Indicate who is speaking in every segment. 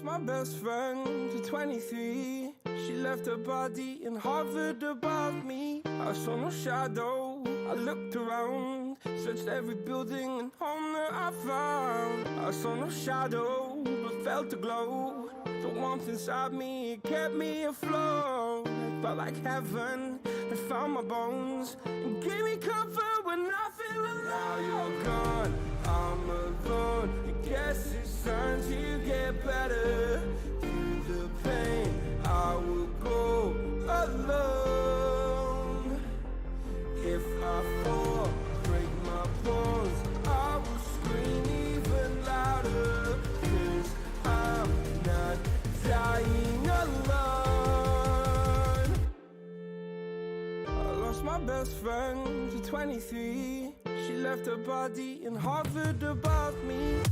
Speaker 1: my best friend to 23. She left her body and hovered above me. I saw no shadow, I looked around, searched every building and home that I found. I saw no shadow, but felt a glow. The warmth inside me, it kept me afloat. It felt like heaven had found my bones and gave me comfort when I feel alone. Now you're gone, I'm alone. I guess it's time to get better. Through the pain, I will go alone. If I fall, break my bones, I will scream even louder. 'Cause I'm not dying alone. I lost my best friend to 23. She left her body and hovered above me.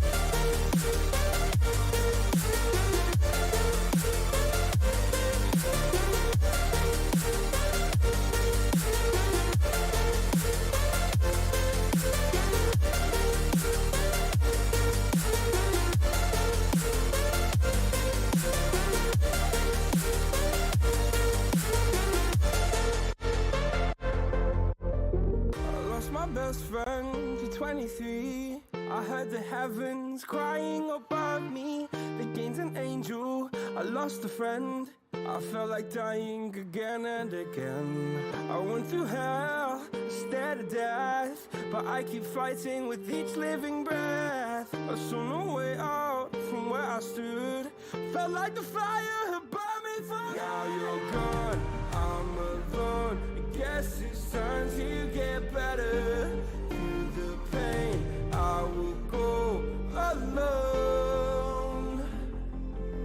Speaker 1: My best friend to 23. I heard the heavens crying above me. They gained an angel, I lost a friend. I felt like dying again and again. I went through hell, stared at death, but I keep fighting with each living breath. I saw no way out from where I stood. Felt like the fire had burned me through. Now you're gone, I'm alone. I guess it's time to get better. Through the pain, I will go alone.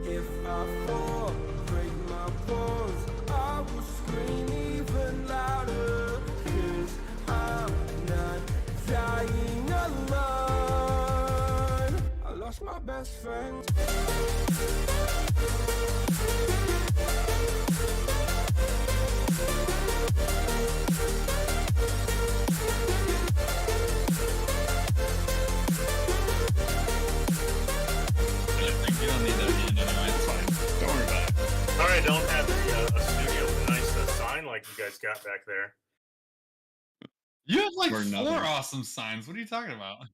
Speaker 1: If I fall, break my bones, I will scream even louder. 'Cause I'm not dying alone. I lost my best friend.
Speaker 2: I don't have a studio with a nice sign like you guys got back there.
Speaker 3: You have like four awesome signs. What are you talking about?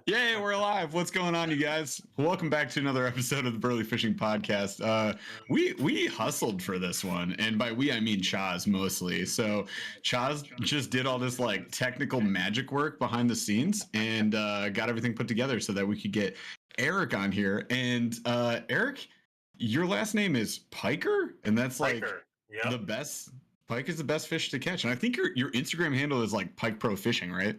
Speaker 3: Yay, we're alive. What's going on, you guys? Welcome back to another episode of the Burly Fishing Podcast. We hustled for this one, and by we I mean Chaz mostly. So Chaz just did all this like technical magic work behind the scenes and got everything put together so that we could get Eric on here. And Eric, your last name is Piker, and that's like
Speaker 2: Yep.
Speaker 3: the best. Pike is the best fish to catch, and I think your Instagram handle is like Pike Pro Fishing, right?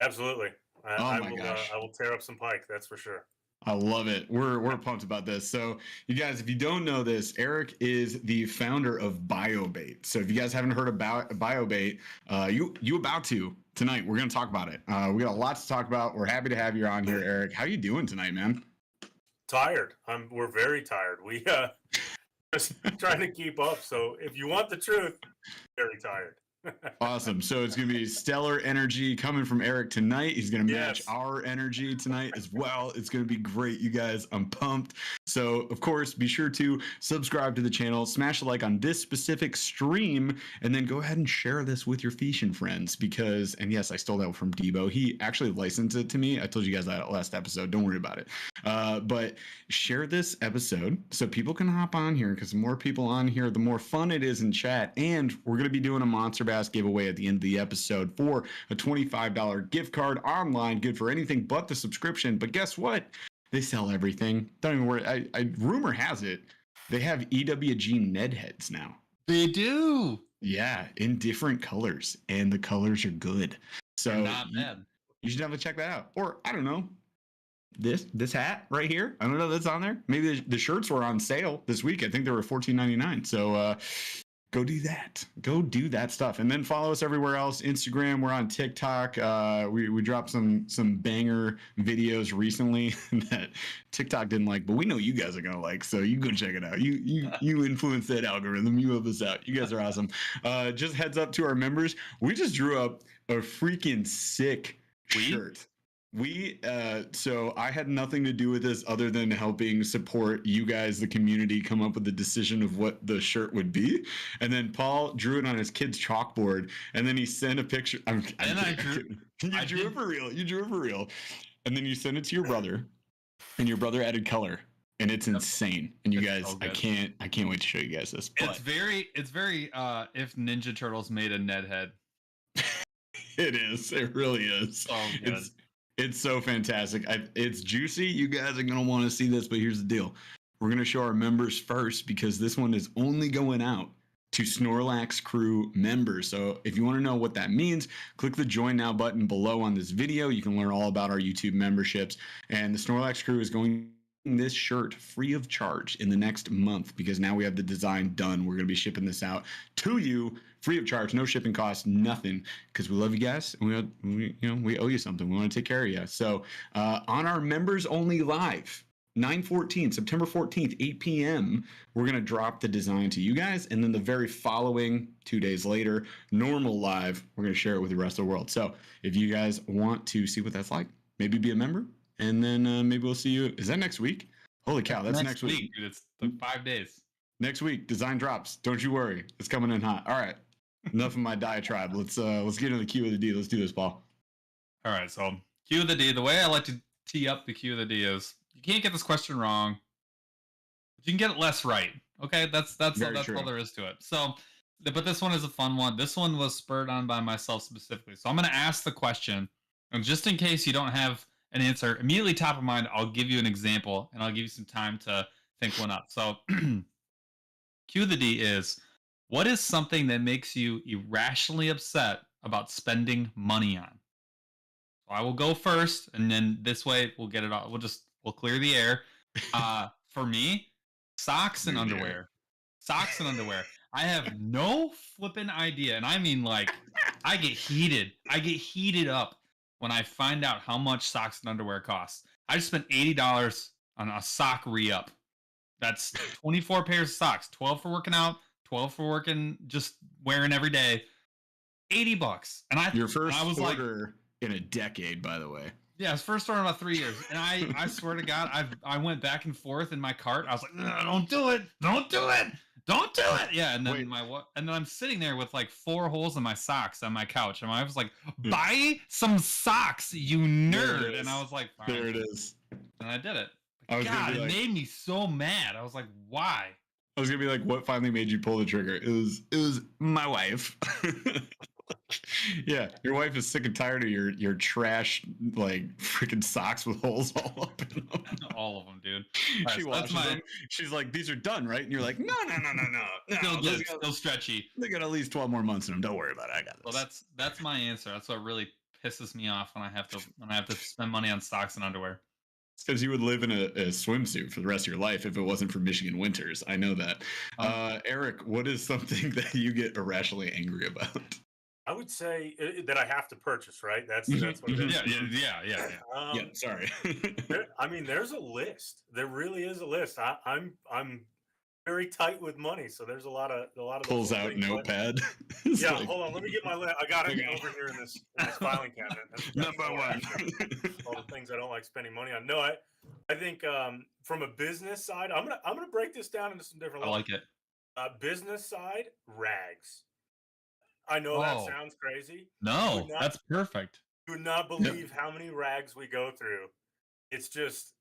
Speaker 2: Absolutely.
Speaker 3: Oh my gosh.
Speaker 2: I will tear up some pike. That's for sure.
Speaker 3: I love it. We're pumped about this. So, you guys, if you don't know this, Eric is the founder of BioBait. So, if you guys haven't heard about BioBait, you about to tonight. We're going to talk about it. We got a lot to talk about. We're happy to have you on here, Eric. How you doing tonight, man?
Speaker 2: Tired. We're very tired. We just trying to keep up. So, if you want the truth, very tired.
Speaker 3: Awesome. So it's going to be stellar energy coming from Eric tonight. He's going to match our energy tonight as well. It's going to be great, you guys. I'm pumped. So, of course, be sure to subscribe to the channel, smash a like on this specific stream, and then go ahead and share this with your fishing friends because, and yes, I stole that from Debo. He actually licensed it to me. I told you guys that last episode. Don't worry about it. But share this episode so people can hop on here because the more people on here, the more fun it is in chat. And we're going to be doing a Monster Bass giveaway at the end of the episode for a $25 gift card online, good for anything but the subscription. But guess what? They sell everything. Don't even worry. Rumor has it they have EWG Ned heads now.
Speaker 4: They do.
Speaker 3: Yeah, in different colors, and the colors are good. So
Speaker 4: they're not bad.
Speaker 3: You should have to check that out. Or I don't know, this hat right here. I don't know if that's on there. Maybe the shirts were on sale this week. I think they were $14.99. So go do that. Go do that stuff. And then follow us everywhere else. Instagram, we're on TikTok. We dropped some banger videos recently that TikTok didn't like, but we know you guys are going to like, so you go check it out. You influence that algorithm. You help us out. You guys are awesome. Just heads up to our members. We just drew up a freaking sick shirt. So I had nothing to do with this other than helping support you guys, the community, come up with the decision of what the shirt would be. And then Paul drew it on his kid's chalkboard, and then he sent a picture. I drew it for real. You drew it for real. And then you sent it to your brother, and your brother added color. And it's insane. And you guys, so I can't wait to show you guys this. But
Speaker 4: it's very if Ninja Turtles made a Ned head.
Speaker 3: It is. It really is.
Speaker 4: Oh,
Speaker 3: it's so fantastic. It's juicy. You guys are going to want to see this, but here's the deal. We're going to show our members first because this one is only going out to Snorlax crew members. So if you want to know what that means, click the join now button below on this video. You can learn all about our YouTube memberships. And the Snorlax crew is going this shirt free of charge in the next month because now we have the design done. We're going to be shipping this out to you free of charge, no shipping costs, nothing, because we love you guys and we owe you something. We want to take care of you. So on our members only live, 9/14, September 14th, 8 p.m., we're going to drop the design to you guys. And then the very following 2 days later, normal live, we're going to share it with the rest of the world. So if you guys want to see what that's like, maybe be a member. And then maybe we'll see you. Is that next week? Holy cow, that's next week.
Speaker 4: Dude, it's like 5 days.
Speaker 3: Next week, design drops. Don't you worry. It's coming in hot. All right. Enough of my diatribe. Let's get into the Q of the D. Let's do this, Paul.
Speaker 4: All right. So Q of the D. The way I like to tee up the Q of the D is you can't get this question wrong, but you can get it less right. Okay, that's all there is to it. So, but this one is a fun one. This one was spurred on by myself specifically. So I'm going to ask the question, and just in case you don't have an answer immediately top of mind, I'll give you an example and I'll give you some time to think one up. So Q of the D is, what is something that makes you irrationally upset about spending money on? So I will go first, and then this way we'll get it all. We'll clear the air. For me, socks and underwear. Socks and underwear. I have no flipping idea. And I mean, like, I get heated. I get heated up when I find out how much socks and underwear cost. I just spent $80 on a sock re-up. That's 24 pairs of socks, 12 for working out, 12 for working, just wearing every day. $80. And
Speaker 3: your first order in a decade, by the way.
Speaker 4: Yeah, it's first order in about 3 years. And I swear to God, I went back and forth in my cart. I was like, no, don't do it. Don't do it. Don't do it. Yeah, and then and then I'm sitting there with like 4 holes in my socks on my couch. And I was like, buy some socks, you nerd. And I was like, fine.
Speaker 3: There it is.
Speaker 4: And I did it. God, it made me so mad. I was like, why?
Speaker 3: I was gonna be like, what finally made you pull the trigger? It was my wife. Yeah, your wife is sick and tired of your trash, like freaking socks with holes all up in them.
Speaker 4: All of them, dude.
Speaker 3: She washes them. She's like, these are done, right? And you're like, no.
Speaker 4: Still good, still stretchy.
Speaker 3: They got at least 12 more months in them. Don't worry about it. I got this.
Speaker 4: Well, that's my answer. That's what really pisses me off when I have to spend money on socks and underwear.
Speaker 3: It's because you would live in a swimsuit for the rest of your life if it wasn't for Michigan winters. I know that. Eric, what is something that you get irrationally angry about?
Speaker 2: I would say that I have to purchase, right? That's what it is.
Speaker 3: Yeah. Sorry.
Speaker 2: There's a list. There really is a list. I'm very tight with money, so there's a lot of
Speaker 3: pulls out things, notepad.
Speaker 2: Yeah, like, hold on. Let me get my list. I got it over here in this filing cabinet. That's
Speaker 3: number one.
Speaker 2: All the things I don't like spending money on. No, I think from a business side, I'm gonna break this down into some different levels.
Speaker 4: I like it.
Speaker 2: Business side, rags. I know that sounds crazy.
Speaker 4: No, that's perfect.
Speaker 2: You would not believe how many rags we go through. It's just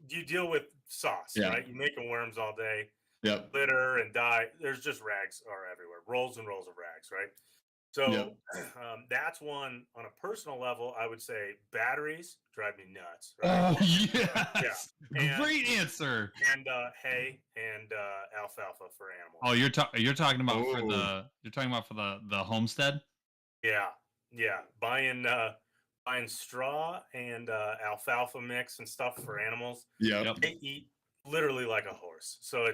Speaker 2: you deal with sauce, right? You making worms all day.
Speaker 3: Yep.
Speaker 2: Litter and dye. There's just rags are everywhere. Rolls and rolls of rags, right? So that's one on a personal level. I would say batteries drive me nuts. Right?
Speaker 4: Oh yes, yeah. Great answer.
Speaker 2: And hay and alfalfa for animals.
Speaker 4: Oh, you're talking about for the homestead.
Speaker 2: Yeah. Buying straw and alfalfa mix and stuff for animals.
Speaker 3: Yep.
Speaker 2: They eat literally like a horse. So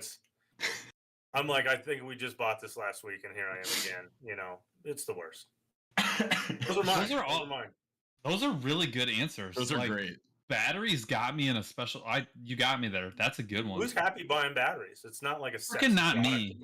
Speaker 2: I'm like, I think we just bought this last week, and here I am again. It's the worst. Those are mine.
Speaker 4: Those are really good answers.
Speaker 3: Those are great.
Speaker 4: Batteries got me in a special. You got me there. That's a good one.
Speaker 2: Who's happy buying batteries? It's not like a
Speaker 4: freaking not me.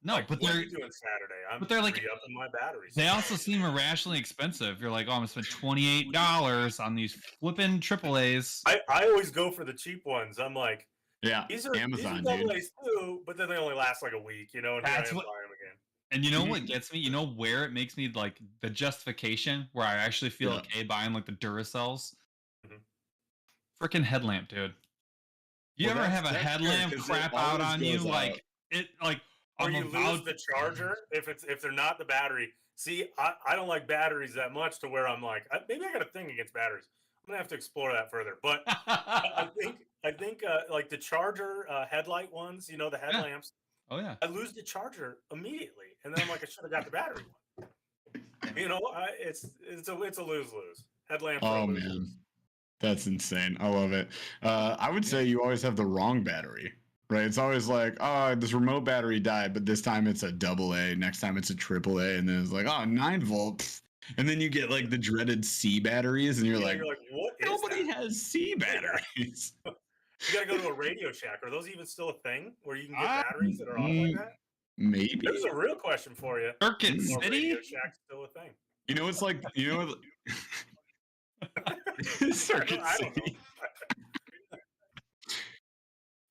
Speaker 4: No,
Speaker 2: like,
Speaker 4: but
Speaker 2: what are
Speaker 4: they're
Speaker 2: you doing Saturday? I'm
Speaker 4: but they're like
Speaker 2: re-upping my batteries.
Speaker 4: they also seem irrationally expensive. You're like, oh, I'm gonna spend $28 on these flipping AAAs.
Speaker 2: I always go for the cheap ones. I'm like,
Speaker 3: Yeah,
Speaker 2: these are
Speaker 3: Amazon,
Speaker 2: double
Speaker 3: dude.
Speaker 2: A's too, but then they only last like a week, and here
Speaker 4: That's
Speaker 2: I am
Speaker 4: what-
Speaker 2: buying them again.
Speaker 4: And you know what gets me? You know where it makes me like the justification where I actually feel okay buying like the Duracells? Freaking headlamp, dude. You ever have a headlamp crap out on you? Like it like
Speaker 2: or you lose the charger if they're not the battery. See, I don't like batteries that much to where I'm like, maybe I got a thing against batteries. I'm gonna have to explore that further. But I think like the charger headlight ones, you know, the headlamps.
Speaker 4: Oh yeah.
Speaker 2: I lose the charger immediately, and then I'm like, I should have got the battery one. You know, it's a lose-lose. Headlamp.
Speaker 3: Oh man, that's insane. I love it. I would say you always have the wrong battery, right? It's always like, oh, this remote battery died, but this time it's a AA. Next time it's a AAA, and then it's like, oh, 9-volt. And then you get like the dreaded C batteries, and you're like,
Speaker 2: what?
Speaker 3: Nobody has C batteries.
Speaker 2: You gotta go to a Radio Shack. Are those even still a thing where you can get batteries that are off like that?
Speaker 3: Maybe.
Speaker 2: There's a real question for you.
Speaker 4: Circuit City?
Speaker 2: Radio Shack's still a thing.
Speaker 3: You know, it's like, you know, Circuit City.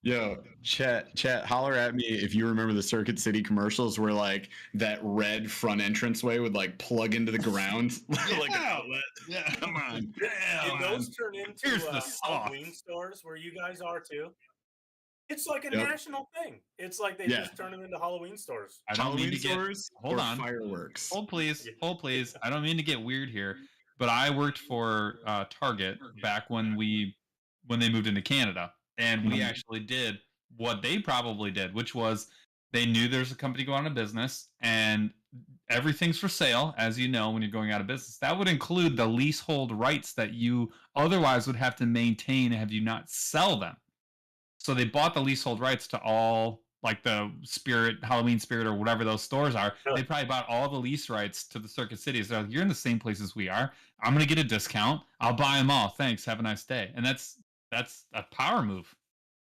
Speaker 3: Yo, chat, holler at me if you remember the Circuit City commercials where like that red front entranceway would like plug into the ground like an outlet.
Speaker 4: Yeah,
Speaker 3: come on.
Speaker 2: Did those turn into Halloween stores where you guys are too? It's like a national thing. It's like they just turn them into Halloween stores.
Speaker 4: I don't mean to get hold on.
Speaker 3: Fireworks.
Speaker 4: Hold please. I don't mean to get weird here, but I worked for Target back when they moved into Canada. And we actually did what they probably did, which was they knew there's a company going out of business and everything's for sale, as you know, when you're going out of business. That would include the leasehold rights that you otherwise would have to maintain have you not sell them. So they bought the leasehold rights to all, like the Halloween Spirit or whatever those stores are. They probably bought all the lease rights to the Circuit Cities. They're like, you're in the same place as we are. I'm going to get a discount. I'll buy them all. Thanks. Have a nice day. And that's a power move.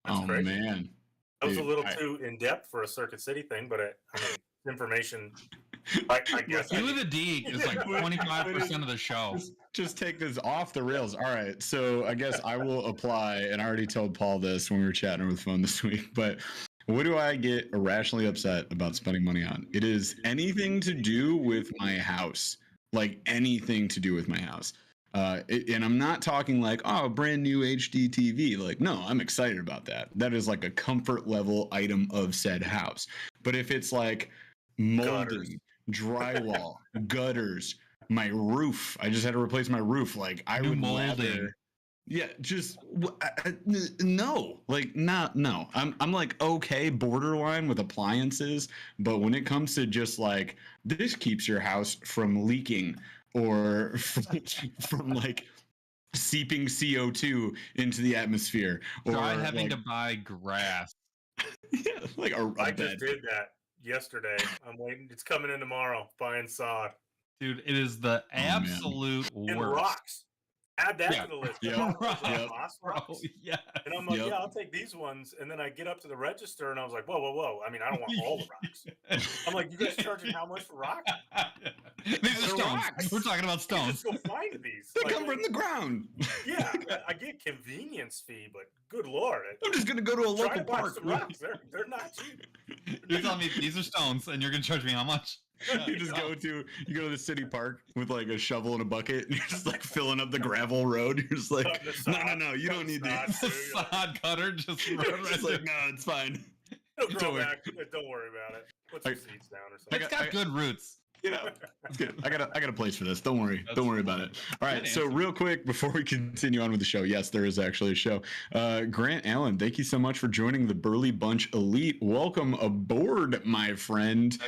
Speaker 2: That's crazy.
Speaker 3: Man,
Speaker 2: that was a little too in depth for a Circuit City thing, but I mean, information. I guess.
Speaker 4: Q of the D is like 25% of the show.
Speaker 3: Just take this off the rails. All right, so I guess I will apply, and I already told Paul this when we were chatting over the phone this week. But what do I get irrationally upset about spending money on? It is anything to do with my house, like anything to do with my house. And I'm not talking like, oh, brand new HD TV. Like, no, I'm excited about that. That is like a comfort level item of said house. But if it's like molding, drywall, gutters, my roof, I just had to replace my roof. Like, I would rather. Yeah, just no, like no. I'm like okay, borderline with appliances, but when it comes to just like this keeps your house from leaking or from like seeping CO2 into the atmosphere, or
Speaker 4: having to buy grass.
Speaker 3: Yeah, like
Speaker 2: I just did that yesterday. I'm waiting. It's coming in tomorrow. Buying sod.
Speaker 4: Dude, it is the absolute worst.
Speaker 2: And rocks. Add that to the list.
Speaker 3: Yeah.
Speaker 2: Rocks.
Speaker 4: Yeah.
Speaker 2: And I'm like, yeah, I'll take these ones. And then I get up to the register and I was like, whoa. I mean, I don't want all the rocks. I'm like, you guys charging how much for rocks?
Speaker 4: These are stones. Rocks. We're talking about stones.
Speaker 2: Just go find these.
Speaker 3: They come from the ground.
Speaker 2: Yeah, I get convenience fee, but good Lord.
Speaker 3: I'm just going to go to a local park.
Speaker 2: Some rocks. They're not cheap.
Speaker 4: You're telling me these are stones and you're going to charge me how much?
Speaker 3: You just go to the city park with like a shovel and a bucket and you're just like filling up the gravel road. You're just like, no, you don't need these.
Speaker 4: Sod cutter just
Speaker 3: like, no, it's fine.
Speaker 2: It'll grow back. Don't worry about it. Put some seeds down or something.
Speaker 4: It's got good roots.
Speaker 3: You know, it's good. I got a place for this. Don't worry about it. All right. So real quick before we continue on with the show, yes, there is actually a show. Grant Allen, thank you so much for joining the Burly Bunch Elite. Welcome aboard, my friend.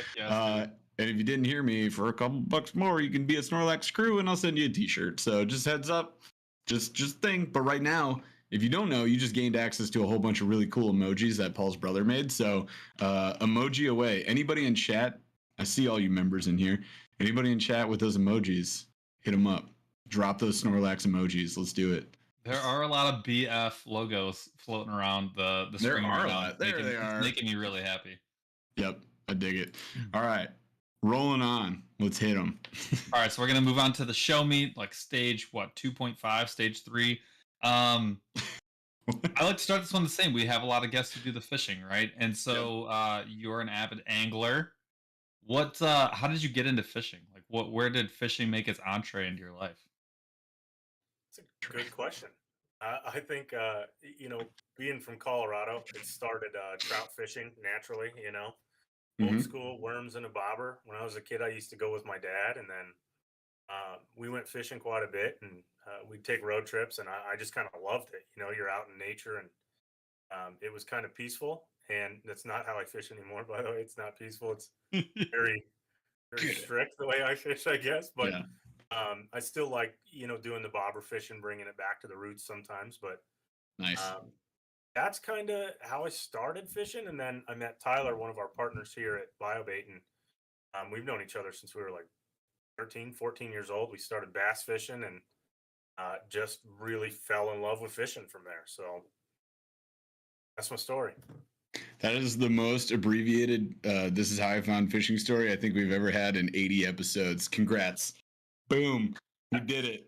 Speaker 3: And if you didn't hear me, for a couple bucks more, you can be a Snorlax crew, and I'll send you a T-shirt. So just heads up, just think. But right now, if you don't know, you just gained access to a whole bunch of really cool emojis that Paul's brother made. So emoji away. Anybody in chat? I see all you members in here. Anybody in chat with those emojis? Hit them up. Drop those Snorlax emojis. Let's do it.
Speaker 4: There are a lot of BF logos floating around the screen.
Speaker 3: There are a lot. There they are.
Speaker 4: Making me really happy.
Speaker 3: Yep. I dig it. All right. Rolling on. Let's hit them.
Speaker 4: All right, so we're gonna move on to the show meet, like stage 2.5, stage 3. I like to start this one the same. We have a lot of guests who do the fishing, right? And so you're an avid angler. How did you get into fishing? Like where did fishing make its entree into your life?
Speaker 2: It's a good question. I think being from Colorado, it started trout fishing naturally. Old school worms and a bobber. When I was a kid, I used to go with my dad, and then we went fishing quite a bit, and we'd take road trips, and I just kind of loved it. You're out in nature, and it was kind of peaceful. And that's not how I fish anymore, by the way. It's not peaceful. It's very, very strict the way I fish, I guess. But I still like, doing the bobber fishing, bringing it back to the roots sometimes. But
Speaker 3: nice.
Speaker 2: That's kind of how I started fishing. And then I met Tyler, one of our partners here at BioBait. And we've known each other since we were like 13, 14 years old. We started bass fishing and just really fell in love with fishing from there. So that's my story.
Speaker 3: That is the most abbreviated this is how I found fishing story I think we've ever had in 80 episodes. Congrats. Boom. We did it.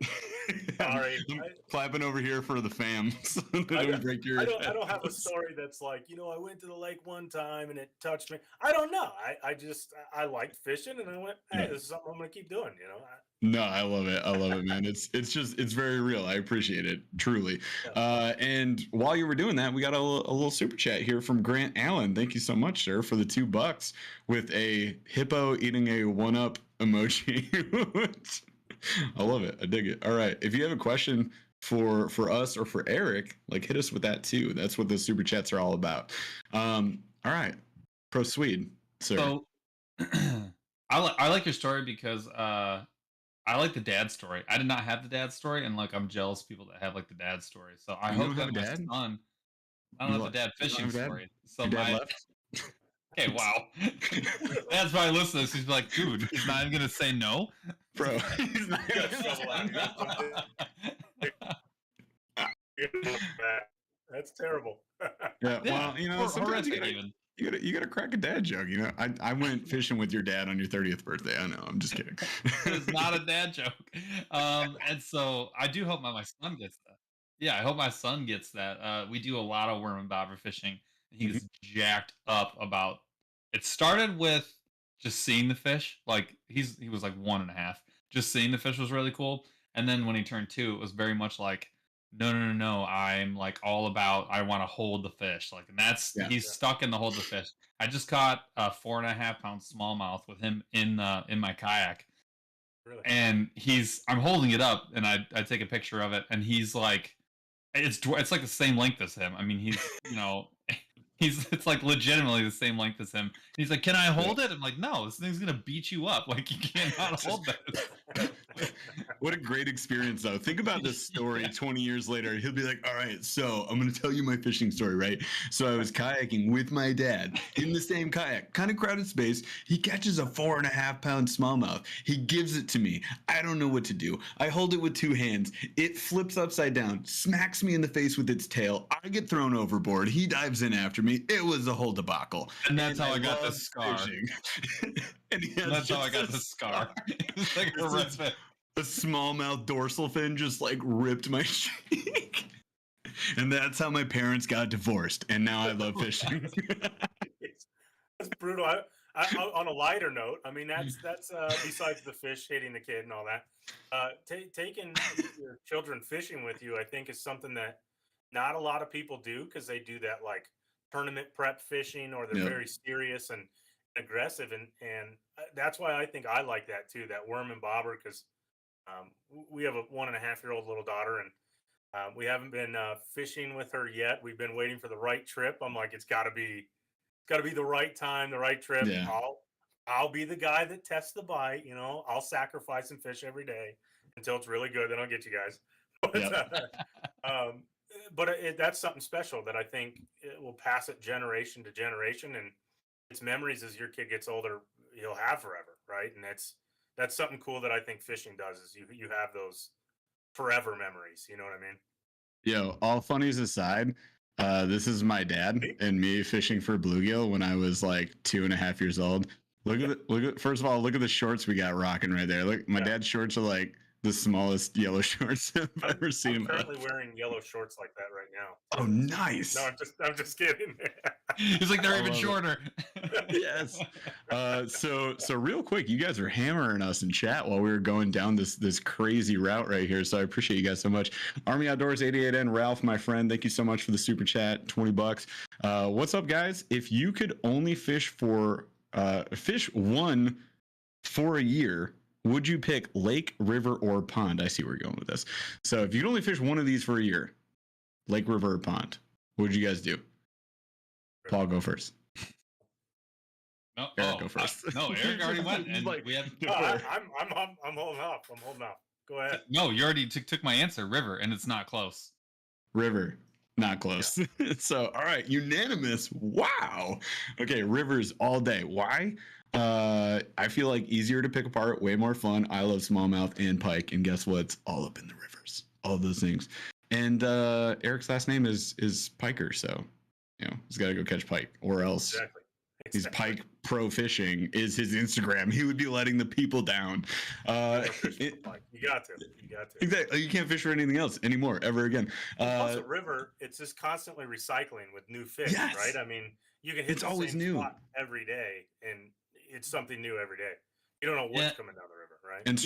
Speaker 2: Sorry.
Speaker 3: I'm clapping over here for the fam. So I
Speaker 2: don't have a story that's like, I went to the lake one time and it touched me. I don't know. I liked fishing and I went, hey, this is something I'm going to keep doing,
Speaker 3: No, I love it. I love it, man. It's very real. I appreciate it, truly. And while you were doing that, we got a little super chat here from Grant Allen. Thank you so much, sir, for the $2 with a hippo eating a 1-up emoji. I love it. I dig it. All right. If you have a question for us or for Eric, hit us with that too. That's what the super chats are all about. All right. Proceed, sir.
Speaker 4: So I like your story because I like the dad story. I did not have the dad story, and I'm jealous of people that have the dad story. So I hope that my son. I don't have the dad fishing story. So
Speaker 3: your dad left?
Speaker 4: Okay, wow. That's why I listen to this. He's like, dude, he's not even gonna say no,
Speaker 3: bro. He's not
Speaker 2: That's terrible.
Speaker 3: Yeah, well, sometimes you gotta crack a dad joke. I went fishing with your dad on your 30th birthday. I know. I'm just kidding.
Speaker 4: It's not a dad joke. And so I do hope my son gets that. Yeah, I hope my son gets that. We do a lot of worm and bobber fishing. And he gets jacked up about. It started with just seeing the fish. He was 1.5. Just seeing the fish was really cool. And then when he turned 2, it was very much like, no. I'm all about. I want to hold the fish. And he's stuck in the hold the fish. I just caught a 4.5-pound smallmouth with him in my kayak.
Speaker 2: Really?
Speaker 4: And I'm holding it up, and I take a picture of it, and he's like, it's the same length as him. I mean, he's it's legitimately the same length as him. And he's like, can I hold it? I'm like, no, this thing's gonna beat you up. You cannot hold this.
Speaker 3: What a great experience, though. Think about this story 20 years later. He'll be like, all right, so I'm going to tell you my fishing story, right? So I was kayaking with my dad in the same kayak, kind of crowded space. He catches a 4.5-pound smallmouth. He gives it to me. I don't know what to do. I hold it with 2 hands. It flips upside down, smacks me in the face with its tail. I get thrown overboard. He dives in after me. It was a whole debacle.
Speaker 4: And that's how I got this scar.
Speaker 3: And
Speaker 4: that's how I got the scar. It's like a respite.
Speaker 3: The smallmouth dorsal fin just ripped my cheek. And that's how my parents got divorced. And now I love fishing.
Speaker 2: That's brutal. On a lighter note, I mean, that's besides the fish hitting the kid and all that, taking your children fishing with you, I think, is something that not a lot of people do, because they do that tournament prep fishing, or they're very serious and aggressive. And that's why I think I like that too, that worm and bobber, because we have a 1.5-year-old little daughter, and we haven't been fishing with her yet. We've been waiting for the right trip. I'm like, it's got to be the right time, the right trip.
Speaker 3: Yeah.
Speaker 2: I'll be the guy that tests the bite. I'll sacrifice and fish every day until it's really good. Then I'll get you guys. But that's something special that I think it will pass it generation to generation, and its memories as your kid gets older, he'll have forever, right? And that's something cool that I think fishing does, is you have those forever memories. You know what I mean?
Speaker 3: All funnies aside, This is my dad and me fishing for bluegill when I was like 2.5 years old. First of all, look at the shorts we got rocking right there. Look, my dad's shorts are like the smallest yellow shorts I've ever seen.
Speaker 2: I'm currently wearing yellow shorts like that right now.
Speaker 3: Oh, nice.
Speaker 2: No, I'm just kidding.
Speaker 4: He's like, they're even shorter.
Speaker 3: Yes. So real quick, you guys are hammering us in chat while we were going down this crazy route right here. So I appreciate you guys so much. Army Outdoors 88N, Ralph, my friend, thank you so much for the super chat, $20. What's up, guys? If you could only fish one for a year, would you pick lake, river, or pond? I see where you're going with this. So if you could only fish one of these for a year, lake, river, or pond, what would you guys do? Paul, go first.
Speaker 4: No,
Speaker 3: Eric, go first.
Speaker 4: No, Eric already went, and
Speaker 3: like,
Speaker 4: we have.
Speaker 2: I'm holding off. I'm holding off. Go ahead.
Speaker 4: No, you already took my answer, river, and it's not close.
Speaker 3: River, not close. Yeah. So, all right, unanimous. Wow. Okay, rivers all day. Why? I feel like easier to pick apart, way more fun. I love smallmouth and pike, and guess what? It's all up in the rivers. All of those things. And Eric's last name is Piker, so he's got to go catch pike, or else.
Speaker 2: Exactly.
Speaker 3: He's Pike Pro Fishing is his Instagram. He would be letting the people down.
Speaker 2: You got to.
Speaker 3: Exactly. You can't fish for anything else anymore, ever again.
Speaker 2: Also, river, it's just constantly recycling with new fish,
Speaker 3: yes.
Speaker 2: right? I mean, you can hit
Speaker 3: it's
Speaker 2: the
Speaker 3: always
Speaker 2: same
Speaker 3: new
Speaker 2: spot every day, and it's something new every day. You don't know what's coming down the river, right?
Speaker 3: And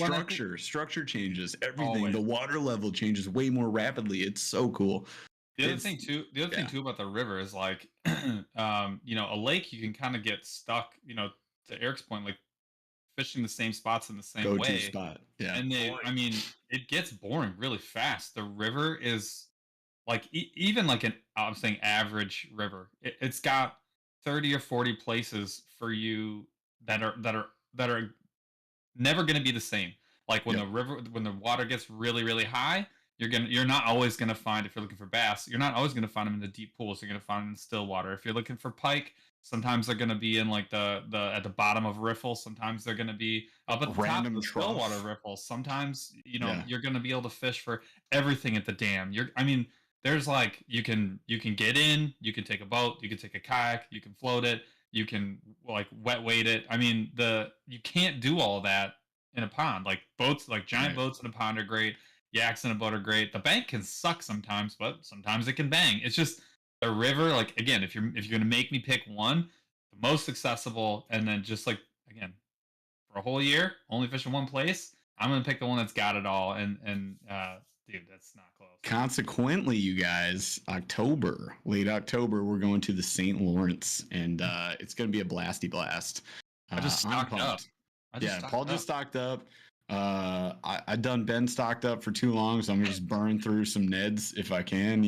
Speaker 3: structure changes. Everything.
Speaker 4: Always.
Speaker 3: The water level changes way more rapidly. It's so cool.
Speaker 4: The other thing too about the river is like, a lake you can kind of get stuck. To Eric's point, like fishing the same spots in the same way.
Speaker 3: Go-to spot. Yeah.
Speaker 4: And it gets boring really fast. The river is like even like I'm saying average river. It's got 30 or 40 places for you that are never going to be the same. Like when the water gets really, really high. You're not always gonna find, if you're looking for bass, you're not always gonna find them in the deep pools. You're gonna find them in still water. If you're looking for pike, sometimes they're gonna be in like the at the bottom of riffles. Sometimes they're gonna be up at the top of the still water riffles. Sometimes you're gonna be able to fish for everything at the dam. There's like you can get in, you can take a boat, you can take a kayak, you can float it, you can like wet weight it. You can't do all of that in a pond. Like boats, like giant boats in a pond are great. Yaks in a boat are great. The bank can suck sometimes, but sometimes it can bang. It's just a river. Like again, if you're gonna make me pick one, the most accessible, and then just like again, for a whole year, only fish in one place, I'm gonna pick the one that's got it all. And dude, that's not close.
Speaker 3: Consequently, you guys, late October, we're going to the St. Lawrence, and it's gonna be a blasty blast.
Speaker 4: I just stocked up.
Speaker 3: Paul just stocked up. I done been stocked up for too long, so I'm gonna just burn through some Neds if I can,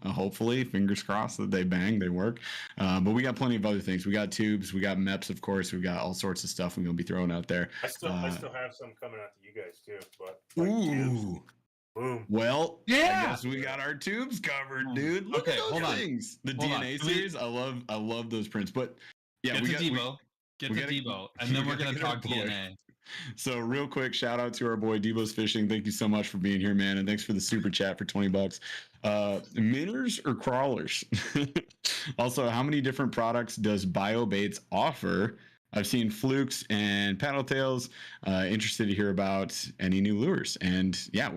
Speaker 3: hopefully, fingers crossed that they work. But we got plenty of other things. We got tubes, we got MEPs, of course, we got all sorts of stuff we're gonna be throwing out there.
Speaker 2: I still have some coming out to you guys too, but
Speaker 3: ooh.
Speaker 2: Boom.
Speaker 3: Well, yeah. I guess we got our tubes covered, dude. Look at those things. The DNA series, I love those prints. But yeah,
Speaker 4: get to Debo, and then we're gonna talk DNA.
Speaker 3: So real quick, shout out to our boy Debo's Fishing. Thank you so much for being here, man, and thanks for the super chat for $20. Minnows or crawlers? Also, how many different products does BioBaits offer? I've seen flukes and paddle tails. Interested to hear about any new lures. And yeah,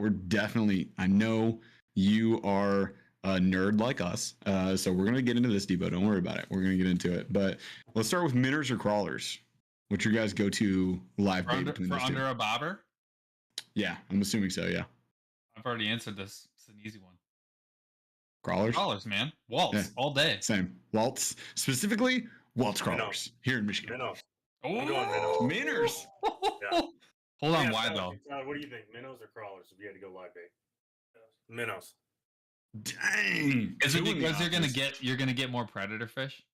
Speaker 3: I know you are a nerd like us. So we're gonna get into this, Debo. Don't worry about it. We're gonna get into it. But let's start with minnows or crawlers. What's your guys' go-to live bait between those two?
Speaker 4: Under a bobber?
Speaker 3: Yeah, I'm assuming so, yeah.
Speaker 4: I've already answered this. It's an easy one.
Speaker 3: Crawlers?
Speaker 4: Crawlers, man. Waltz, all day.
Speaker 3: Same. Waltz. Specifically, Waltz crawlers here in Michigan.
Speaker 2: Minnows.
Speaker 4: Oh,
Speaker 2: I'm going minnows.
Speaker 3: Yeah.
Speaker 4: Hold on, why though?
Speaker 2: What do you think? Minnows or crawlers if you had to go live bait? Minnows.
Speaker 3: Dang.
Speaker 4: Is it because you're gonna get more predator fish?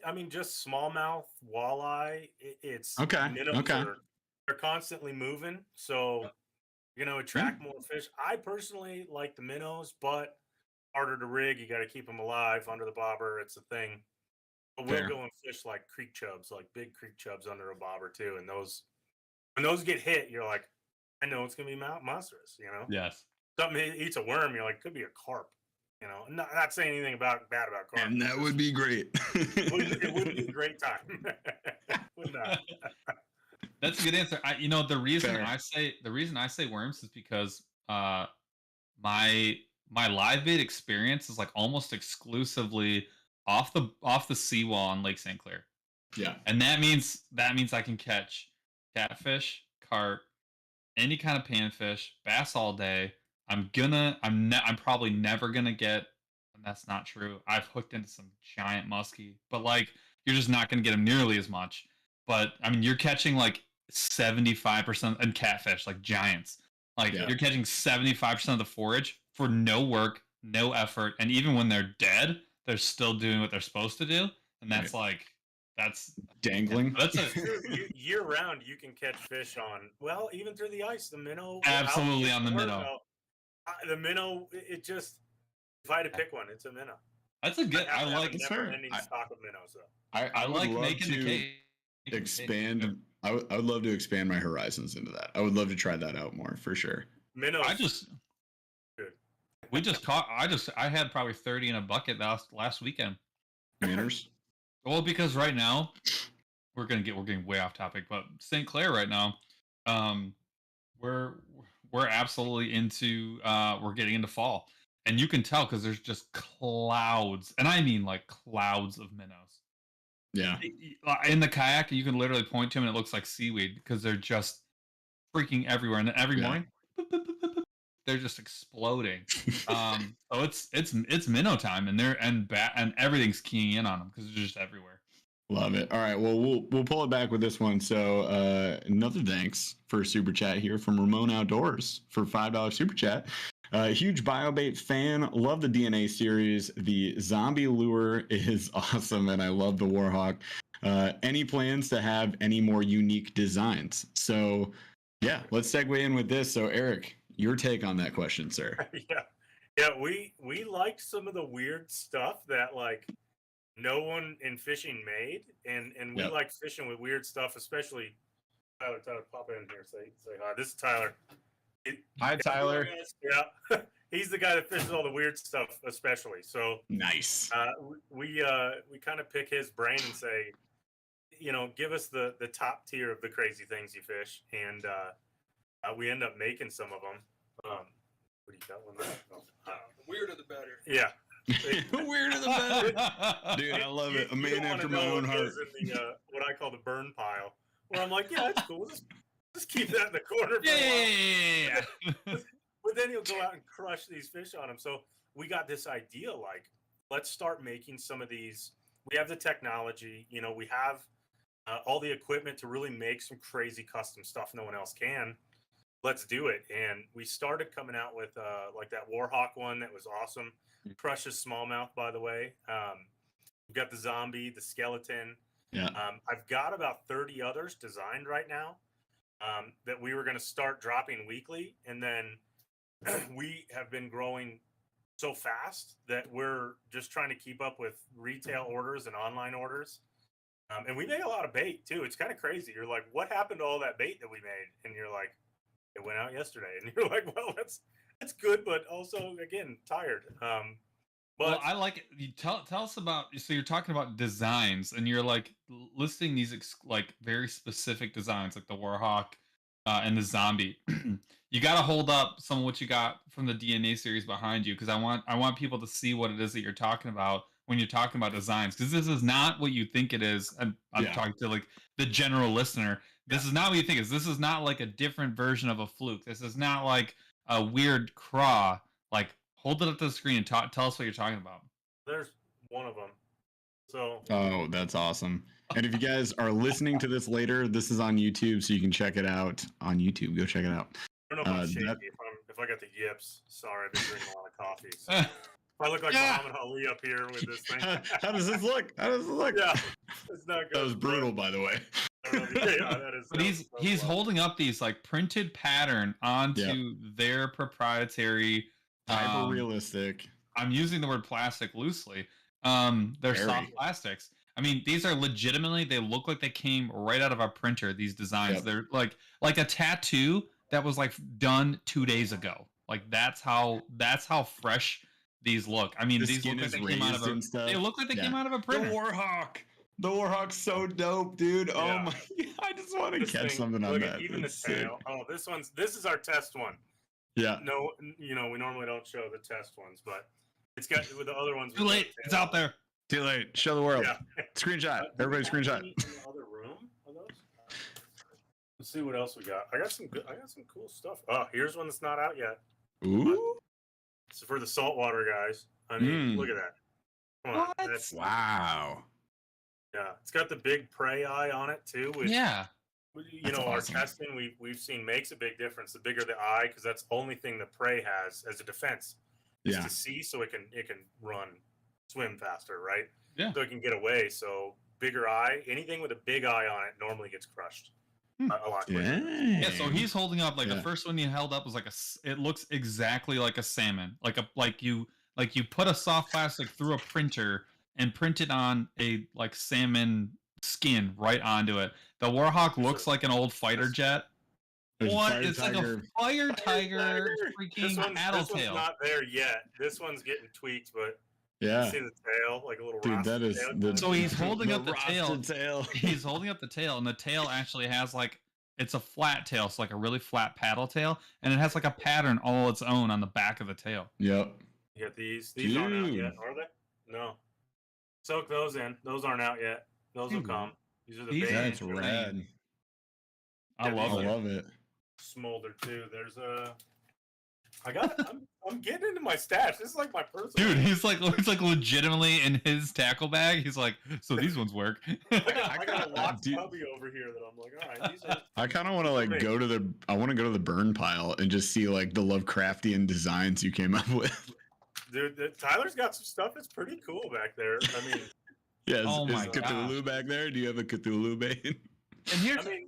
Speaker 2: I mean, just smallmouth, walleye. It's
Speaker 3: okay.
Speaker 2: Minnows they're constantly moving, so you're gonna attract more fish. I personally like the minnows, but harder to rig. You got to keep them alive under the bobber. It's a thing. But we'll go and fish like creek chubs, like big creek chubs under a bobber too. And when those get hit, you're like, I know it's gonna be monstrous.
Speaker 4: Yes.
Speaker 2: Something eats a worm, you're like, could be a carp. You know, not saying anything bad about carnivores.
Speaker 3: And that would be great.
Speaker 2: It would be a great time. Would not.
Speaker 4: That's a good answer. The reason
Speaker 3: Fair.
Speaker 4: I say worms is because my live bait experience is like almost exclusively off the seawall on Lake St. Clair.
Speaker 3: Yeah.
Speaker 4: And that means I can catch catfish, carp, any kind of panfish, bass all day. I'm probably never gonna get, and that's not true. I've hooked into some giant muskie, but like you're just not gonna get them nearly as much. But I mean, you're catching like 75% and catfish, like giants. Like you're catching 75% of the forage for no work, no effort, and even when they're dead, they're still doing what they're supposed to do, and that's that's
Speaker 3: dangling.
Speaker 4: That's
Speaker 2: year round. You can catch fish on even through the ice. The minnow,
Speaker 4: absolutely on the minnow.
Speaker 2: The minnow, it just, if I had to pick one, it's a minnow.
Speaker 4: That's a good. I like
Speaker 2: a never-ending stock of minnows though.
Speaker 3: I
Speaker 4: like
Speaker 3: would
Speaker 4: making
Speaker 3: love to expand. I would love to expand my horizons into that. I would love to try that out more for sure.
Speaker 2: Minnows.
Speaker 4: I had probably 30 in a bucket last weekend.
Speaker 3: Manners.
Speaker 4: Well, because right now we're getting way off topic, but St. Clair right now, we're absolutely into we're getting into fall, and you can tell because there's just clouds, and I mean like clouds of minnows.
Speaker 3: Yeah.
Speaker 4: In the kayak, you can literally point to them, and it looks like seaweed because they're just freaking everywhere, and every morning they're just exploding. So it's minnow time, and everything's keying in on them because they're just everywhere.
Speaker 3: Love it. All right, well we'll pull it back with this one. So another thanks for super chat here from Ramon Outdoors for $5 super chat. Huge biobait fan. Love the DNA series. The zombie lure is awesome, and I love the Warhawk. Any plans to have any more unique designs? So yeah, let's segue in with this. So Eric, your take on that question, sir.
Speaker 2: Yeah, we liked some of the weird stuff that like no one in fishing made, and we like fishing with weird stuff, especially Tyler, pop in here, say hi. This is Tyler.
Speaker 3: Hi, Tyler.
Speaker 2: Yeah, he's the guy that fishes all the weird stuff, especially. So
Speaker 3: nice.
Speaker 2: We kind of pick his brain and say, give us the top tier of the crazy things you fish, and we end up making some of them. What do you got? One there? Oh,
Speaker 5: the weirder the better.
Speaker 2: Yeah.
Speaker 3: The weirder the better. Dude, I love it. A man after my own heart.
Speaker 2: In the, what I call the burn pile, where I'm like, yeah, that's cool. Just keep that in the corner for a while. But then he'll go out and crush these fish on him. So we got this idea, like, let's start making some of these. We have the technology, we have all the equipment to really make some crazy custom stuff no one else can. Let's do it. And we started coming out with like that Warhawk one that was awesome. Crushes smallmouth, by the way. We've got the zombie, the skeleton.
Speaker 3: Yeah.
Speaker 2: I've got about 30 others designed right now that we were going to start dropping weekly. And then we have been growing so fast that we're just trying to keep up with retail orders and online orders. And we make a lot of bait too. It's kind of crazy. You're like, what happened to all that bait that we made? And you're like, it went out yesterday. And you're like, well, that's good, but also again, tired.
Speaker 4: Well, I like it. You tell us about. So you're talking about designs, and you're like listing these like very specific designs, like the Warhawk and the zombie. You got to hold up some of what you got from the DNA series behind you, because I want people to see what it is that you're talking about when you're talking about designs, because this is not what you think it is. I'm talking to like the general listener. This is not what you think it is. This is not like a different version of a fluke. This is not like a weird craw. Like, hold it up to the screen and tell us what you're talking about.
Speaker 2: There's one of them. So.
Speaker 3: Oh, that's awesome. And if you guys are listening to this later, this is on YouTube, so you can check it out on YouTube. Go check it out.
Speaker 2: I don't know if I'm shaky, if I got the yips. Sorry, I've been drinking a lot of coffee. So. If I look like Muhammad Ali up here with this thing.
Speaker 3: How does this look?
Speaker 2: Yeah, it's not good.
Speaker 3: That was brutal, by the way.
Speaker 2: That is.
Speaker 4: But he's holding up these like printed pattern onto their proprietary
Speaker 3: hyper realistic.
Speaker 4: I'm using the word plastic loosely. They're soft plastics. I mean, these are legitimately, they look like they came right out of our printer, these designs. Yep. They're like a tattoo that was like done 2 days ago. Like that's how fresh these look. I mean,
Speaker 3: The
Speaker 4: these
Speaker 3: skin
Speaker 4: look like
Speaker 3: is
Speaker 4: they came out of
Speaker 3: raised and stuff.
Speaker 4: they look like they
Speaker 3: Yeah.
Speaker 4: came out of a
Speaker 3: The
Speaker 4: printer.
Speaker 3: Warhawk. The Warhawk's so dope, dude. Oh
Speaker 2: Yeah.
Speaker 3: my! I just want to
Speaker 2: This
Speaker 3: catch
Speaker 2: thing,
Speaker 3: something on
Speaker 2: look
Speaker 3: that.
Speaker 2: at even
Speaker 3: That's
Speaker 2: the
Speaker 3: sick.
Speaker 2: tail. Oh, this is our test one.
Speaker 3: Yeah.
Speaker 2: No, we normally don't show the test ones, but it's got with the other ones.
Speaker 4: Too late. It's out there.
Speaker 3: Too late. Show the world.
Speaker 2: Yeah.
Speaker 3: Screenshot. Everybody,
Speaker 2: Do we have
Speaker 3: screenshot.
Speaker 2: any in the other room of those? Let's see what else we got. I got some cool stuff. Oh, here's one that's not out yet.
Speaker 3: Ooh.
Speaker 2: It's for the saltwater guys. I mean,
Speaker 3: Mm.
Speaker 2: look at that. Come on.
Speaker 4: What?
Speaker 2: That's,
Speaker 3: Wow.
Speaker 2: yeah, it's got the big prey eye on it too. Which,
Speaker 4: Yeah.
Speaker 2: our
Speaker 4: awesome.
Speaker 2: testing we've seen makes a big difference. The bigger the eye, because that's the only thing the prey has as a defense. Is
Speaker 3: Yeah.
Speaker 2: to see, so it can swim faster, right?
Speaker 4: Yeah.
Speaker 2: So it can get away. So bigger eye, anything with a big eye on it normally gets crushed a lot quicker.
Speaker 4: Yeah, so he's holding up like
Speaker 3: Yeah.
Speaker 4: the first one you held up was like it looks exactly like a salmon. Like you put a soft plastic through a printer and printed on a like salmon skin right onto it. The Warhawk looks like an old fighter jet.
Speaker 3: There's
Speaker 4: What?
Speaker 3: Fire
Speaker 4: It's like a
Speaker 3: Tiger.
Speaker 4: fire tiger
Speaker 2: This
Speaker 4: freaking
Speaker 2: one's
Speaker 4: paddletail.
Speaker 2: not there yet. This one's getting tweaked, but
Speaker 3: Yeah.
Speaker 2: you see the tail, like a little
Speaker 3: Dude, that
Speaker 2: roster
Speaker 3: is
Speaker 2: tail?
Speaker 3: the,
Speaker 4: So he's holding up the
Speaker 3: roster
Speaker 4: tail. He's holding up the tail, and the tail actually has like it's a flat tail, so like a really flat paddle tail, and it has like a pattern all its own on the back of the tail.
Speaker 3: Yep.
Speaker 2: You got these. These aren't out
Speaker 3: Dude.
Speaker 2: yet, are they? No. Soak those in. Those aren't out yet. Those will
Speaker 4: Dude,
Speaker 2: come. These are the
Speaker 4: these
Speaker 2: big.
Speaker 3: That's
Speaker 4: Insane.
Speaker 3: rad.
Speaker 4: I
Speaker 2: Yeah,
Speaker 4: love
Speaker 3: I
Speaker 4: it.
Speaker 3: love it.
Speaker 2: Smolder too. There's a. I'm getting into my stash. This is like my personal.
Speaker 4: Dude, he's like legitimately in his tackle bag. He's like, so these ones work.
Speaker 2: I got a locked
Speaker 3: Dude.
Speaker 2: cubby over here that I'm like, all right, these are.
Speaker 3: I kind of want to like
Speaker 2: Great.
Speaker 3: go to the. I want to go to the burn pile and just see like the Lovecraftian designs you came up with.
Speaker 2: Dude, Tyler's got some stuff that's pretty cool back there. I mean,
Speaker 3: Yeah,
Speaker 4: Oh
Speaker 3: is
Speaker 4: my
Speaker 3: Cthulhu back there? Do you have a Cthulhu bane?
Speaker 4: And here's
Speaker 2: I mean,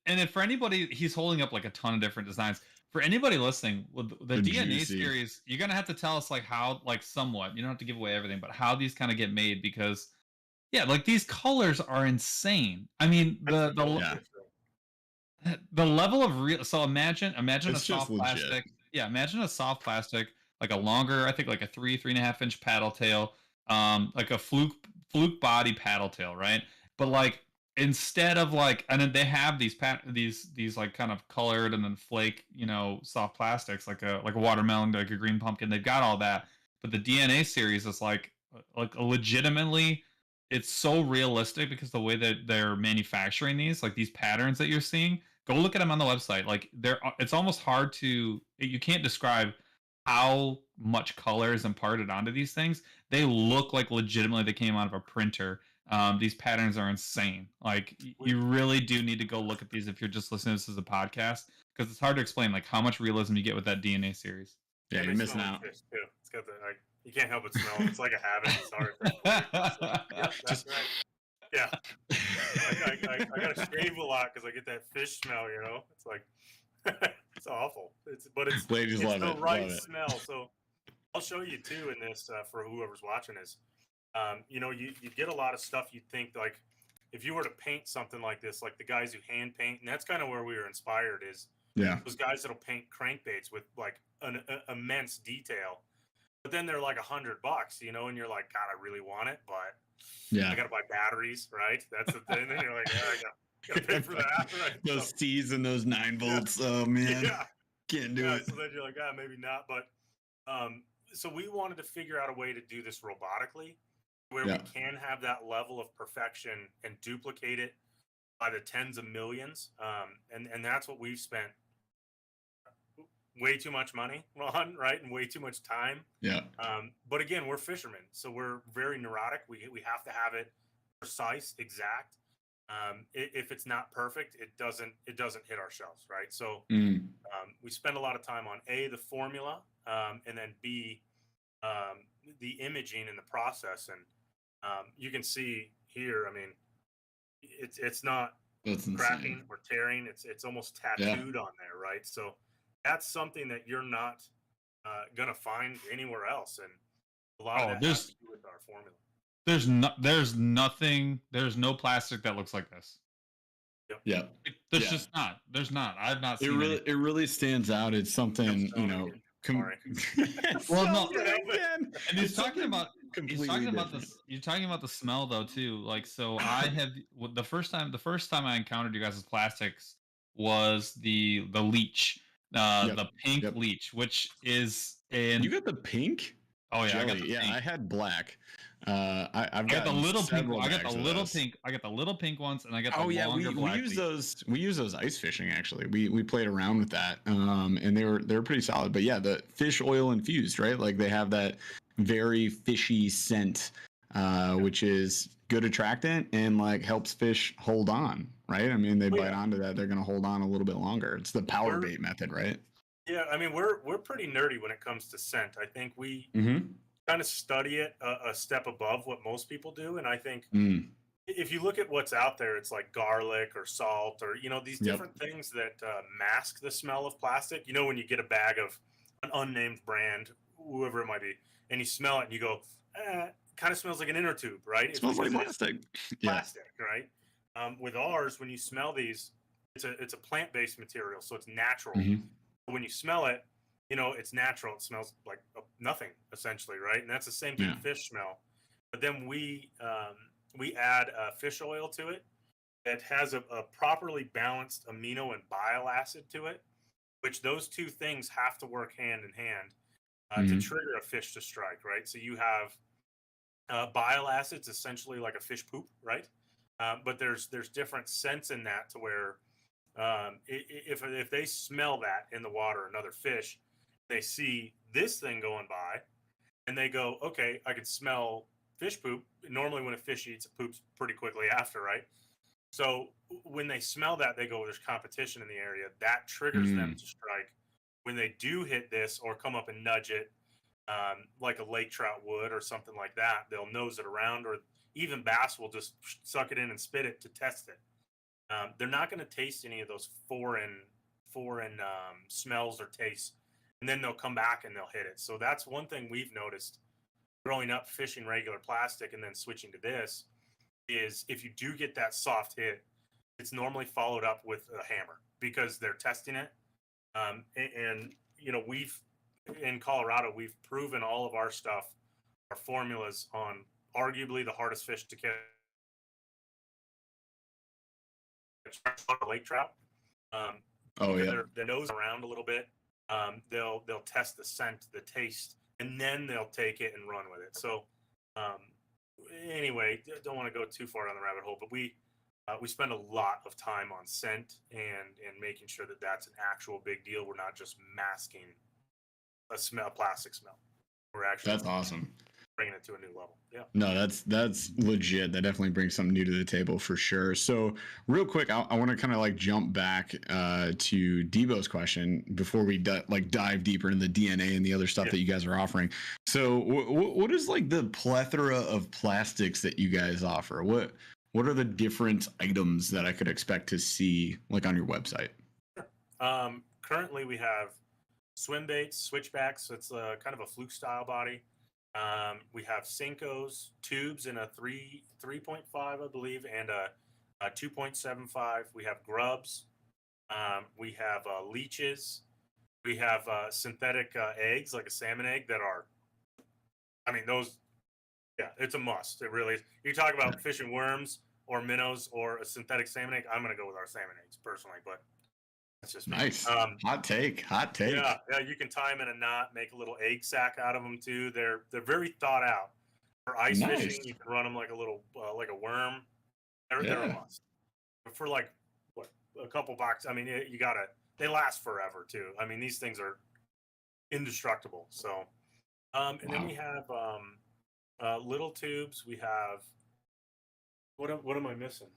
Speaker 4: and if for anybody, he's holding up like a ton of different designs. For anybody listening, with the DNA
Speaker 3: juicy.
Speaker 4: series, you're gonna have to tell us like how, like somewhat. You don't have to give away everything, but how these kind of get made, because yeah, like these colors are insane. I mean,
Speaker 2: that's the
Speaker 3: Yeah.
Speaker 4: the level of real. So imagine a
Speaker 3: It's just
Speaker 4: soft
Speaker 3: legit.
Speaker 4: plastic. Yeah, imagine a soft plastic, like a longer, I think like a 3.5 inch paddle tail, like a fluke body paddle tail, right? But like instead of like, and then they have these these like kind of colored and then flake, soft plastics like a watermelon, like a green pumpkin. They've got all that, but the DNA series is like legitimately. It's so realistic because the way that they're manufacturing these patterns that you're seeing, go look at them on the website. Like it's almost hard to, you can't describe how much color is imparted onto these things. They look like legitimately they came out of a printer. These patterns are insane. Like you really do need to go look at these if you're just listening to this as a podcast, because it's hard to explain like how much realism you get with that DNA series.
Speaker 3: Yeah,
Speaker 2: And
Speaker 3: you're
Speaker 2: they
Speaker 3: missing
Speaker 2: smell
Speaker 3: out.
Speaker 2: like fish, too. It's got the you can't help but smell. It's like a habit. Sorry. That's right. Yeah. I gotta shave a lot because I get that fish smell. It's like it's awful. It's
Speaker 3: Ladies love
Speaker 2: the
Speaker 3: it.
Speaker 2: right
Speaker 3: Love it.
Speaker 2: smell. So I'll show you too in this for whoever's watching this. You get a lot of stuff you'd think like if you were to paint something like this, like the guys who hand paint, and that's kind of where we were inspired is
Speaker 3: Yeah.
Speaker 2: those guys that'll paint crankbaits with like an immense detail, but then they're like $100, and you're like, God, I really want it, but I
Speaker 3: Yeah.
Speaker 2: gotta buy batteries, right? That's the thing. And you're like, yeah, I gotta pay for that, right?
Speaker 3: Those
Speaker 2: So,
Speaker 3: C's and those 9 volts. Oh man.
Speaker 2: yeah,
Speaker 3: Can't do
Speaker 2: yeah.
Speaker 3: it.
Speaker 2: So then you're like, maybe not. But so we wanted to figure out a way to do this robotically, where
Speaker 3: Yeah.
Speaker 2: we can have that level of perfection and duplicate it by the tens of millions. And that's what we've spent way too much money on, right? And way too much time.
Speaker 3: Yeah.
Speaker 2: But again, we're fishermen, so we're very neurotic. We have to have it precise, exact. If it's not perfect, it doesn't hit our shelves, right? So
Speaker 3: Mm.
Speaker 2: we spend a lot of time on A, the formula, and then B, the imaging and the process. And you can see here, I mean, it's not
Speaker 3: That's insane.
Speaker 2: cracking or tearing. It's almost tattooed on there, right? So that's something that you're not gonna find anywhere else, and a lot of that has to do with our formula.
Speaker 4: There's no plastic that looks like this.
Speaker 3: Yeah.
Speaker 4: There's
Speaker 3: Yeah.
Speaker 4: just not. There's not. I've not seen
Speaker 3: It really stands out. It's something,
Speaker 2: I'm telling you. Sorry.
Speaker 4: Well, no.
Speaker 3: Again.
Speaker 4: And he's talking about
Speaker 3: different.
Speaker 4: this. You're talking about the smell though too. Like, so I have the first time I encountered you guys' plastics was the leech, the pink leech, which is in.
Speaker 3: You got the pink?
Speaker 4: Oh yeah,
Speaker 3: jelly.
Speaker 4: I got the pink.
Speaker 3: I had black. I've
Speaker 4: got the little pink.
Speaker 3: I
Speaker 4: got the little pink. I got the little pink ones, and I got the longer black.
Speaker 3: We use those. We use those ice fishing actually. We played around with that, and they were pretty solid. But yeah, the fish oil infused, right? Like they have that very fishy scent, which is good attractant and like helps fish hold on, right? I mean, they bite onto that, they're gonna hold on a little bit longer. It's the power bait method, right?
Speaker 2: Yeah, I mean, we're pretty nerdy when it comes to scent. I think we kind of study it a step above what most people do, and I think if you look at what's out there, it's like garlic or salt or these different things that mask the smell of plastic. You know, when you get a bag of an unnamed brand, whoever it might be, and you smell it and you go, kind of smells like an inner tube, right?
Speaker 3: It smells like plastic.
Speaker 2: Plastic, right? With ours, when you smell these, it's a plant-based material, so it's natural. When you smell it, it's natural. It smells like nothing, essentially, right? And that's the same thing fish smell. But then we add fish oil to it that has a properly balanced amino and bile acid to it, which those two things have to work hand in hand to trigger a fish to strike, right? So you have bile acids, essentially like a fish poop, right? But there's different scents in that to where if they smell that in the water, another fish, they see this thing going by, and they go, okay, I can smell fish poop. Normally, when a fish eats, it poops pretty quickly after, right? So when they smell that, they go, there's competition in the area. That triggers them to strike. When they do hit this or come up and nudge it, like a lake trout would or something like that, they'll nose it around, or even bass will just suck it in and spit it to test it. They're not going to taste any of those foreign smells or tastes, and then they'll come back and they'll hit it. So that's one thing we've noticed growing up fishing regular plastic and then switching to this is if you do get that soft hit, it's normally followed up with a hammer because they're testing it. And we've in Colorado, we've proven all of our stuff, our formulas on arguably the hardest fish to catch. Lake trout. Their nose around a little bit. They'll test the scent, the taste, and then they'll take it and run with it. So anyway, don't want to go too far down the rabbit hole, but we spend a lot of time on scent and making sure that that's an actual big deal. We're not just masking a plastic smell. We're actually
Speaker 3: that's awesome.
Speaker 2: Bringing it to a new level. Yeah.
Speaker 3: No, that's legit. That definitely brings something new to the table for sure. So real quick, I want to kind of like jump back to Debo's question before we dive deeper into the DNA and the other stuff that you guys are offering. So what is like the plethora of plastics that you guys offer? What are the different items that I could expect to see like on your website?
Speaker 2: Currently we have swim baits, switchbacks. It's kind of a fluke style body. We have Senkos, tubes in a 3.5, I believe, and a 2.75. We have grubs. We have leeches. We have synthetic eggs, like a salmon egg, that are, I mean, those, yeah, it's a must. It really is. You talk about fishing worms or minnows or a synthetic salmon egg, I'm going to go with our salmon eggs personally, but that's just me.
Speaker 3: Nice. Hot take.
Speaker 2: Yeah, you can tie them in a knot, make a little egg sack out of them too. They're very thought out. For ice fishing, you can run them like a little like a worm. They're a must. But for like a couple bucks, I mean, they last forever too. I mean, these things are indestructible. So, and then we have little tubes. We have what am I missing?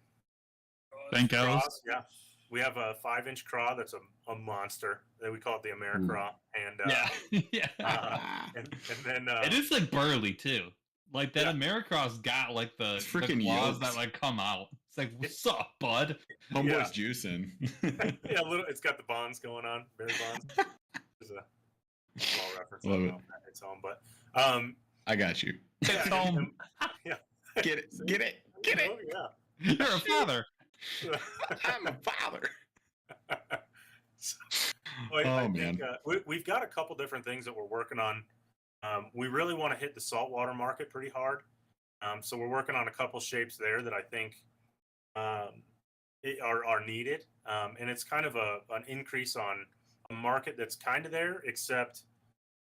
Speaker 4: Senkos.
Speaker 2: Yeah. We have a 5-inch craw that's a monster. We call it the Americraw. And and then
Speaker 4: it is like burly too. Like that Americraw's got like the
Speaker 3: freaking
Speaker 4: claws that like come out. It's like, what's up, bud?
Speaker 3: Homeboy's juicing.
Speaker 2: Yeah, it's got the bonds going on. Berry bonds. There's a small reference.
Speaker 3: Love it.
Speaker 2: It's home, but
Speaker 3: I got you.
Speaker 4: It's home.
Speaker 2: Yeah.
Speaker 3: Get it.
Speaker 2: Oh, yeah.
Speaker 4: You're a father.
Speaker 3: I'm a father.
Speaker 2: I
Speaker 3: man.
Speaker 2: think we've got a couple different things that we're working on. We really want to hit the saltwater market pretty hard. So we're working on a couple shapes there that I think um, are needed. And it's kind of an increase on a market that's kind of there, except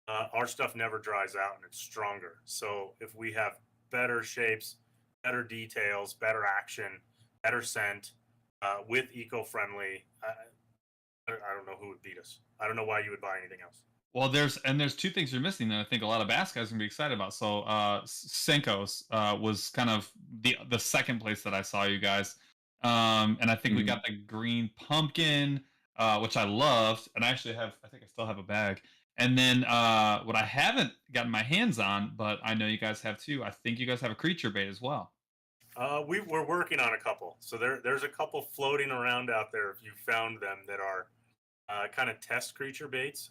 Speaker 2: our stuff never dries out and it's stronger. So if we have better shapes, better details, better action, better scent, with eco-friendly, I don't know who would beat us. I don't know why you would buy anything else.
Speaker 4: Well, there's two things you're missing that I think a lot of bass guys are gonna be excited about. So, Senko's was kind of the second place that I saw you guys, and I think we got the green pumpkin, which I loved, and I actually have, I think I still have a bag. And then what I haven't gotten my hands on, but I know you guys have too. I think you guys have a creature bait as well.
Speaker 2: We're working on a couple. So there's a couple floating around out there. If you found them, that are kind of test creature baits.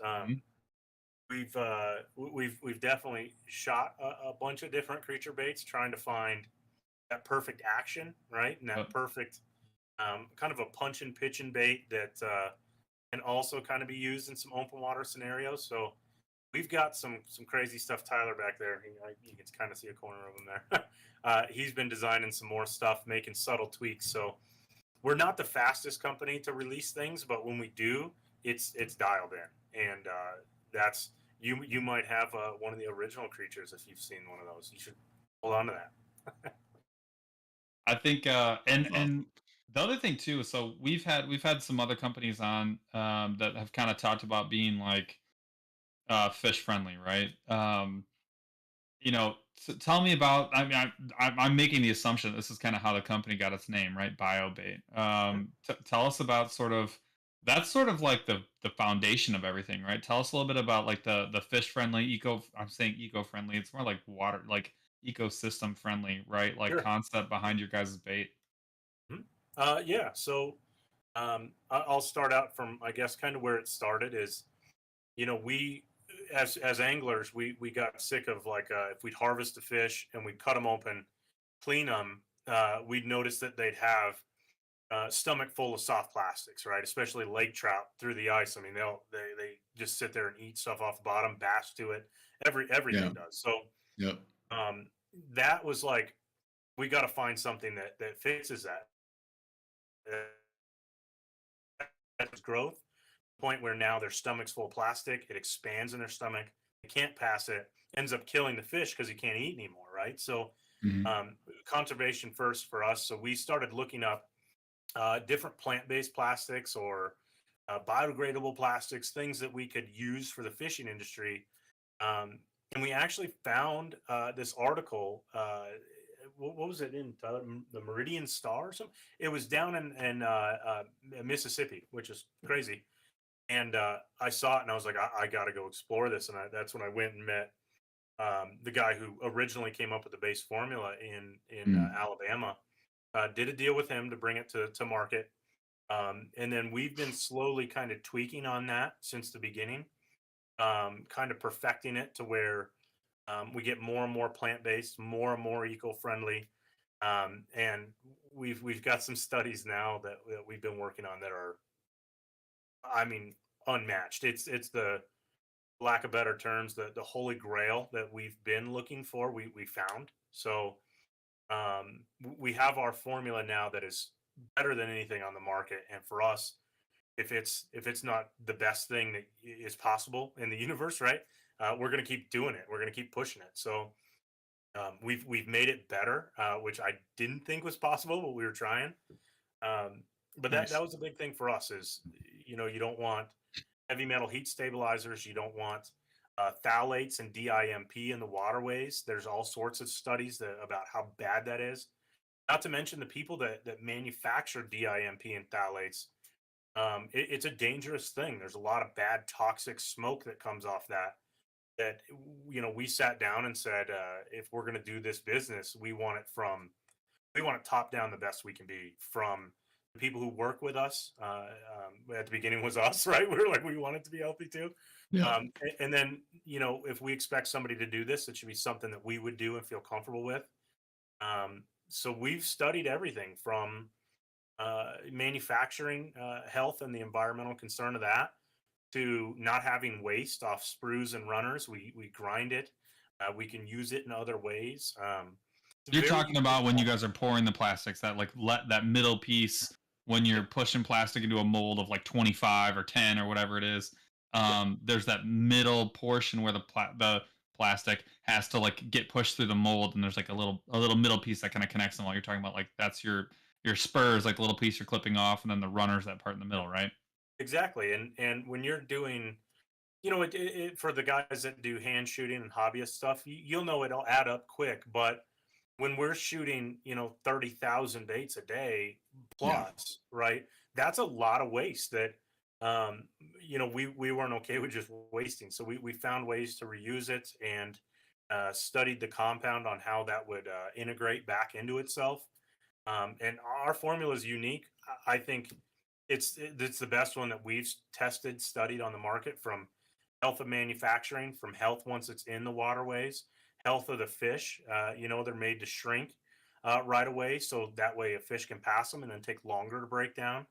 Speaker 2: We've definitely shot a bunch of different creature baits, trying to find that perfect action, right, and that perfect kind of a punch and pitch and bait that can also kind of be used in some open water scenarios. So we've got some crazy stuff. Tyler back there, you can kind of see a corner of him there. He's been designing some more stuff, making subtle tweaks. So we're not the fastest company to release things, but when we do, it's dialed in, and that's you might have one of the original creatures. If you've seen one of those, you should hold on to that.
Speaker 4: I think, and the other thing too is, so we've had some other companies on that have kind of talked about being like fish friendly, right? You know, tell me about. I mean, I'm making the assumption this is kind of how the company got its name, right? BioBait. Tell us about sort of, that's sort of like the foundation of everything, right? Tell us a little bit about like the fish friendly eco. I'm saying eco friendly. It's more like water, like ecosystem friendly, right? Like
Speaker 2: Sure.
Speaker 4: concept behind your guys' bait.
Speaker 2: Yeah. So I'll start out from, I guess, kind of where it started is, we as anglers, we got sick of, like, if we'd harvest a fish and we'd cut them open, clean them, we'd notice that they'd have stomach full of soft plastics, right? Especially lake trout through the ice. I mean, they just sit there and eat stuff off the bottom, bass to it. Everything does. So
Speaker 3: Yep.
Speaker 2: that was like, we got to find something that fixes that. That's growth. Point where now their stomach's full of plastic, it expands in their stomach, they can't pass it, ends up killing the fish because he can't eat anymore, right? So conservation first for us. So we started looking up different plant-based plastics or biodegradable plastics, things that we could use for the fishing industry. And we actually found this article. What was it in, Tyler? The Meridian Star or something? It was down in Mississippi, which is crazy. And I saw it and I was like, I got to go explore this. And that's when I went and met the guy who originally came up with the base formula in Alabama. Did a deal with him to bring it to market. And then we've been slowly kind of tweaking on that since the beginning, kind of perfecting it to where we get more and more plant-based, more and more eco-friendly. And we've got some studies now that we've been working on that are, I mean, unmatched. It's the, lack of better terms, the holy grail that we've been looking for. We found. So we have our formula now that is better than anything on the market. And for us, if it's not the best thing that is possible in the universe, right? We're going to keep doing it. We're going to keep pushing it. So we've made it better, which I didn't think was possible, but we were trying. But
Speaker 3: Nice.
Speaker 2: that was a big thing for us is, you don't want heavy metal heat stabilizers. You don't want phthalates and DIMP in the waterways. There's all sorts of studies about how bad that is. Not to mention the people that manufacture DIMP and phthalates. It's a dangerous thing. There's a lot of bad toxic smoke that comes off that we sat down and said, if we're going to do this business, we want it top down the best we can be from the people who work with us. At the beginning was us, right? We were like, we want it to be healthy too.
Speaker 3: Yeah.
Speaker 2: And then, if we expect somebody to do this, it should be something that we would do and feel comfortable with. So we've studied everything from manufacturing health and the environmental concern of that to not having waste off sprues and runners. We grind it. We can use it in other ways.
Speaker 4: You're talking about when you guys are pouring the plastics, that like that middle piece when you're pushing plastic into a mold of like 25 or 10 or whatever it is. There's that middle portion where the plastic has to like get pushed through the mold, and there's like a little middle piece that kind of connects them all. You're talking about like that's your spurs, like the little piece you're clipping off, and then the runners, that part in the middle, right?
Speaker 2: Exactly. And when you're doing, for the guys that do hand shooting and hobbyist stuff, you'll know it'll add up quick. But when we're shooting, 30,000 baits a day plus, right? That's a lot of waste that, we weren't okay with just wasting. So we found ways to reuse it and studied the compound on how that would integrate back into itself. And our formula is unique. I think it's the best one that we've tested, studied on the market, from health of manufacturing, from health once it's in the waterways, health of the fish. They're made to shrink right away, so that way a fish can pass them and then take longer to break down.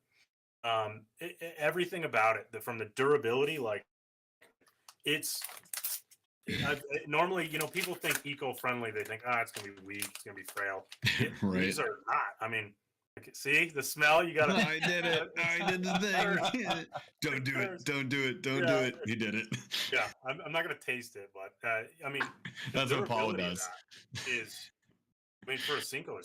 Speaker 2: Everything about it, from the durability, like it's normally, people think eco-friendly. They think, it's gonna be weak, it's gonna be frail.
Speaker 3: Right.
Speaker 2: These are not. I mean, see the smell. You gotta.
Speaker 3: I did it. I did the thing. Don't do it. Don't do it. Don't do it. He did it.
Speaker 2: Yeah, I'm not gonna taste it, but I mean,
Speaker 3: that's what Paula does.
Speaker 2: For a Cinco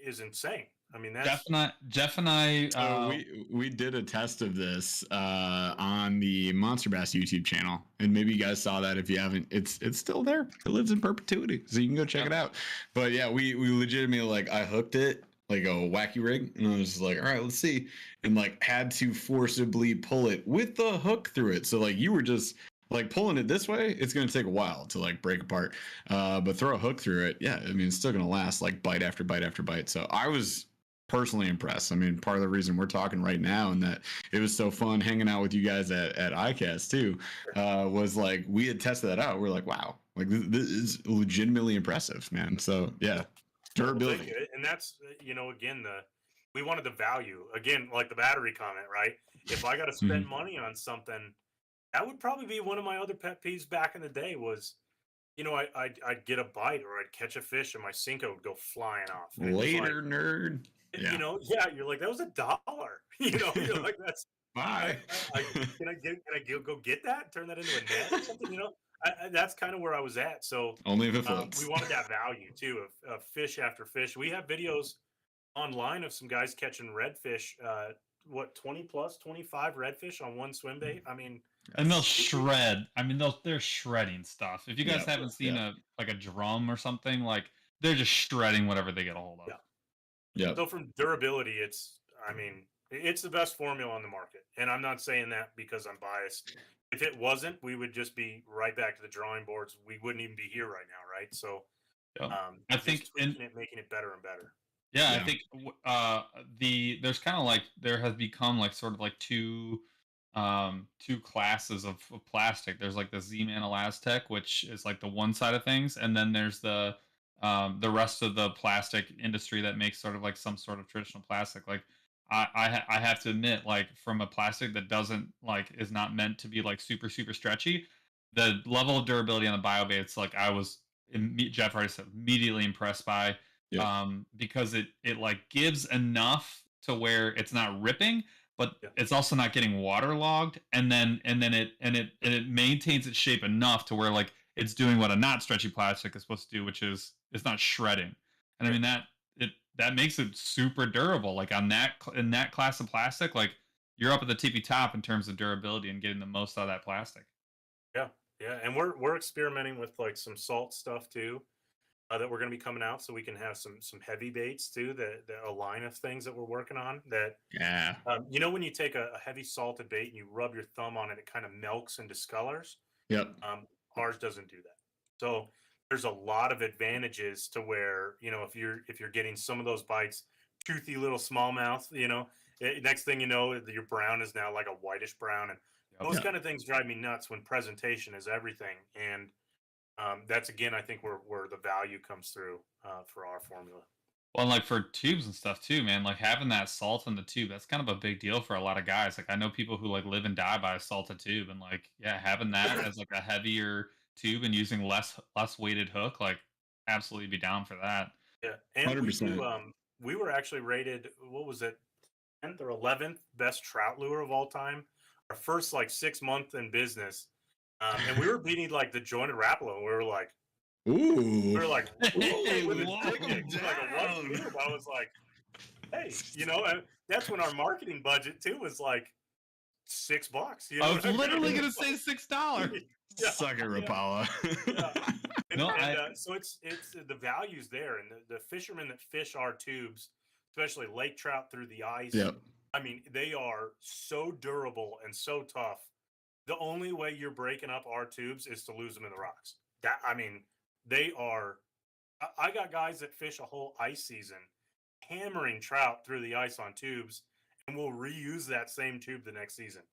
Speaker 2: is insane. I mean, that's
Speaker 4: Jeff and I.
Speaker 3: We did a test of this on the MONSTERBASS YouTube channel, and maybe you guys saw that. If you haven't, it's still there. It lives in perpetuity, so you can go check it out. But yeah, we legitimately, like, I hooked it like a wacky rig, and I was just like, all right, let's see, and like had to forcibly pull it with the hook through it. So like you were just like pulling it this way, it's going to take a while to like break apart. But throw a hook through it, yeah, I mean, it's still going to last like bite after bite after bite. So I was personally impressed. I mean, part of the reason we're talking right now and that it was so fun hanging out with you guys at ICAST too, was like we had tested that out. We're like, wow, like this is legitimately impressive, man. So yeah, durability.
Speaker 2: And that's, again, we wanted the value, again, like the battery comment, right? If I got to spend money on something, that would probably be one of my other pet peeves back in the day was, I'd get a bite or I'd catch a fish and my Cinco would go flying off.
Speaker 3: Later, nerd.
Speaker 2: Yeah. You're like, that was $1. You're like, that's
Speaker 3: bye.
Speaker 2: Can I go get that? Turn that into a net or something? That's kind of where I was at. So
Speaker 3: only if it floats.
Speaker 2: We wanted that value too of fish after fish. We have videos online of some guys catching redfish. 25 redfish on one swim bait. I mean,
Speaker 4: and they'll shred. I mean, they're shredding stuff. If you guys haven't seen a drum or something, like they're just shredding whatever they get a hold of.
Speaker 3: Yeah.
Speaker 2: So from durability, it's the best formula on the market. And I'm not saying that because I'm biased. If it wasn't, we would just be right back to the drawing boards. We wouldn't even be here right now, right? So
Speaker 4: I think
Speaker 2: making it better and better.
Speaker 4: Yeah, I think there's kind of like there has become like sort of like two classes of plastic. There's like the Z-Man Elastec, which is like the one side of things, and then there's the rest of the plastic industry that makes sort of like some sort of traditional plastic. Like I have to admit, like from a plastic that doesn't like is not meant to be like super super stretchy, the level of durability on the BioBaits, like I was Jeff already said, immediately impressed by. Because it like gives enough to where it's not ripping, but it's also not getting waterlogged, and then it maintains its shape enough to where like it's doing what a not stretchy plastic is supposed to do, which is it's not shredding. And I mean that makes it super durable. Like in that class of plastic, like you're up at the tippy top in terms of durability and getting the most out of that plastic.
Speaker 2: Yeah, and we're experimenting with like some salt stuff too. That we're going to be coming out, so we can have some heavy baits too. A line of things that we're working on. That when you take a heavy salted bait and you rub your thumb on it, it kind of melts and discolors.
Speaker 3: Yep.
Speaker 2: Ours doesn't do that. So there's a lot of advantages to where if you're getting some of those bites, toothy little smallmouth, next thing you know, your brown is now like a whitish brown, and those kind of things drive me nuts when presentation is everything. And that's again, I think where the value comes through for our formula.
Speaker 4: Well, like for tubes and stuff too, man, like having that salt in the tube, that's kind of a big deal for a lot of guys. Like I know people who like live and die by a salted tube, and like yeah, having that as like a heavier tube and using less weighted hook, like absolutely be down for that.
Speaker 2: Yeah, and
Speaker 3: 100%.
Speaker 2: we were actually rated, what was it, 10th or 11th best trout lure of all time. Our first like 6 month in business, and we were beating like the jointed Rapala, and we were like,
Speaker 3: Ooh.
Speaker 4: Hey,
Speaker 2: with a
Speaker 4: whoa,
Speaker 2: ticket, like a one tube. I was like, hey, and that's when our marketing budget too was like $6.
Speaker 4: I was literally gonna say $6.
Speaker 2: Yeah,
Speaker 3: Suck it, Rapala.
Speaker 2: Yeah. So it's the values there, and the fishermen that fish our tubes, especially lake trout through the ice.
Speaker 3: Yep.
Speaker 2: I mean, they are so durable and so tough. The only way you're breaking up our tubes is to lose them in the rocks. They are. I got guys that fish a whole ice season, hammering trout through the ice on tubes, and will reuse that same tube the next season.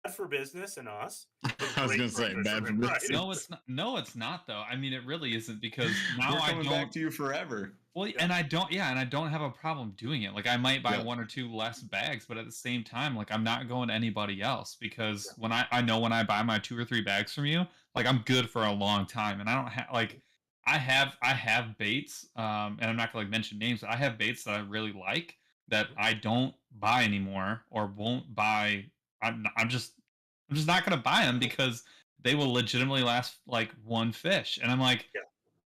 Speaker 2: Bad for business and us.
Speaker 3: I was gonna say bad for business.
Speaker 4: No, it's not. No, it's not though. I mean, it really isn't because now
Speaker 3: We're coming
Speaker 4: I don't.
Speaker 3: back to you forever.
Speaker 4: Well, and I don't. Yeah, and I don't have a problem doing it. Like I might buy one or two less bags, but at the same time, like I'm not going to anybody else because when I know when I buy my 2 or 3 bags from you, like I'm good for a long time, and I don't have like. I have baits, and I'm not gonna like mention names, but I have baits that I really like that I don't buy anymore or won't buy. I'm just not gonna buy them because they will legitimately last like one fish, and I'm like,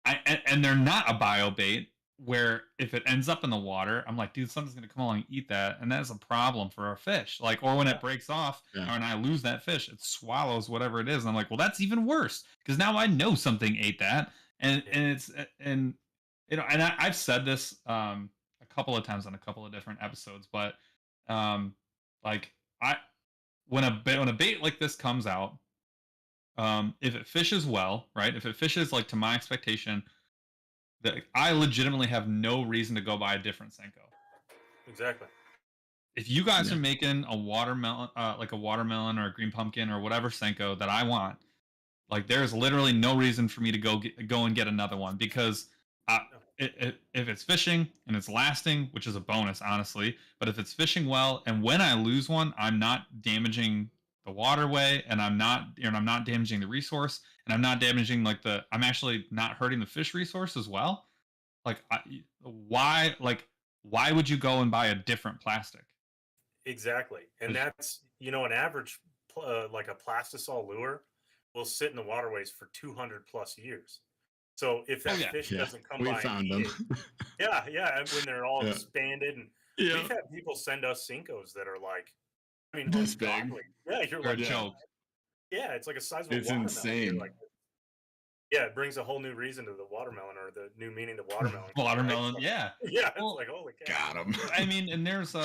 Speaker 4: and they're not a bio bait where if it ends up in the water, I'm like, dude, something's gonna come along and eat that, and that is a problem for our fish. Like, or when it breaks off, or when I lose that fish, it swallows whatever it is, and I'm like, well, that's even worse because now I know something ate that. And it's and I've said this a couple of times on a couple of different episodes, but like when a bait like this comes out, if it fishes well, right? If it fishes like to my expectation, that I legitimately have no reason to go buy a different Senko.
Speaker 2: Exactly.
Speaker 4: If you guys are making a watermelon, like a watermelon or a green pumpkin or whatever Senko that I want. Like there's literally no reason for me to go and get another one because if it's fishing and it's lasting, which is a bonus, honestly. But if it's fishing well, and when I lose one, I'm not damaging the waterway, and I'm not damaging the resource, and I'm not damaging I'm actually not hurting the fish resource as well. Like why would you go and buy a different plastic?
Speaker 2: Exactly, and that's an average like a plastisol lure will sit in the waterways for 200 plus years. So if that fish doesn't come by,
Speaker 3: we found them.
Speaker 2: And when they're all expanded, and we've had people send us Senkos that are like, I mean,
Speaker 3: this big.
Speaker 2: Yeah, you're like,
Speaker 4: a joke.
Speaker 2: Yeah, it's like a size of a
Speaker 3: It's
Speaker 2: watermelon.
Speaker 3: insane.
Speaker 2: Like, yeah, it brings a whole new reason to the watermelon, or the new meaning to watermelon.
Speaker 4: Watermelon,
Speaker 2: yeah. Yeah, it's like, holy cow.
Speaker 3: Got him.
Speaker 4: I mean, and there's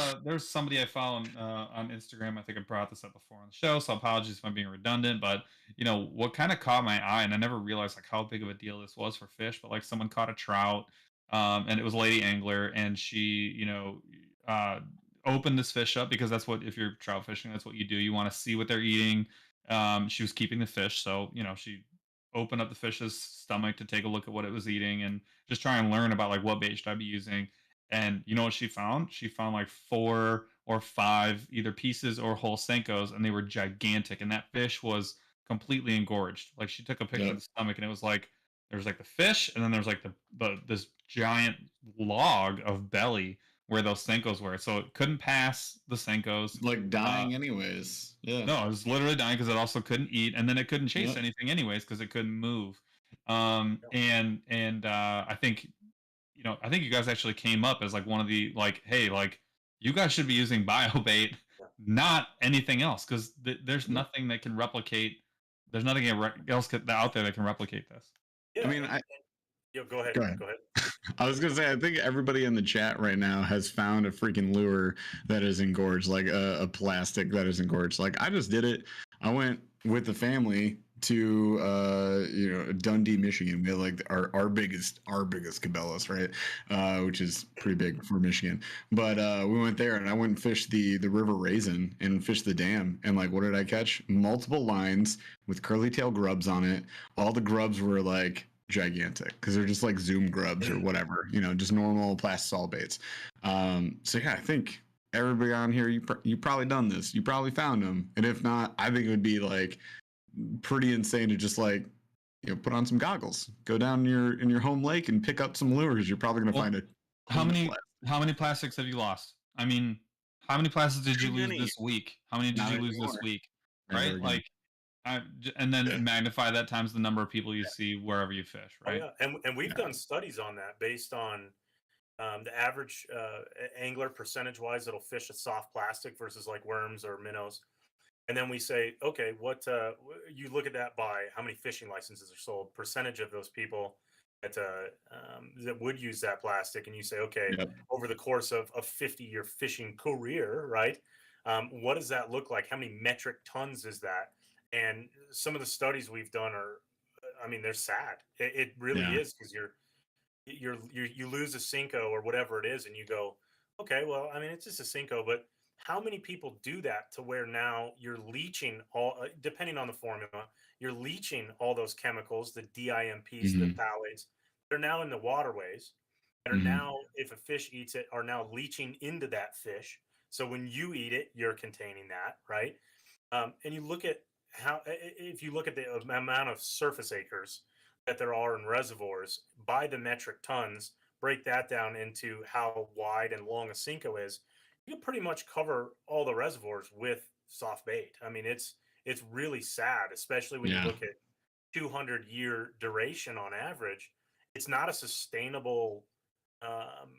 Speaker 4: somebody I follow on Instagram. I think I brought this up before on the show, so apologies if I'm being redundant. But what kind of caught my eye, and I never realized like how big of a deal this was for fish. But like someone caught a trout, and it was a lady angler, and she opened this fish up because that's what, if you're trout fishing, that's what you do. You want to see what they're eating. She was keeping the fish, so she open up the fish's stomach to take a look at what it was eating and just try and learn about like what bait should I be using. And you know what she found? She found like 4 or 5 either pieces or whole Senkos, and they were gigantic. And that fish was completely engorged. Like she took a picture of the stomach, and it was like there's like the fish, and then there's like this giant log of belly where those Senkos were. So it couldn't pass the Senkos.
Speaker 3: Like dying anyways. Yeah.
Speaker 4: No, it was literally dying because it also couldn't eat, and then it couldn't chase anything anyways because it couldn't move. I think I think you guys actually came up as like one of the like, hey, like you guys should be using BioBait, not anything else, because there's nothing that can replicate. There's nothing else out there that can replicate this.
Speaker 2: Yeah,
Speaker 3: I mean,
Speaker 2: go ahead.
Speaker 3: I was gonna say, I think everybody in the chat right now has found a freaking lure that is engorged, like a plastic that is engorged. Like I just did it. I went with the family to Dundee, Michigan. We had like our biggest Cabela's, right? Which is pretty big for Michigan. But we went there, and I went and fished the River Raisin and fished the dam. And like, what did I catch? Multiple lines with curly tail grubs on it. All the grubs were like gigantic because they're just like Zoom grubs or whatever, just normal plastisol baits. So yeah, I think everybody on here, you probably done this. You probably found them, and if not, I think it would be like pretty insane to just like put on some goggles, go down in your home lake and pick up some lures. You're probably gonna find it.
Speaker 4: How many plastics have you lost? I mean, how many plastics did you lose this week? How many did you lose this week? Right, like. And then magnify that times the number of people you see wherever you fish, right?
Speaker 2: Oh, yeah. And we've done studies on that based on the average angler percentage-wise that'll fish a soft plastic versus like worms or minnows. And then we say, okay, what you look at that by how many fishing licenses are sold, percentage of those people that would use that plastic, and you say, okay, over the course of a 50-year fishing career, right? What does that look like? How many metric tons is that? And some of the studies we've done are, I mean, they're sad. It really is, because you lose a Cinco or whatever it is, and you go, okay, well, I mean, it's just a Cinco, but how many people do that to where now you're leaching all, depending on the formula, you're leaching all those chemicals, the DIMPs, the phthalates, they're now in the waterways, and are now, if a fish eats it, are now leaching into that fish. So when you eat it, you're containing that, right? And you look at if you look at the amount of surface acres that there are in reservoirs by the metric tons, break that down into how wide and long a Cinco is, you can pretty much cover all the reservoirs with soft bait. I mean, it's really sad, especially when you look at 200-year duration on average. It's not a sustainable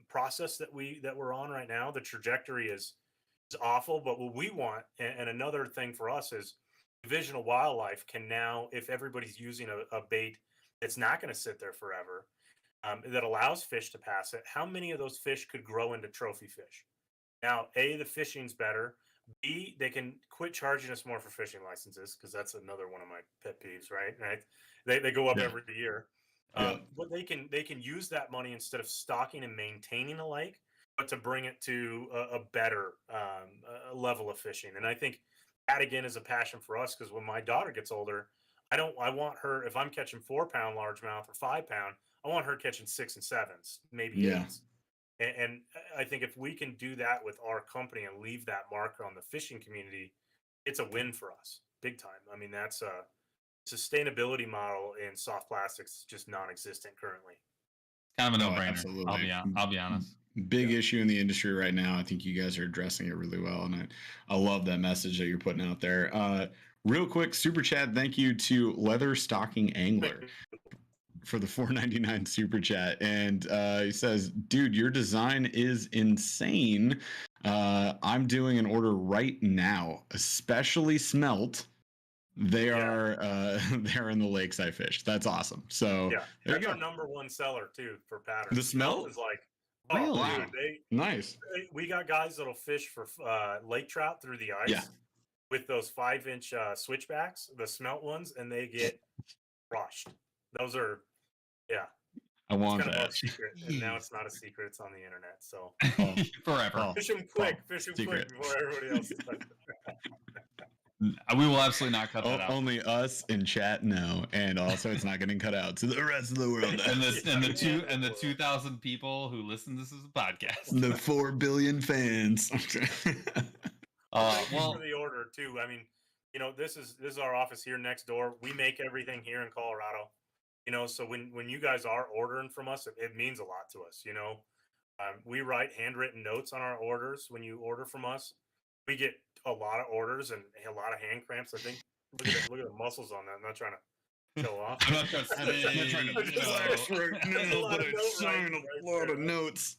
Speaker 2: process that we're on right now. The trajectory is awful, but what we want, and another thing for us is, Division of Wildlife can now, if everybody's using a bait that's not going to sit there forever, that allows fish to pass it, how many of those fish could grow into trophy fish? Now, A, the fishing's better. B, they can quit charging us more for fishing licenses, because that's another one of my pet peeves, right? They go up every year. But they can use that money instead of stocking and maintaining a lake, but to bring it to a better level of fishing. And I think that again is a passion for us, because when my daughter gets older, I want her, if I'm catching 4-pound largemouth or 5-pound, I want her catching 6 and 7s, maybe 8s. And I think if we can do that with our company and leave that mark on the fishing community, it's a win for us, big time. I mean, that's a sustainability model in soft plastics, just non-existent currently.
Speaker 4: Kind of a no-brainer. Absolutely. I'll be honest.
Speaker 3: Big issue in the industry right now. I think you guys are addressing it really well, and I love that message that you're putting out there. Real quick, super chat. Thank you to Leather Stocking Angler for the $4.99 super chat, and he says, "Dude, your design is insane. I'm doing an order right now, especially smelt. They're in the lakes I fish. That's awesome. So
Speaker 2: that's our number one seller too for patterns.
Speaker 3: The smelt
Speaker 2: is like,
Speaker 3: really? Wow. Nice.
Speaker 2: We got guys that'll fish for lake trout through the ice with those 5-inch switchbacks, the smelt ones, and they get crushed. Those are,
Speaker 3: I want
Speaker 2: kind
Speaker 3: that.
Speaker 2: of a secret, and now it's not a secret. It's on the internet. So
Speaker 4: forever.
Speaker 2: Fish them quick before everybody else.
Speaker 4: We will absolutely not cut that out.
Speaker 3: Only us in chat know, and also it's not getting cut out to the rest of the world.
Speaker 4: and the 2,000 people who listen to this as a podcast.
Speaker 3: The 4 billion fans.
Speaker 2: Thank you for the order too. I mean, this is our office here next door. We make everything here in Colorado. So when you guys are ordering from us, it means a lot to us. We write handwritten notes on our orders when you order from us. We get a lot of orders and a lot of hand cramps. I think look at the muscles on that. I'm not trying to show off.
Speaker 4: I'm not trying to say,
Speaker 3: but it's showing a lot of notes.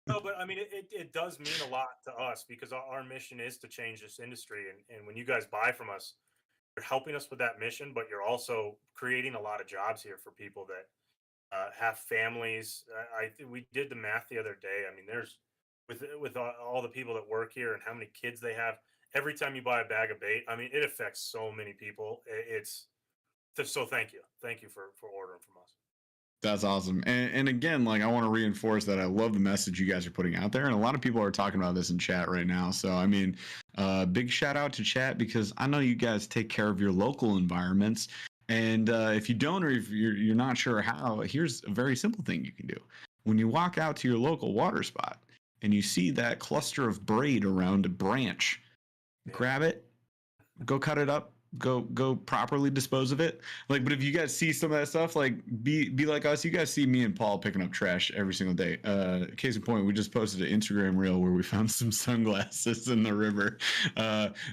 Speaker 2: No, but I mean, it does mean a lot to us, because our mission is to change this industry. And when you guys buy from us, you're helping us with that mission, but you're also creating a lot of jobs here for people that have families. We did the math the other day. I mean, there's with all the people that work here and how many kids they have. Every time you buy a bag of bait, I mean, it affects so many people. So thank you for ordering from us.
Speaker 3: That's awesome. And again, like, I want to reinforce that I love the message you guys are putting out there. And a lot of people are talking about this in chat right now. So, I mean, big shout out to chat, because I know you guys take care of your local environments. And if you don't, or if you're not sure how, here's a very simple thing you can do. When you walk out to your local water spot and you see that cluster of braid around a branch, grab it, go cut it up, go properly dispose of it. Like, but if you guys see some of that stuff, like be like us. You guys see me and Paul picking up trash every single day. Case in point, we just posted an Instagram reel where we found some sunglasses in the river.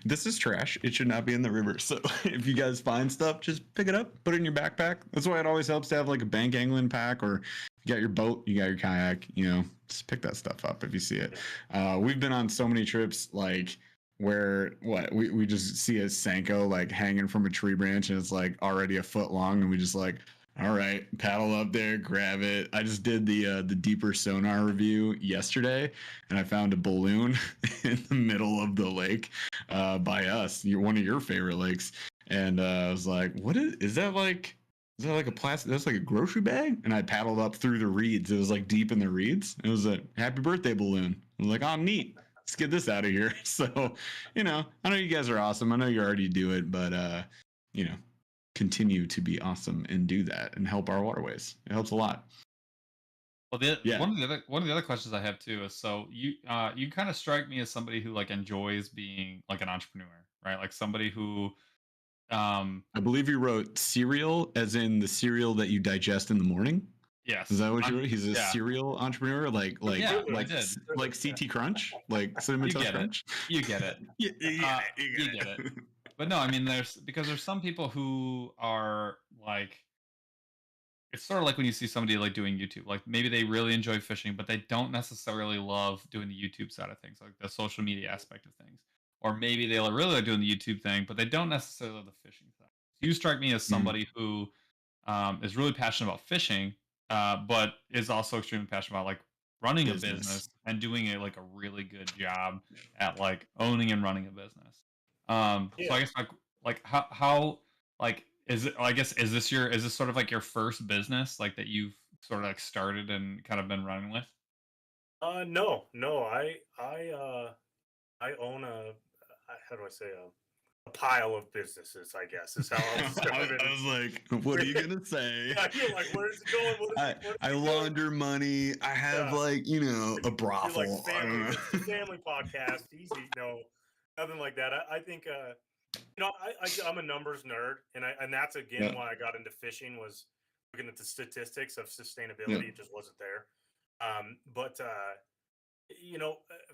Speaker 3: This is trash. It should not be in the river. So if you guys find stuff, just pick it up, put it in your backpack. That's why it always helps to have like a bank angling pack, or you got your boat, you got your kayak, just pick that stuff up if you see it. We've been on so many trips, like, where we just see a Senko like hanging from a tree branch and it's like already a foot long, and we just like, all right, paddle up there, grab it. I just did the deeper sonar review yesterday, and I found a balloon in the middle of the lake by us, one of your favorite lakes, and I was like, what is that like? Is that like a plastic? That's like a grocery bag. And I paddled up through the reeds. It was like deep in the reeds. It was a happy birthday balloon. I was like, oh, neat. Let's get this out of here. So, I know you guys are awesome. I know you already do it, but continue to be awesome and do that and help our waterways. It helps a lot.
Speaker 4: Well, one of the other questions I have too is, so you kind of strike me as somebody who like enjoys being like an entrepreneur, right? Like somebody who
Speaker 3: I believe you wrote cereal as in the cereal that you digest in the morning.
Speaker 4: Yes.
Speaker 3: Is that what you wrote? He's a serial entrepreneur, like CT Crunch, like Cinnamon Toast Crunch.
Speaker 4: You get it. You get it. But no, I mean, there's some people who are like, it's sort of like when you see somebody like doing YouTube, like maybe they really enjoy fishing, but they don't necessarily love doing the YouTube side of things, like the social media aspect of things. Or maybe they really like doing the YouTube thing, but they don't necessarily love the fishing side. You strike me as somebody who is really passionate about fishing, but is also extremely passionate about like running a business and doing it like a really good job at like owning and running a business. So I guess like how like is it? I guess is this sort of like your first business like that you've sort of like started and kind of been running with?
Speaker 2: No. I own how do I say a pile of businesses, I guess, is how I'll describe it.
Speaker 3: I was like, what are you gonna say?
Speaker 2: Yeah, you're like, where's it going?
Speaker 3: I launder money. I have a brothel.
Speaker 2: Like family podcast. Easy, no, nothing like that. I think I'm a numbers nerd, and that's again why I got into fishing, was looking at the statistics of sustainability. It just wasn't there. But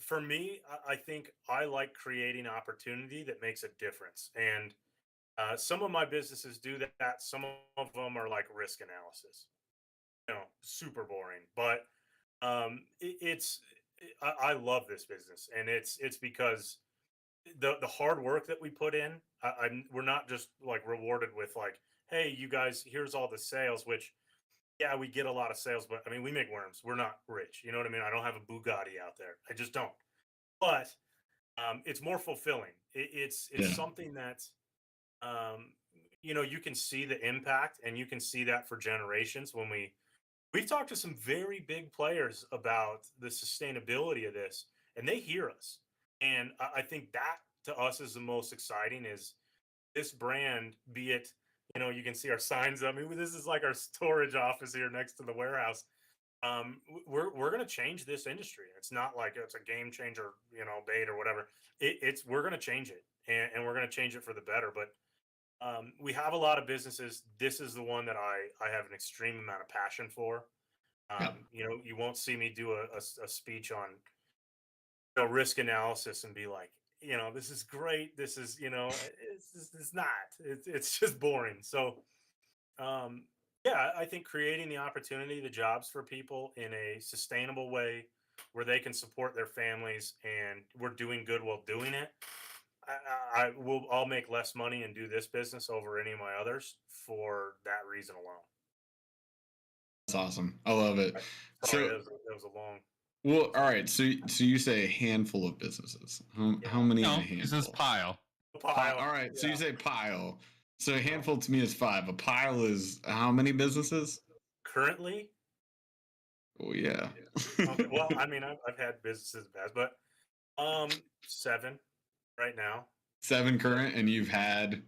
Speaker 2: for me, I think I like creating opportunity that makes a difference. And some of my businesses do that. Some of them are like risk analysis, super boring. But I love this business, and it's because the hard work that we put in, we're not just like rewarded with like, hey, you guys, here's all the sales, which, yeah, we get a lot of sales, but I mean, we make worms. We're not rich. You know what I mean? I don't have a Bugatti out there. I just don't. But it's more fulfilling. It's something that, you can see the impact, and you can see that for generations. When we've talked to some very big players about the sustainability of this, and they hear us. And I think that to us is the most exciting, is this brand, be it, you can see our signs. I mean, this is like our storage office here next to the warehouse. We're going to change this industry. It's not like it's a game changer, bait or whatever. We're going to change it, and we're going to change it for the better. But we have a lot of businesses. This is the one that I have an extreme amount of passion for. You won't see me do a speech on risk analysis and be like, this is great. This is, it's not. It's just boring. So, I think creating the opportunity, the jobs for people in a sustainable way where they can support their families, and we're doing good while doing it. I'll make less money and do this business over any of my others for that reason alone.
Speaker 3: That's awesome. I love it.
Speaker 2: Sorry, that was a long.
Speaker 3: Well, all right. So you say a handful of businesses. How many?
Speaker 4: No, this is pile.
Speaker 3: All right. Yeah. So you say pile. So a handful to me is 5. A pile is how many businesses?
Speaker 2: Currently?
Speaker 3: Oh yeah.
Speaker 2: Okay, well, I mean, I've had businesses in the past, but 7 right now.
Speaker 3: 7 current, and you've had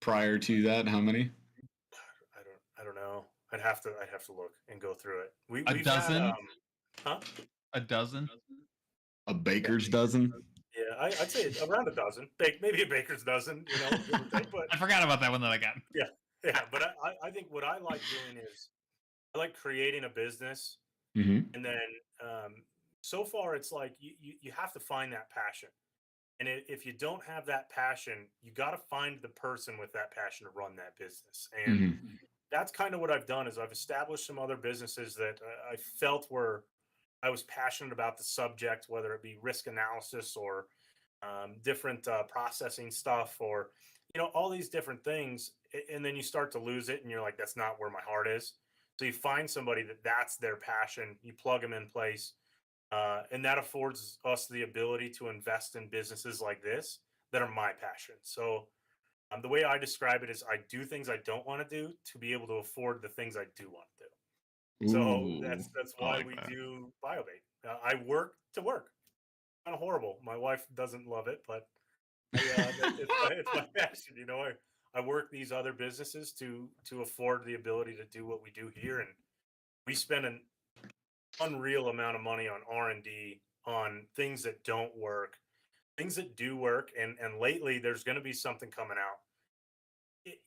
Speaker 3: prior to that how many?
Speaker 2: don't know. I'd have to look and go through it.
Speaker 4: A dozen?
Speaker 2: Huh?
Speaker 4: A dozen?
Speaker 3: A baker's dozen?
Speaker 2: Yeah, I'd say around a dozen. Maybe a baker's dozen, you know, give or take, but
Speaker 4: I forgot about that one that I got.
Speaker 2: yeah. But I think what I like doing is I like creating a business,
Speaker 3: Mm-hmm.
Speaker 2: and then so far it's like you have to find that passion. And if you don't have that passion, you got to find the person with that passion to run that business. And
Speaker 3: Mm-hmm.
Speaker 2: that's kind of what I've done is I've established some other businesses that I felt were I was passionate about the subject, whether it be risk analysis or different processing stuff, or all these different things. And then you start to lose it, and you're like, that's not where my heart is. So you find somebody that's their passion. You plug them in place, and that affords us the ability to invest in businesses like this that are my passion. So the way I describe it is I do things I don't want to do to be able to afford the things I do want to do. So that's why we do BioBait. I work to work. Kind of horrible. My wife doesn't love it, but it's my passion. I work these other businesses to afford the ability to do what we do here, and we spend an unreal amount of money on R&D on things that don't work, things that do work, and lately there's going to be something coming out.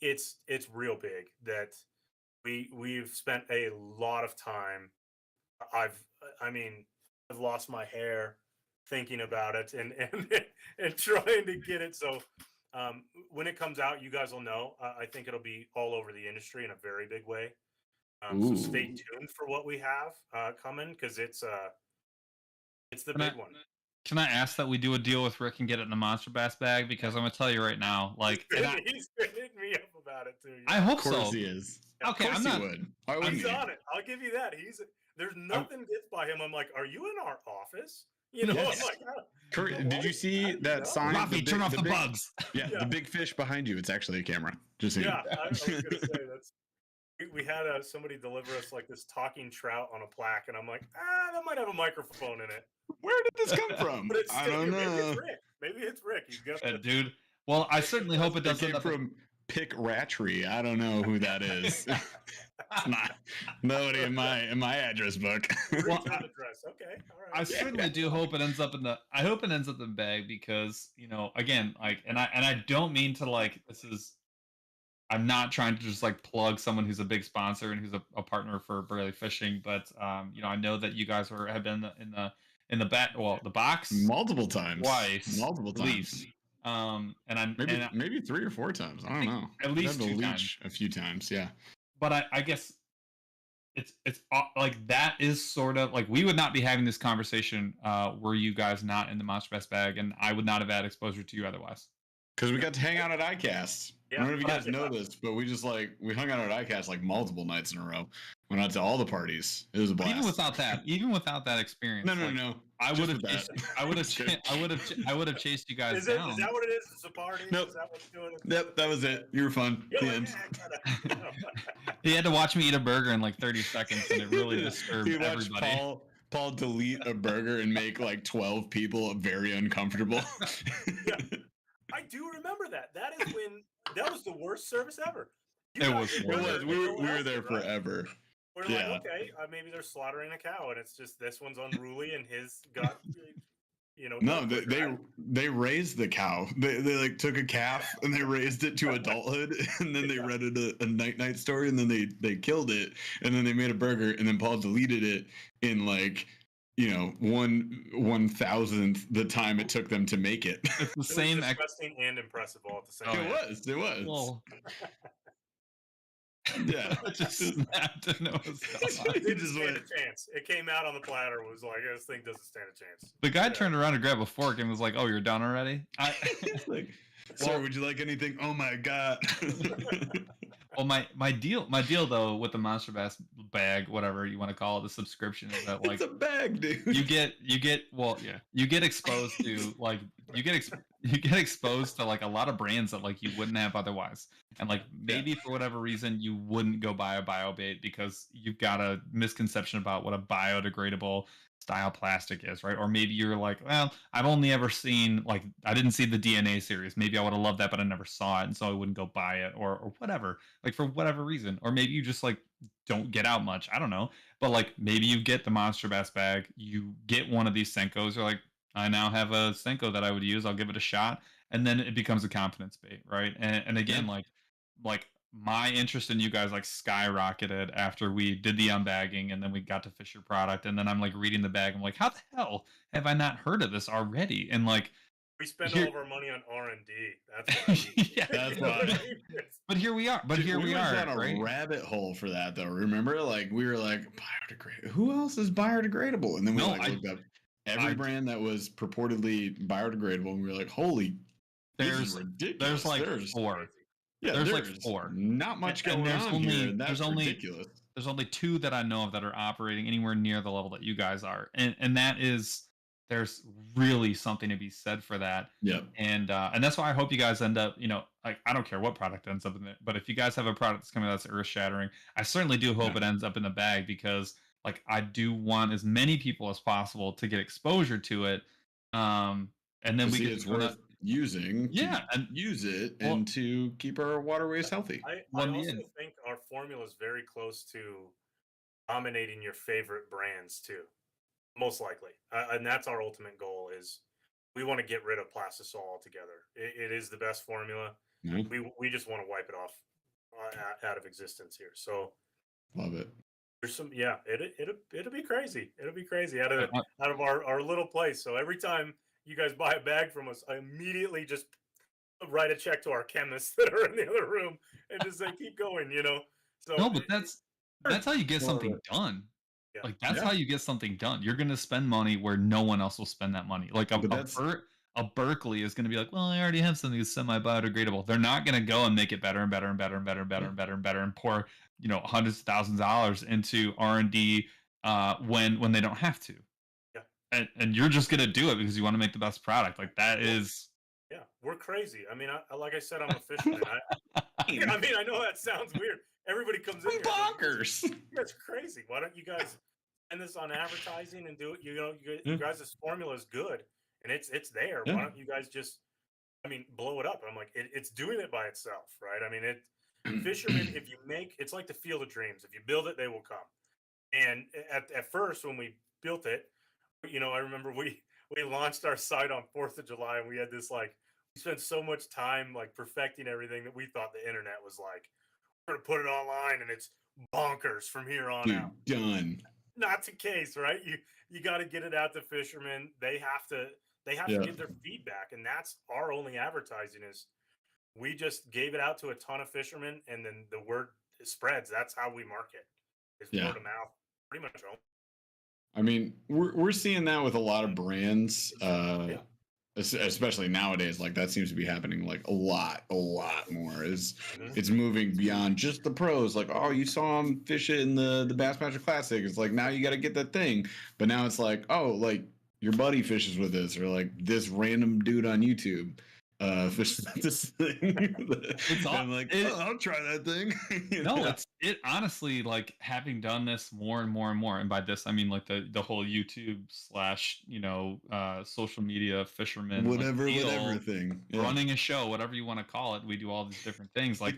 Speaker 2: It's real big that we've spent a lot of time. I've lost my hair thinking about it and and trying to get it. So when it comes out, you guys will know. I think it'll be all over the industry in a very big way. So stay tuned for what we have coming, because it's the big one.
Speaker 4: Can I ask that we do a deal with Rick and get it in the Monster Bass bag? Because I'm gonna tell you right now, like
Speaker 2: he's hitting me up about it too.
Speaker 4: I hope so.
Speaker 3: Of course he is.
Speaker 4: Okay,
Speaker 3: of course he would.
Speaker 2: He's on it. I'll give you that. There's nothing gets by him. I'm like, are you in our office?
Speaker 3: Yes.
Speaker 2: I'm like,
Speaker 3: did you see that sign?
Speaker 4: Rafi, turn off the bugs.
Speaker 3: Yeah, the big fish behind you. It's actually a camera. Just so
Speaker 2: I was gonna say that's. We had somebody deliver us like this talking trout on a plaque, and I'm like, that might have a microphone in it.
Speaker 3: Where did this come from?
Speaker 2: I don't know. Maybe it's Rick. He's got
Speaker 4: dude. Well, I certainly hope it doesn't
Speaker 3: come from Pick Ratchery. I don't know who that is. It's not nobody in my address book.
Speaker 2: Well, address. Okay, all right.
Speaker 4: I certainly do hope it ends up in the. I hope it ends up in the bag, because again, like, and I don't mean to, like, this is. I'm not trying to just like plug someone who's a big sponsor and who's a partner for Burly Fishing, but I know that you guys have been in the box
Speaker 3: multiple times,
Speaker 4: multiple times. And I'm
Speaker 3: maybe 3 or 4 times. I don't know.
Speaker 4: At least 2 times.
Speaker 3: A few times, yeah.
Speaker 4: But I guess it's like that is sort of like we would not be having this conversation were you guys not in the Monster Bass bag, and I would not have had exposure to you otherwise.
Speaker 3: Because we got to hang out at ICAST. I don't know if you guys know this, but we hung out at ICAST like multiple nights in a row. Went out to all the parties. It was a blast.
Speaker 4: Even without that experience.
Speaker 3: No.
Speaker 4: I would have chased you guys down.
Speaker 2: Is that what it is? It's a party?
Speaker 3: Nope.
Speaker 2: Is that what's doing it?
Speaker 3: Yep, that was it. You were fun. The end.
Speaker 4: He had to watch me eat a burger in like 30 seconds, and it really disturbed everybody.
Speaker 3: Paul delete a burger and make like 12 people very uncomfortable.
Speaker 2: Yeah. I do remember that. That was the worst service ever.
Speaker 3: It was. We were there forever.
Speaker 2: We're like, okay, maybe they're slaughtering a cow, and it's just this one's unruly, and his got,
Speaker 3: No, they raised the cow. They like took a calf and they raised it to adulthood, and then they read it a night story, and then they killed it, and then they made a burger, and then Paul deleted it in like 1/1000th the time it took them to make it.
Speaker 4: It's the same.
Speaker 2: Disgusting and impressive all at the same time.
Speaker 3: It was.
Speaker 4: Well,
Speaker 3: yeah,
Speaker 4: just snapped and it was gone.
Speaker 2: It didn't stand a chance. It came out on the platter. Was like, this thing doesn't stand a chance.
Speaker 4: The guy turned around and grabbed a fork and was like, "Oh, you're done already?"
Speaker 3: Like, sir, would you like anything? Oh my god.
Speaker 4: Well, my deal though with the Monster Bass bag, whatever you want to call it, the subscription, is that like
Speaker 3: it's a bag, dude.
Speaker 4: You get exposed to like you get exposed to like a lot of brands that like you wouldn't have otherwise, and like maybe for whatever reason you wouldn't go buy a BioBait because you've got a misconception about what a biodegradable style plastic is, right? Or maybe you're like, well, I've only ever seen, like, I didn't see the DNA series. Maybe I would have loved that, but I never saw it, and so I wouldn't go buy it, or whatever. Like for whatever reason, or maybe you just like don't get out much. I don't know, but like maybe you get the Monster Bass bag, you get one of these Senkos, or like I now have a Senko that I would use. I'll give it a shot, and then it becomes a confidence bait, right? And again, like my interest in you guys like skyrocketed after we did the unbagging, and then we got to fish your product, and then I'm like reading the bag. I'm like, how the hell have I not heard of this already? And like,
Speaker 2: we spend all of our money on R&D. That's what I mean.
Speaker 4: yeah,
Speaker 3: That's why.
Speaker 4: But here we are. But
Speaker 3: Dude,
Speaker 4: here we
Speaker 3: went
Speaker 4: are.
Speaker 3: down a
Speaker 4: right?
Speaker 3: rabbit hole for that though. Remember, like we were like biodegradable. Who else is biodegradable? And then we looked up every brand that was purportedly biodegradable, and we were like, holy, this is ridiculous.
Speaker 4: There's like four.
Speaker 3: Yeah,
Speaker 4: there's like four.
Speaker 3: Not much going on here, and that's ridiculous.
Speaker 4: There's only two that I know of that are operating anywhere near the level that you guys are, and that is, there's really something to be said for that.
Speaker 3: Yeah.
Speaker 4: And that's why I hope you guys end up, like, I don't care what product ends up in it, but if you guys have a product that's coming that's earth shattering, I certainly do hope it ends up in the bag, because like I do want as many people as possible to get exposure to it. And then we get
Speaker 3: it's worth using. And use it and to keep our waterways healthy.
Speaker 2: I also think our formula is very close to dominating your favorite brands too. Most likely, and that's our ultimate goal. Is we want to get rid of plastisol altogether. It is the best formula. We just want to wipe it off out of existence here. So
Speaker 3: love it.
Speaker 2: There's some it'll be crazy. It'll be crazy out of our little place. So every time you guys buy a bag from us, I immediately just write a check to our chemists that are in the other room and just say, keep going. So
Speaker 4: no, but that's how you get something done. Yeah. Like that's how you get something done. You're gonna spend money where no one else will spend that money. Like a Burly is gonna be like, well, I already have something that's semi-biodegradable. They're not gonna go and make it better and better and better and better and better and better and better and pour hundreds of thousands of dollars into R&D when they don't have to. Yeah. And you're just gonna do it because you want to make the best product. Like that is.
Speaker 2: Yeah, we're crazy. I mean, like I said, I'm a fisherman. I know that sounds weird. Everybody comes in here.
Speaker 3: Bonkers.
Speaker 2: That's crazy. Why don't you guys send this on advertising and do it? You guys' formula is good and it's there. Why don't you guys just, blow it up? I'm like, it's doing it by itself, right? Fishermen, if you it's like the Field of Dreams. If you build it, they will come. And at first, when we built it, I remember we launched our site on 4th of July, and we had this we spent so much time perfecting everything that we thought the internet was like, we're gonna put it online and it's bonkers from here on out.
Speaker 3: Done.
Speaker 2: Not the case, right? You got to get it out to fishermen. They have to give their feedback, and that's our only advertising. Is we just gave it out to a ton of fishermen, and then the word spreads. That's how we market. Is word of mouth, pretty much.
Speaker 3: We're seeing that with a lot of brands, especially nowadays. Like that seems to be happening like a lot more. It's moving beyond just the pros. Like, oh, you saw him fish it in the Bassmaster Classic. It's like now you got to get that thing. But now it's like, oh, like your buddy fishes with this, or like this random dude on YouTube fishes this thing. I'm like, I'll try that thing.
Speaker 4: It honestly, like having done this more and more and more, and by this I mean like the whole YouTube / social media fisherman
Speaker 3: whatever thing,
Speaker 4: running a show, whatever you want to call it. We do all these different things, like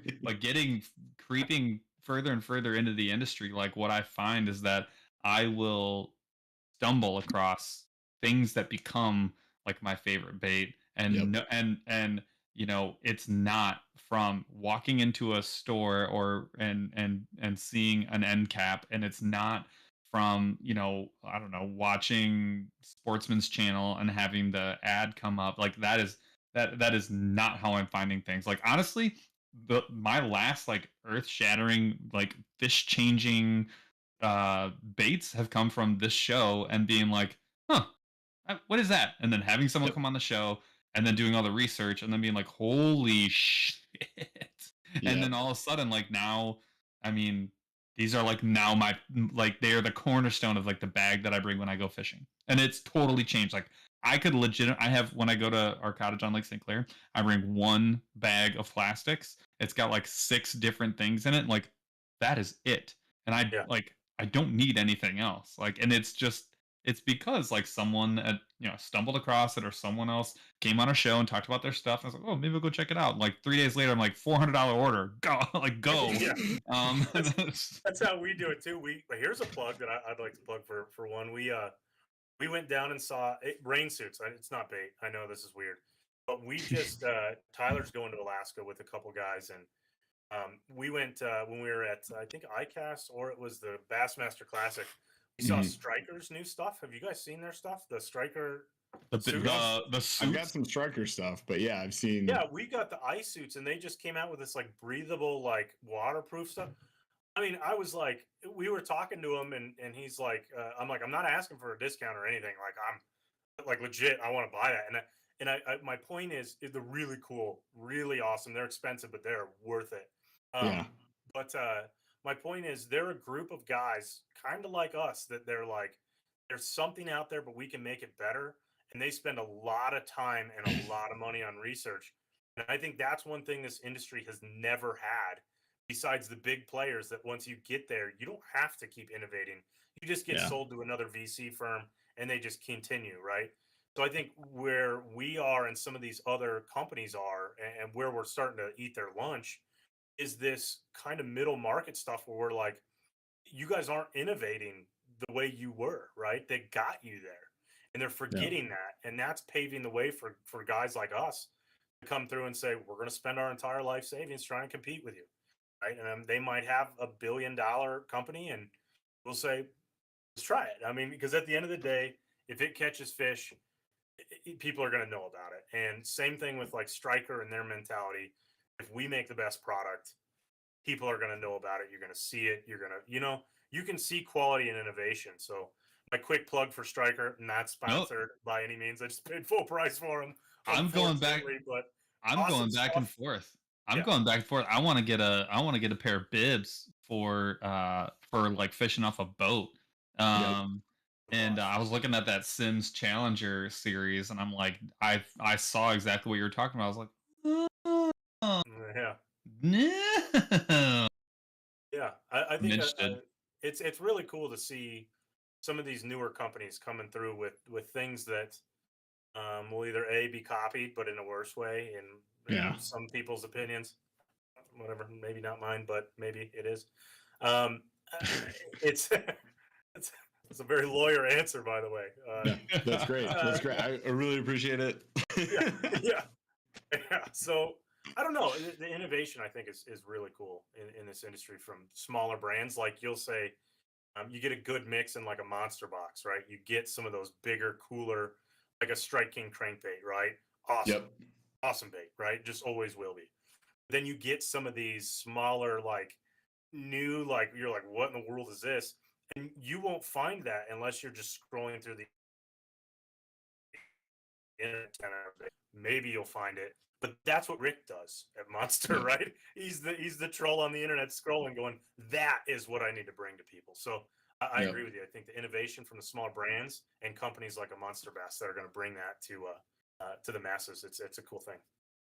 Speaker 4: creeping further and further into the industry. Like what I find is that I will stumble across things that become like my favorite bait. And it's not from walking into a store and seeing an end cap, and it's not from I don't know, watching Sportsman's Channel and having the ad come up. Like that is not how I'm finding things. Like honestly, my last like earth shattering, like fish changing baits have come from this show and being like, what is that? And then having someone come on the show and then doing all the research and then being like, holy shit. And then all of a sudden, like now, these are like now they are the cornerstone of like the bag that I bring when I go fishing. And it's totally changed. Like I could when I go to our cottage on Lake St. Clair, I bring one bag of plastics. It's got like 6 different things in it. Like that is it. And I don't need anything else. Like, and it's just, it's because like someone stumbled across it, or someone else came on a show and talked about their stuff. I was like, oh, maybe I'll go check it out. Like 3 days later, I'm like $400 order. Go, like go.
Speaker 2: Yeah.
Speaker 4: Um,
Speaker 2: That's how we do it too. But here's a plug that I'd like to plug for one. We went down and saw rain suits. It's not bait. I know this is weird, but we just Tyler's going to Alaska with a couple guys, and we went when we were at I think ICAST, or it was the Bassmaster Classic. We saw Striker's new stuff. Have you guys seen their stuff? The Striker.
Speaker 4: the suits.
Speaker 3: I've got some Striker stuff, but yeah, I've seen.
Speaker 2: Yeah, we got the ice suits, and they just came out with this like breathable, like waterproof stuff. I mean, I was like, we were talking to him, and he's like, I'm like, I'm not asking for a discount or anything. Like, I'm like legit, I want to buy that. And I my point is they're really cool, really awesome. They're expensive, but they're worth it.
Speaker 3: Yeah.
Speaker 2: But my point is, they're a group of guys, kind of like us, that they're like, there's something out there, but we can make it better. And they spend a lot of time and a lot of money on research. And I think that's one thing this industry has never had, besides the big players, that once you get there, you don't have to keep innovating. You just get sold to another VC firm and they just continue, right? So I think where we are and some of these other companies are, and where we're starting to eat their lunch, is this kind of middle market stuff where we're like, you guys aren't innovating the way you were, right? They got you there. And they're forgetting that. And that's paving the way for guys like us to come through and say, we're going to spend our entire life savings trying to compete with you. Right. And they might have $1 billion company, and we'll say, let's try it. I mean, because at the end of the day, if it catches fish, people are going to know about it. And same thing with like Striker and their mentality. If we make the best product, people are going to know about it. You're going to see it. You're going to, you can see quality and innovation. So my quick plug for Striker, not sponsored by any means. I just paid full price for them.
Speaker 4: I'm going back,
Speaker 2: but
Speaker 4: I'm going back and forth. I'm going back and forth. I want to get a pair of bibs for like fishing off a boat. And I was looking at that Sims Challenger series, and I'm like, I saw exactly what you were talking about. I was like, oh,
Speaker 2: yeah,
Speaker 4: no.
Speaker 2: Yeah, I think it's really cool to see some of these newer companies coming through with things that will either be copied, but in a worse way, in some people's opinions. Whatever, maybe not mine, but maybe it is. It's a very lawyer answer, by the way.
Speaker 3: That's great. That's great. I really appreciate it.
Speaker 2: yeah. So I don't know. The innovation, I think, is really cool in this industry from smaller brands. Like you'll say, you get a good mix in like a monster box, right? You get some of those bigger, cooler, like a Strike King crankbait, right? Awesome.
Speaker 3: Yep.
Speaker 2: Awesome bait, right? Just always will be. Then you get some of these smaller, like new, like you're like, what in the world is this? And you won't find that unless you're just scrolling through the internet. Maybe you'll find it, but that's what Rick does at Monster, right? He's the troll on the internet scrolling, going, that is what I need to bring to people. So I agree with you. I think the innovation from the smaller brands and companies like a MONSTERBASS that are going to bring that to the masses, it's a cool thing.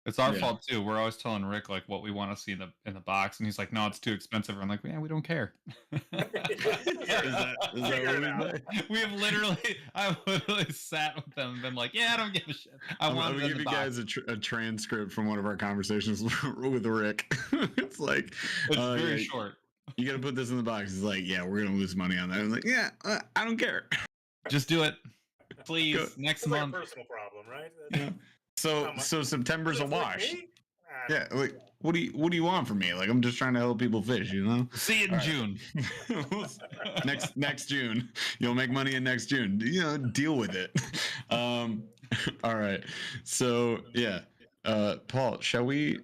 Speaker 4: It's our fault too. We're always telling Rick like what we want to see in the box, and he's like, "No, it's too expensive." I'm like, "Yeah, we don't care." I've literally sat with them and been like, "Yeah, I don't give a shit."
Speaker 3: I'm gonna give you guys a transcript from one of our conversations with Rick. It's like
Speaker 4: it's very short.
Speaker 3: You got to put this in the box. He's like, "Yeah, we're gonna lose money on that." I'm like, "Yeah, I don't care.
Speaker 4: Just do it, please." Next month.
Speaker 2: Like a personal problem, right?
Speaker 3: Yeah. So September's a wash. Yeah, like what do you want from me? Like I'm just trying to help people fish, you know?
Speaker 4: See it in June.
Speaker 3: next June. You'll make money in next June. You know, deal with it. All right. So yeah. Paul, shall we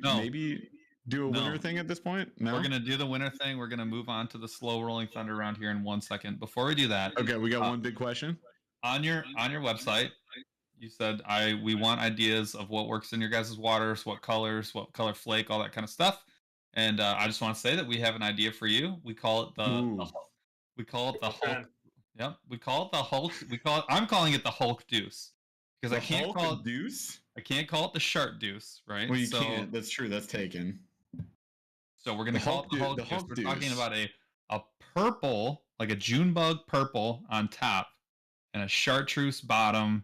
Speaker 3: maybe do a winner thing at this point? No.
Speaker 4: We're gonna do the winner thing. We're gonna move on to the slow rolling thunder around here in 1 second. Before we do that,
Speaker 3: okay, we got one big question.
Speaker 4: On your website, you said we want ideas of what works in your guys' waters, what color flake, all that kind of stuff. And I just want to say that we have an idea for you. We call it the Hulk. Yep, we call it the Hulk. I'm calling it the Hulk Deuce because I can't call it
Speaker 3: Deuce.
Speaker 4: I can't call it the Shark Deuce, right?
Speaker 3: Well, you can't. That's true. That's taken.
Speaker 4: So we're gonna call it the Hulk Deuce. We're talking about a purple, like a June bug purple on top and a chartreuse bottom.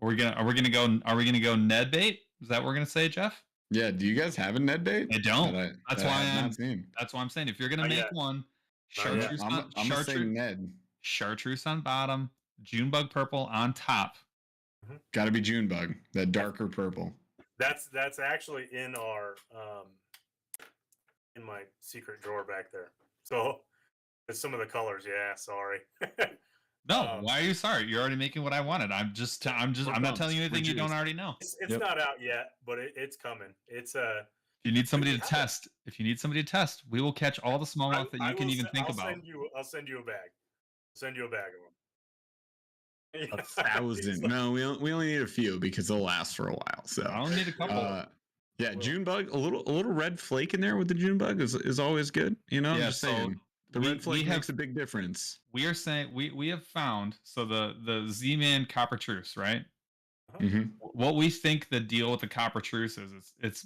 Speaker 4: Are we gonna go Ned bait? Is that what we're gonna say, Jeff?
Speaker 3: Yeah. Do you guys have a Ned bait?
Speaker 4: I don't. That's why I'm saying if you're gonna make one, chartreuse
Speaker 3: I'm gonna say Ned.
Speaker 4: Chartreuse on bottom, Junebug purple on top.
Speaker 3: Got to be Junebug, that darker purple.
Speaker 2: That's actually in our in my secret drawer back there. So it's some of the colors. Yeah, sorry.
Speaker 4: No, why are you sorry? You're already making what I wanted. I'm not telling you anything you don't already know.
Speaker 2: It's not out yet, but it's coming. It's
Speaker 4: If you need somebody to test, we will catch all the smallmouth that you can even think about.
Speaker 2: I'll send you a bag. Send you a bag of them.
Speaker 3: 1,000. No, we only need a few because they'll last for a while. So
Speaker 4: I only need a couple.
Speaker 3: Yeah, Junebug, a little red flake in there with the Junebug is always good. You know, I'm just saying. The red flake makes a big difference.
Speaker 4: We are saying we have found the Z-Man Copper Truce, right?
Speaker 3: Mm-hmm.
Speaker 4: What we think the deal with the Copper Truce is it's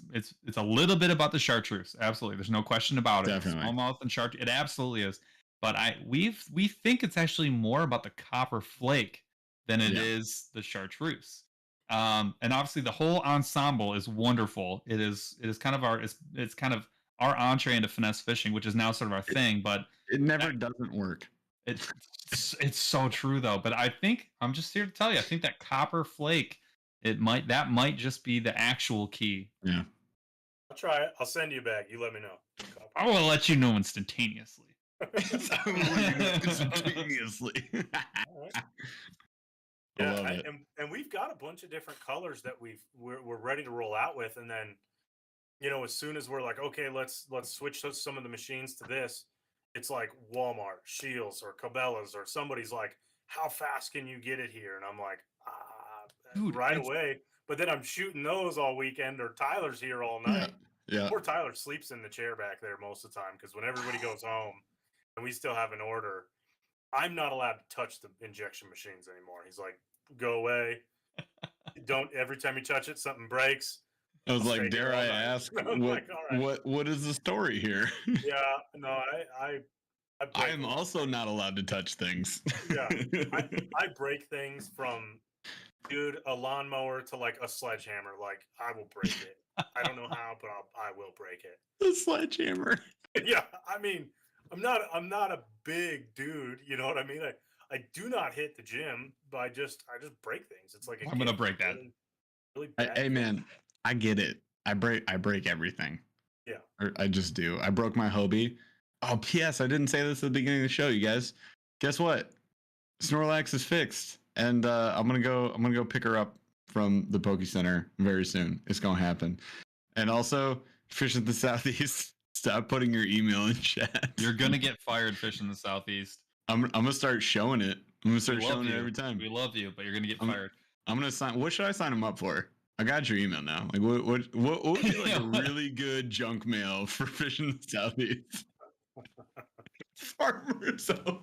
Speaker 4: a little bit about the chartreuse. Absolutely, there's no question about it.
Speaker 3: Definitely.
Speaker 4: Smallmouth and chartreuse, it absolutely is. But we think it's actually more about the copper flake than it is the chartreuse. And obviously the whole ensemble is wonderful. It is kind of our entree into finesse fishing, which is now sort of our thing, but
Speaker 3: it never doesn't work.
Speaker 4: It's so true though. But I think I'm just here to tell you, I think that copper flake, that might just be the actual key.
Speaker 3: Yeah.
Speaker 2: I'll try it. I'll send you a bag. You let me know.
Speaker 4: I will let you know instantaneously.
Speaker 3: Instantaneously.
Speaker 2: Yeah, and we've got a bunch of different colors that we're ready to roll out with, and then as soon as we're like, okay, let's switch some of the machines to this, it's like Walmart, Shields, or Cabela's, or somebody's like, how fast can you get it here? And I'm like, dude, right away. But then I'm shooting those all weekend, or Tyler's here all night.
Speaker 3: Yeah.
Speaker 2: Poor Tyler sleeps in the chair back there most of the time because when everybody goes home and we still have an order, I'm not allowed to touch the injection machines anymore. He's like, go away. Don't, every time you touch it, something breaks.
Speaker 3: I was like, dare I ask, what is the story here?
Speaker 2: Yeah, no,
Speaker 3: I am also not allowed to touch things.
Speaker 2: Yeah, I break things from, dude, a lawnmower to like a sledgehammer. Like, I will break it. I don't know how, but I will break it.
Speaker 3: The sledgehammer.
Speaker 2: Yeah, I mean, I'm not a big dude. You know what I mean? I do not hit the gym, but I just break things. It's like
Speaker 4: I'm gonna break that.
Speaker 2: Really bad.
Speaker 3: Hey man, I get it. I break everything.
Speaker 2: Yeah.
Speaker 3: Or I just do. I broke my Hobie. Oh, P.S. I didn't say this at the beginning of the show, you guys. Guess what? Snorlax is fixed, and I'm gonna go pick her up from the Poke Center very soon. It's gonna happen. And also, Fish in the Southeast, stop putting your email in chat.
Speaker 4: You're gonna get fired, Fish in the Southeast.
Speaker 3: I'm gonna start showing it. I'm gonna start showing it every time.
Speaker 4: We love you, but you're gonna get fired.
Speaker 3: I'm gonna sign. What should I sign him up for? I got your email now. Like, what would be like a really good junk mail for Fish in the Southeast? Farmer, so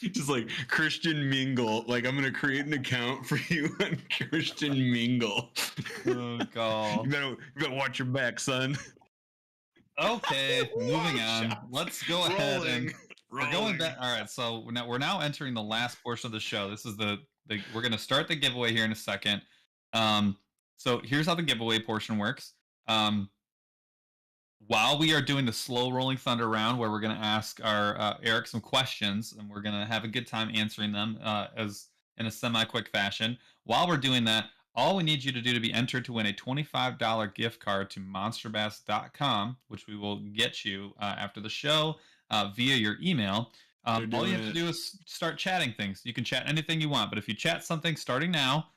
Speaker 3: just like Christian Mingle. Like, I'm gonna create an account for you on Christian Mingle.
Speaker 4: Oh god!
Speaker 3: You better watch your back, son.
Speaker 4: Okay, moving on. Let's go ahead and we're going back. All right, so we're now entering the last portion of the show. This is we're gonna start the giveaway here in a second. So here's how the giveaway portion works. While we are doing the slow rolling thunder round, where we're going to ask our Eric some questions, and we're going to have a good time answering them as in a semi-quick fashion. While we're doing that, all we need you to do to be entered to win a $25 gift card to monsterbass.com, which we will get you after the show via your email. All you have to do is start chatting things. You can chat anything you want, but if you chat something starting now,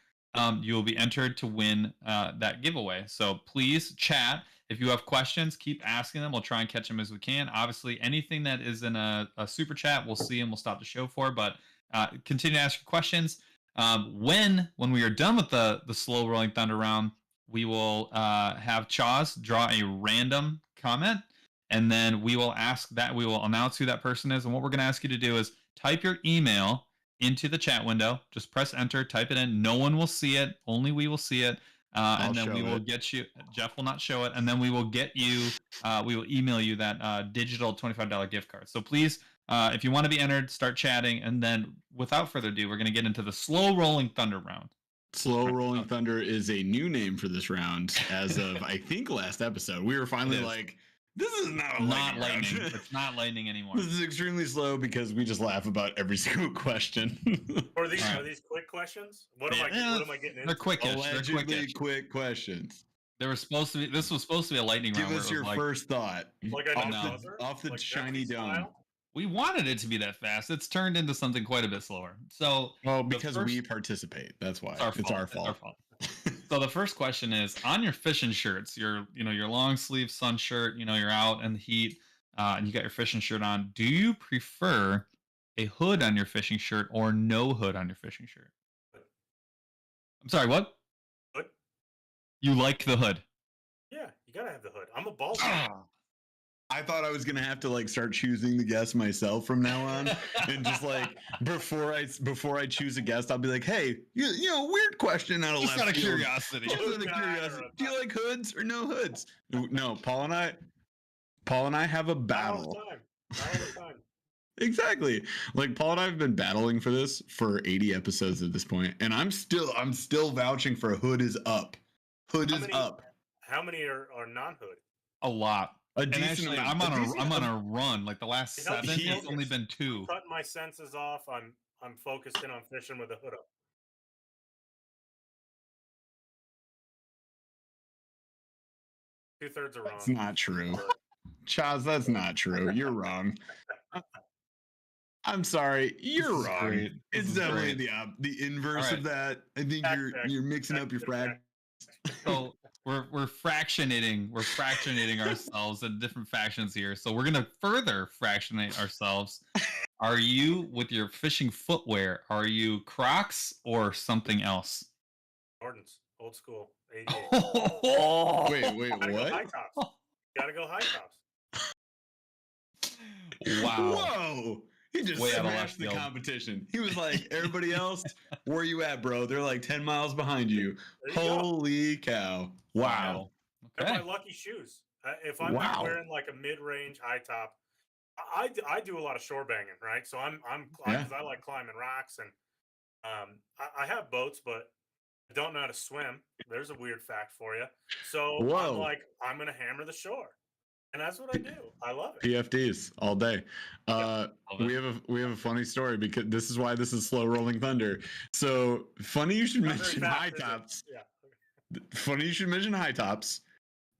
Speaker 4: you will be entered to win that giveaway. So please chat. If you have questions, keep asking them. We'll try and catch them as we can. Obviously, anything that is in a super chat, we'll see and we'll stop the show for. But continue to ask your questions. When we are done with the slow rolling thunder round, we will have Chaz draw a random comment, and then we will announce who that person is. And what we're going to ask you to do is type your email into the chat window. Just press enter, type it in. No one will see it. Only we will see it. And then we will get you. Jeff will not show it, and then we will get you. We will email you that digital $25 gift card. So please If you want to be entered, start chatting, and then without further ado, we're going to get into the slow rolling thunder round.
Speaker 3: Slow rolling thunder is a new name for this round as of I think last episode. We were finally like, this is not lightning.
Speaker 4: It's not lightning anymore.
Speaker 3: This is extremely slow because we just laugh about every single question.
Speaker 2: Are these quick questions? What am I getting into?
Speaker 4: They're quickish.
Speaker 3: Allegedly quick questions.
Speaker 4: This was supposed to be a lightning round.
Speaker 3: Give us your first thought.
Speaker 2: Like
Speaker 3: off the shiny dome.
Speaker 4: We wanted it to be that fast. It's turned into something quite a bit slower. So,
Speaker 3: because we participate. That's why. It's our fault.
Speaker 4: So the first question is, on your fishing shirts, your long sleeve sun shirt, you're out in the heat, and you got your fishing shirt on. Do you prefer a hood on your fishing shirt or no hood on your fishing shirt? I'm sorry, what?
Speaker 2: Hood.
Speaker 4: You like the hood?
Speaker 2: Yeah, you gotta have the hood. I'm a bald.
Speaker 3: I thought I was gonna have to start choosing the guest myself from now on, and just before I choose a guest, I'll be like, hey, weird question out of
Speaker 4: just out of curiosity.
Speaker 3: Just out of curiosity. Do you like hoods or no hoods? No, Paul and I have a battle.
Speaker 2: Not all the time.
Speaker 3: Exactly. Paul and I have been battling for this for 80 episodes at this point, and I'm still vouching for hood is up. Hood is up.
Speaker 2: How many are non-hood?
Speaker 4: A lot.
Speaker 3: Actually,
Speaker 4: I'm on a run. Like the last 7, it's only been 2.
Speaker 2: Cutting my senses off. I'm focused in on fishing with the hood up. Two-thirds are wrong.
Speaker 3: That's not true. Chaz, that's not true. You're wrong. I'm sorry. You're wrong. It's definitely the inverse of that. I think you're mixing up your frag.
Speaker 4: So we're fractionating ourselves in different factions here. So we're gonna further fractionate ourselves. Are you, with your fishing footwear, are you Crocs or something else?
Speaker 2: Jordans, old school.
Speaker 3: Wait, what?
Speaker 2: High tops. Gotta go high tops.
Speaker 4: Wow.
Speaker 3: Whoa. He just smashed the competition. He was like, everybody else, where you at, bro? They're like 10 miles behind you. Holy cow. Wow.
Speaker 2: Okay. They're my lucky shoes. If I'm not wearing a mid-range high top, I do a lot of shore banging, right? So because I like climbing rocks, and I have boats, but I don't know how to swim. There's a weird fact for you. So I'm going to hammer the shore. And that's what I do. I love it.
Speaker 3: PFDs all day. We have a funny story because this is why this is slow rolling thunder. So funny you should mention high tops. Yeah. Funny you should mention high tops.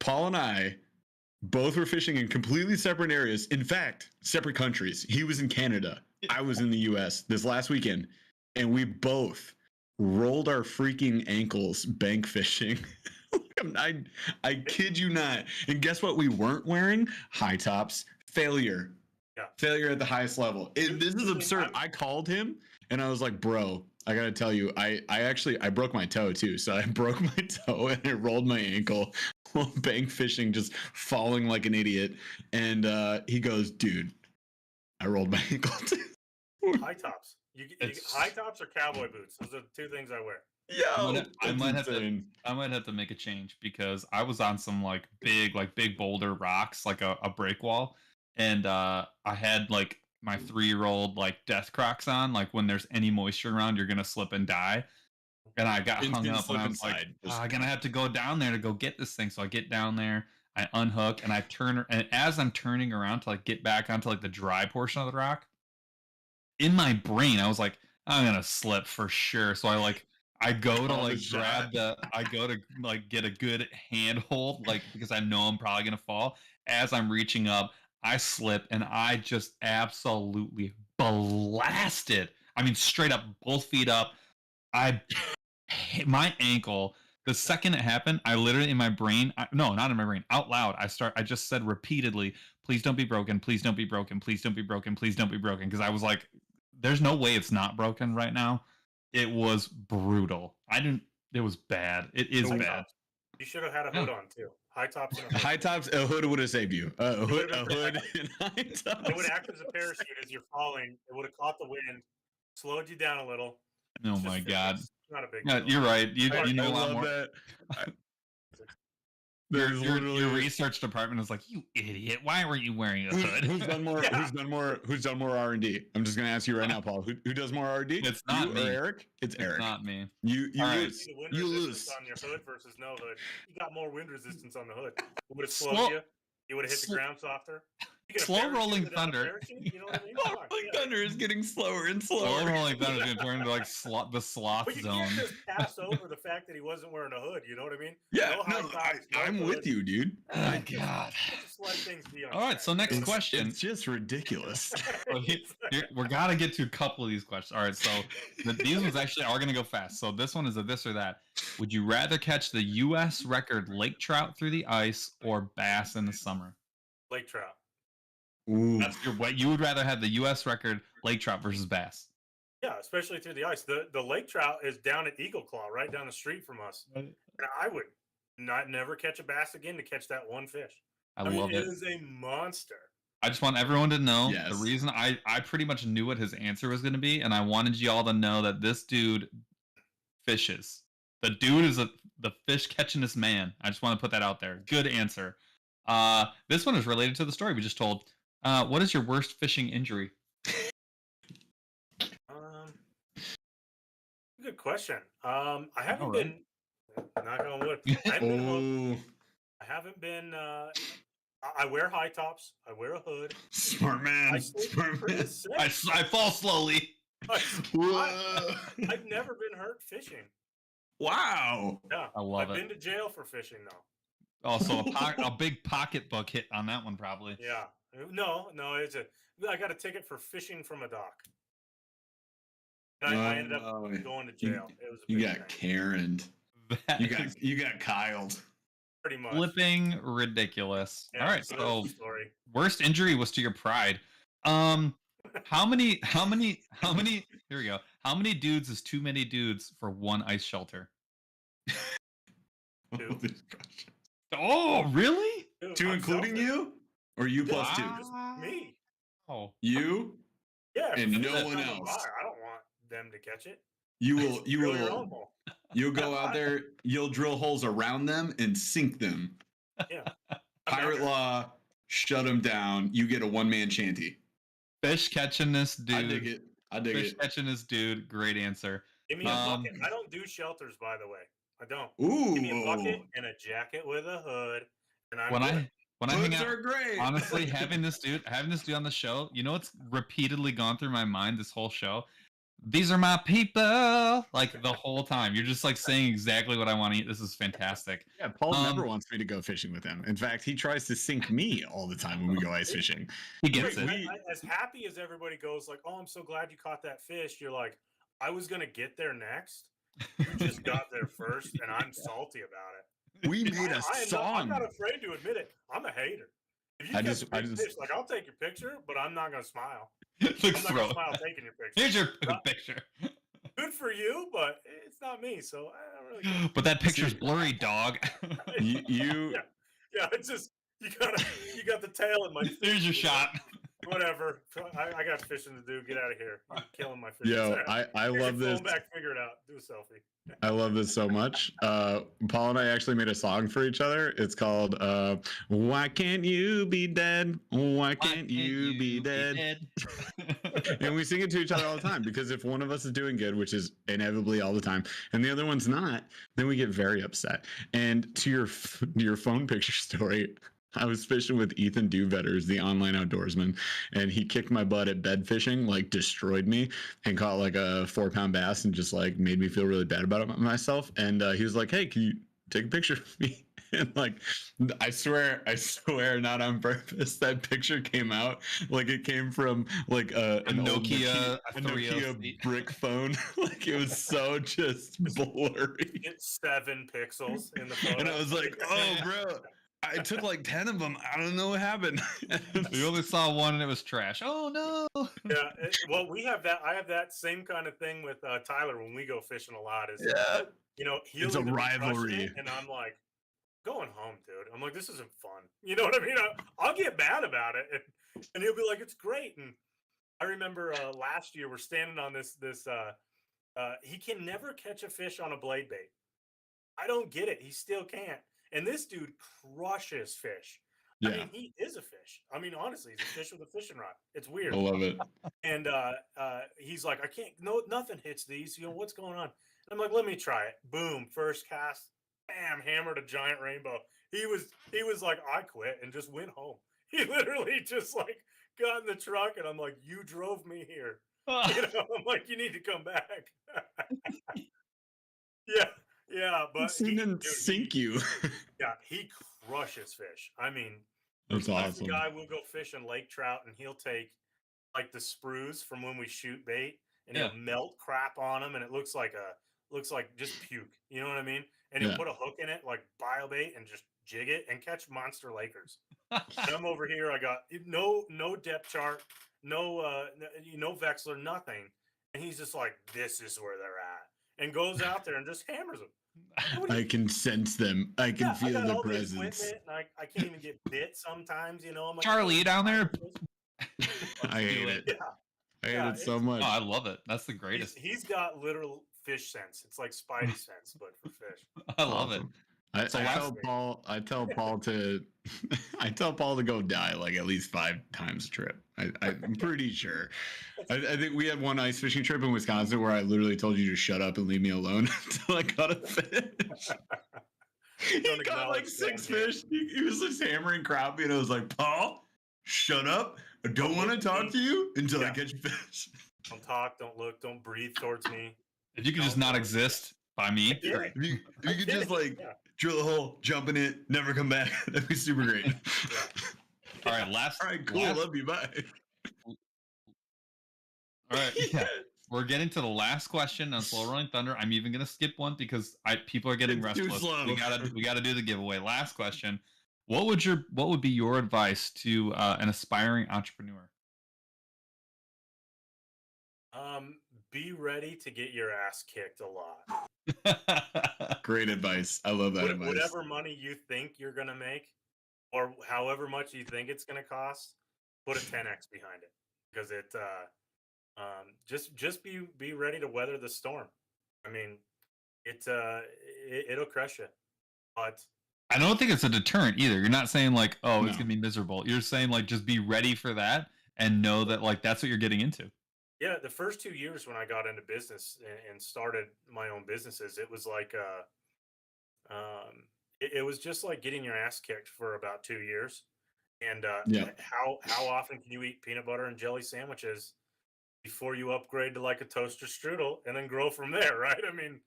Speaker 3: Paul and I both were fishing in completely separate areas. In fact, separate countries. He was in Canada. I was in the US this last weekend, and we both rolled our freaking ankles bank fishing. I kid you not. And guess what we weren't wearing? High tops. Failure. Yeah. Failure at the highest level. This is absurd. I called him and I was like, bro, I gotta tell you, I broke my toe too. So I broke my toe and I rolled my ankle while bank fishing, just falling like an idiot. And he goes, dude, I rolled my ankle too.
Speaker 2: High tops. High tops or cowboy boots. Those are the 2 things I wear.
Speaker 4: Yeah, I might have to make a change because I was on some big boulder rocks, like a break wall, and I had my 3-year-old death Crocs on. Like when there's any moisture around, you're gonna slip and die. And I got hung up, and I was like, I'm gonna have to go down there to go get this thing. So I get down there, I unhook, and I turn, and as I'm turning around to get back onto the dry portion of the rock, in my brain I was like, I'm gonna slip for sure. So I go to get a good handhold, because I know I'm probably gonna fall. As I'm reaching up, I slip and I just absolutely blasted. I mean, straight up, both feet up. I hit my ankle. The second it happened, I literally in my brain, not in my brain, out loud, I just said repeatedly, please don't be broken, please don't be broken, please don't be broken, please don't be broken. Because I was like, there's no way it's not broken right now. It was brutal. It was bad. It is bad.
Speaker 2: You should have had a hood on too. High tops and a hood.
Speaker 3: High tops, a hood would have saved you. A hood and high tops.
Speaker 2: It would act as a parachute as you're falling. It would have caught the wind, slowed you down a little.
Speaker 4: Oh my God.
Speaker 2: It's not a big deal.
Speaker 4: You're right. You know a lot more.
Speaker 3: That.
Speaker 4: Your research department is like, you idiot! Why weren't you wearing a hood?
Speaker 3: Who's done more? Who's done more R&D? I'm just gonna ask you right now, Paul. Who does more R&D?
Speaker 4: It's not me.
Speaker 3: Or Eric? It's Eric.
Speaker 4: Not me.
Speaker 3: You
Speaker 4: right.
Speaker 3: lose.
Speaker 2: You lose on your hood versus no hood. You got more wind resistance on the hood. It would have slowed you. You would have hit the ground softer.
Speaker 4: Slow rolling thunder.
Speaker 2: You know what I mean?
Speaker 3: Slow rolling thunder is getting slower and slower.
Speaker 4: Slow rolling thunder is going to turn into like the sloth
Speaker 2: but you
Speaker 4: zone.
Speaker 2: can't just pass over the fact that he wasn't wearing a hood. You know what I mean?
Speaker 3: Yeah, I'm with you, dude.
Speaker 4: Oh, God.
Speaker 2: Just let things be on
Speaker 4: All right, so next question.
Speaker 3: It's just ridiculous.
Speaker 4: We're got to get to a couple of these questions. All right, so these ones actually are going to go fast. So this one is a this or that. Would you rather catch the U.S. record lake trout through the ice or bass in the summer?
Speaker 2: Lake trout.
Speaker 3: Ooh.
Speaker 4: That's what you would rather have, the U.S. record lake trout versus bass.
Speaker 2: Yeah, especially through the ice. The lake trout is down at Eagle Claw, right down the street from us. And I would never catch a bass again to catch that one fish.
Speaker 4: I love it.
Speaker 2: It is a monster.
Speaker 4: I just want everyone to know the reason I pretty much knew what his answer was going to be, and I wanted you all to know that this dude fishes. The dude is the fish catchingest man. I just want to put that out there. Good answer. This one is related to the story we just told. What is your worst fishing injury?
Speaker 2: Good question. I haven't been. Knock on wood. I haven't been. I wear high tops. I wear a hood.
Speaker 3: Smart man.
Speaker 4: I fall slowly.
Speaker 2: I've never been hurt fishing.
Speaker 3: Wow.
Speaker 2: Yeah,
Speaker 4: I love
Speaker 2: I've
Speaker 4: it.
Speaker 2: been to jail for fishing though.
Speaker 4: Also, a big pocketbook hit on that one probably.
Speaker 2: Yeah. No, I got a ticket for fishing from a dock. And I ended up going to jail. It was
Speaker 3: you got Karen'd. You got Kyled.
Speaker 2: Pretty much.
Speaker 4: Flipping ridiculous.
Speaker 2: Yeah,
Speaker 4: all right, so
Speaker 2: story.
Speaker 4: Worst injury was to your pride. How many here we go. How many dudes is too many dudes for one ice shelter?
Speaker 2: Two.
Speaker 4: Oh, really?
Speaker 3: Two including you? Or you plus two?
Speaker 2: Just me.
Speaker 4: Oh.
Speaker 3: You?
Speaker 2: Yeah.
Speaker 3: And no one else.
Speaker 2: I don't want them to catch it.
Speaker 3: You'll go out there, you'll drill holes around them and sink them.
Speaker 2: Yeah.
Speaker 3: Pirate law, shut them down. You get a one-man shanty.
Speaker 4: Fish catching this dude.
Speaker 3: I dig it.
Speaker 4: Fish catching this dude. Great answer.
Speaker 2: Give me a bucket. I don't do shelters, by the way. I don't.
Speaker 3: Ooh.
Speaker 2: Give me a bucket and a jacket with a hood. And
Speaker 4: when I hang out,
Speaker 3: are great.
Speaker 4: Honestly, having this dude on the show, you know what's repeatedly gone through my mind this whole show? These are my people. Like the whole time, you're just like saying exactly what I want to eat. This is fantastic.
Speaker 3: Yeah, Paul never wants me to go fishing with him. In fact, he tries to sink me all the time when we go ice fishing.
Speaker 4: He gets it.
Speaker 2: As happy as everybody goes, like, "Oh, I'm so glad you caught that fish." You're like, "I was gonna get there next. You just got there first, and I'm salty about it."
Speaker 3: We made a song.
Speaker 2: I'm not afraid to admit it. I'm a hater. If you catch a big fish, like, I'll take your picture, but I'm not gonna smile. I'm not gonna smile taking your picture.
Speaker 4: Here's your picture.
Speaker 2: Good for you, but it's not me, so I don't really care.
Speaker 4: But that picture's blurry, dog.
Speaker 2: Yeah, it's just you got the tail in my face.
Speaker 4: There's your shot.
Speaker 2: Whatever. I got fishing to do. Get out of here. You're killing my fish.
Speaker 3: Yo, I love this.
Speaker 2: Back, figure it out. Do a selfie.
Speaker 3: I love this so much. Paul and I actually made a song for each other. It's called "Why Can't You Be Dead? Why Can't You Be Dead?" And we sing it to each other all the time because if one of us is doing good, which is inevitably all the time, and the other one's not, then we get very upset. And to your phone picture story, I was fishing with Ethan Duvetters, the online outdoorsman, and he kicked my butt at bed fishing, like destroyed me, and caught like a 4-pound bass and just like made me feel really bad about myself. And he was like, "Hey, can you take a picture of me?" And like, I swear, not on purpose, that picture came out like it came from like a Nokia brick phone. Like it was so just blurry.
Speaker 2: It's 7 pixels in the photo.
Speaker 3: And I was like, "Oh, bro. I took like 10 of them. I don't know what happened."
Speaker 4: We only saw one and it was trash. Oh no.
Speaker 2: Yeah. Well, we have that. I have that same kind of thing with Tyler when we go fishing a lot. Is
Speaker 3: it's a rivalry,
Speaker 2: and I'm like, going home, dude. I'm like, this isn't fun. You know what I mean? I'll get mad about it, and he'll be like, it's great. And I remember last year we're standing on this. He can never catch a fish on a blade bait. I don't get it. He still can't. And this dude crushes fish.
Speaker 3: Yeah.
Speaker 2: I mean, he is a fish. I mean, honestly, he's a fish with a fishing rod. It's weird.
Speaker 3: I love it.
Speaker 2: And he's like, I can't, no, nothing hits these. What's going on? And I'm like, let me try it. Boom, first cast, bam, hammered a giant rainbow. He was like, I quit and just went home. He literally just like got in the truck, and I'm like, you drove me here. I'm like, you need to come back. yeah, but
Speaker 3: he didn't sink you.
Speaker 2: Yeah, he crushes fish. I mean,
Speaker 3: that's awesome.
Speaker 2: The guy will go fishing lake trout, and he'll take like the sprues from when we shoot bait, and he'll melt crap on them, and it looks like just puke. You know what I mean? And he'll put a hook in it, like biobait, and just jig it and catch monster Lakers. And I'm over here. I got no depth chart, no Vexler, nothing, and he's just like, this is where they're at, and goes out there and just hammers them.
Speaker 3: I can sense them. I can feel the presence.
Speaker 2: And I can't even get bit sometimes. I'm like,
Speaker 4: Charlie, you down there?
Speaker 3: I hate it.
Speaker 2: Yeah.
Speaker 3: I hate it so much.
Speaker 4: Oh, I love it. That's the greatest.
Speaker 2: He's got literal fish sense. It's like Spidey sense, but for fish.
Speaker 4: I love it.
Speaker 3: I tell Paul to go die like at least 5 times a trip. I'm pretty sure. I think we had one ice fishing trip in Wisconsin where I literally told you to shut up and leave me alone until I caught a fish. He caught like 6 fish. He was just hammering crappie, and I was like, Paul, shut up. I don't want to talk to you until I catch a fish.
Speaker 2: Don't talk, don't look, don't breathe towards me.
Speaker 4: If you could just not exist by me.
Speaker 3: If you could just drill a hole, jump in it, never come back. That'd be super great.
Speaker 4: All right,
Speaker 3: cool. Love you. Bye.
Speaker 4: All right. Yeah. We're getting to the last question on Slow Rolling Thunder. I'm even gonna skip one because people are getting restless. We gotta do the giveaway. Last question. What would be your advice to an aspiring entrepreneur?
Speaker 2: Be ready to get your ass kicked a lot.
Speaker 3: Great advice. I love that advice.
Speaker 2: Whatever money you think you're gonna make, or however much you think it's gonna cost, put a 10x behind it, because it just be ready to weather the storm. I mean, it'll crush you, but
Speaker 4: I don't think it's a deterrent either. You're not saying like, oh, it's gonna be miserable. You're saying like, just be ready for that and know that like that's what you're getting into.
Speaker 2: Yeah, the first 2 years when I got into business and started my own businesses, it was like it was just like getting your ass kicked for about 2 years. And how often can you eat peanut butter and jelly sandwiches before you upgrade to like a toaster strudel and then grow from there, right? I mean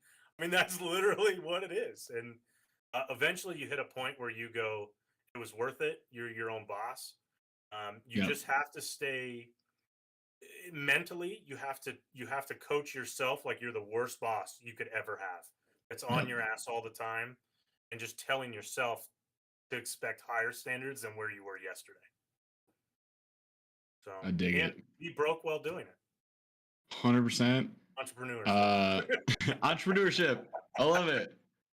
Speaker 2: that's literally what it is. And eventually you hit a point where you go, it was worth it. You're your own boss. You just have to stay mentally. You have to coach yourself like you're the worst boss you could ever have. It's on your ass all the time, and just telling yourself to expect higher standards than where you were yesterday. So
Speaker 3: I dig it.
Speaker 2: Be broke while doing it.
Speaker 3: 100%.
Speaker 2: Entrepreneurship.
Speaker 3: I love it.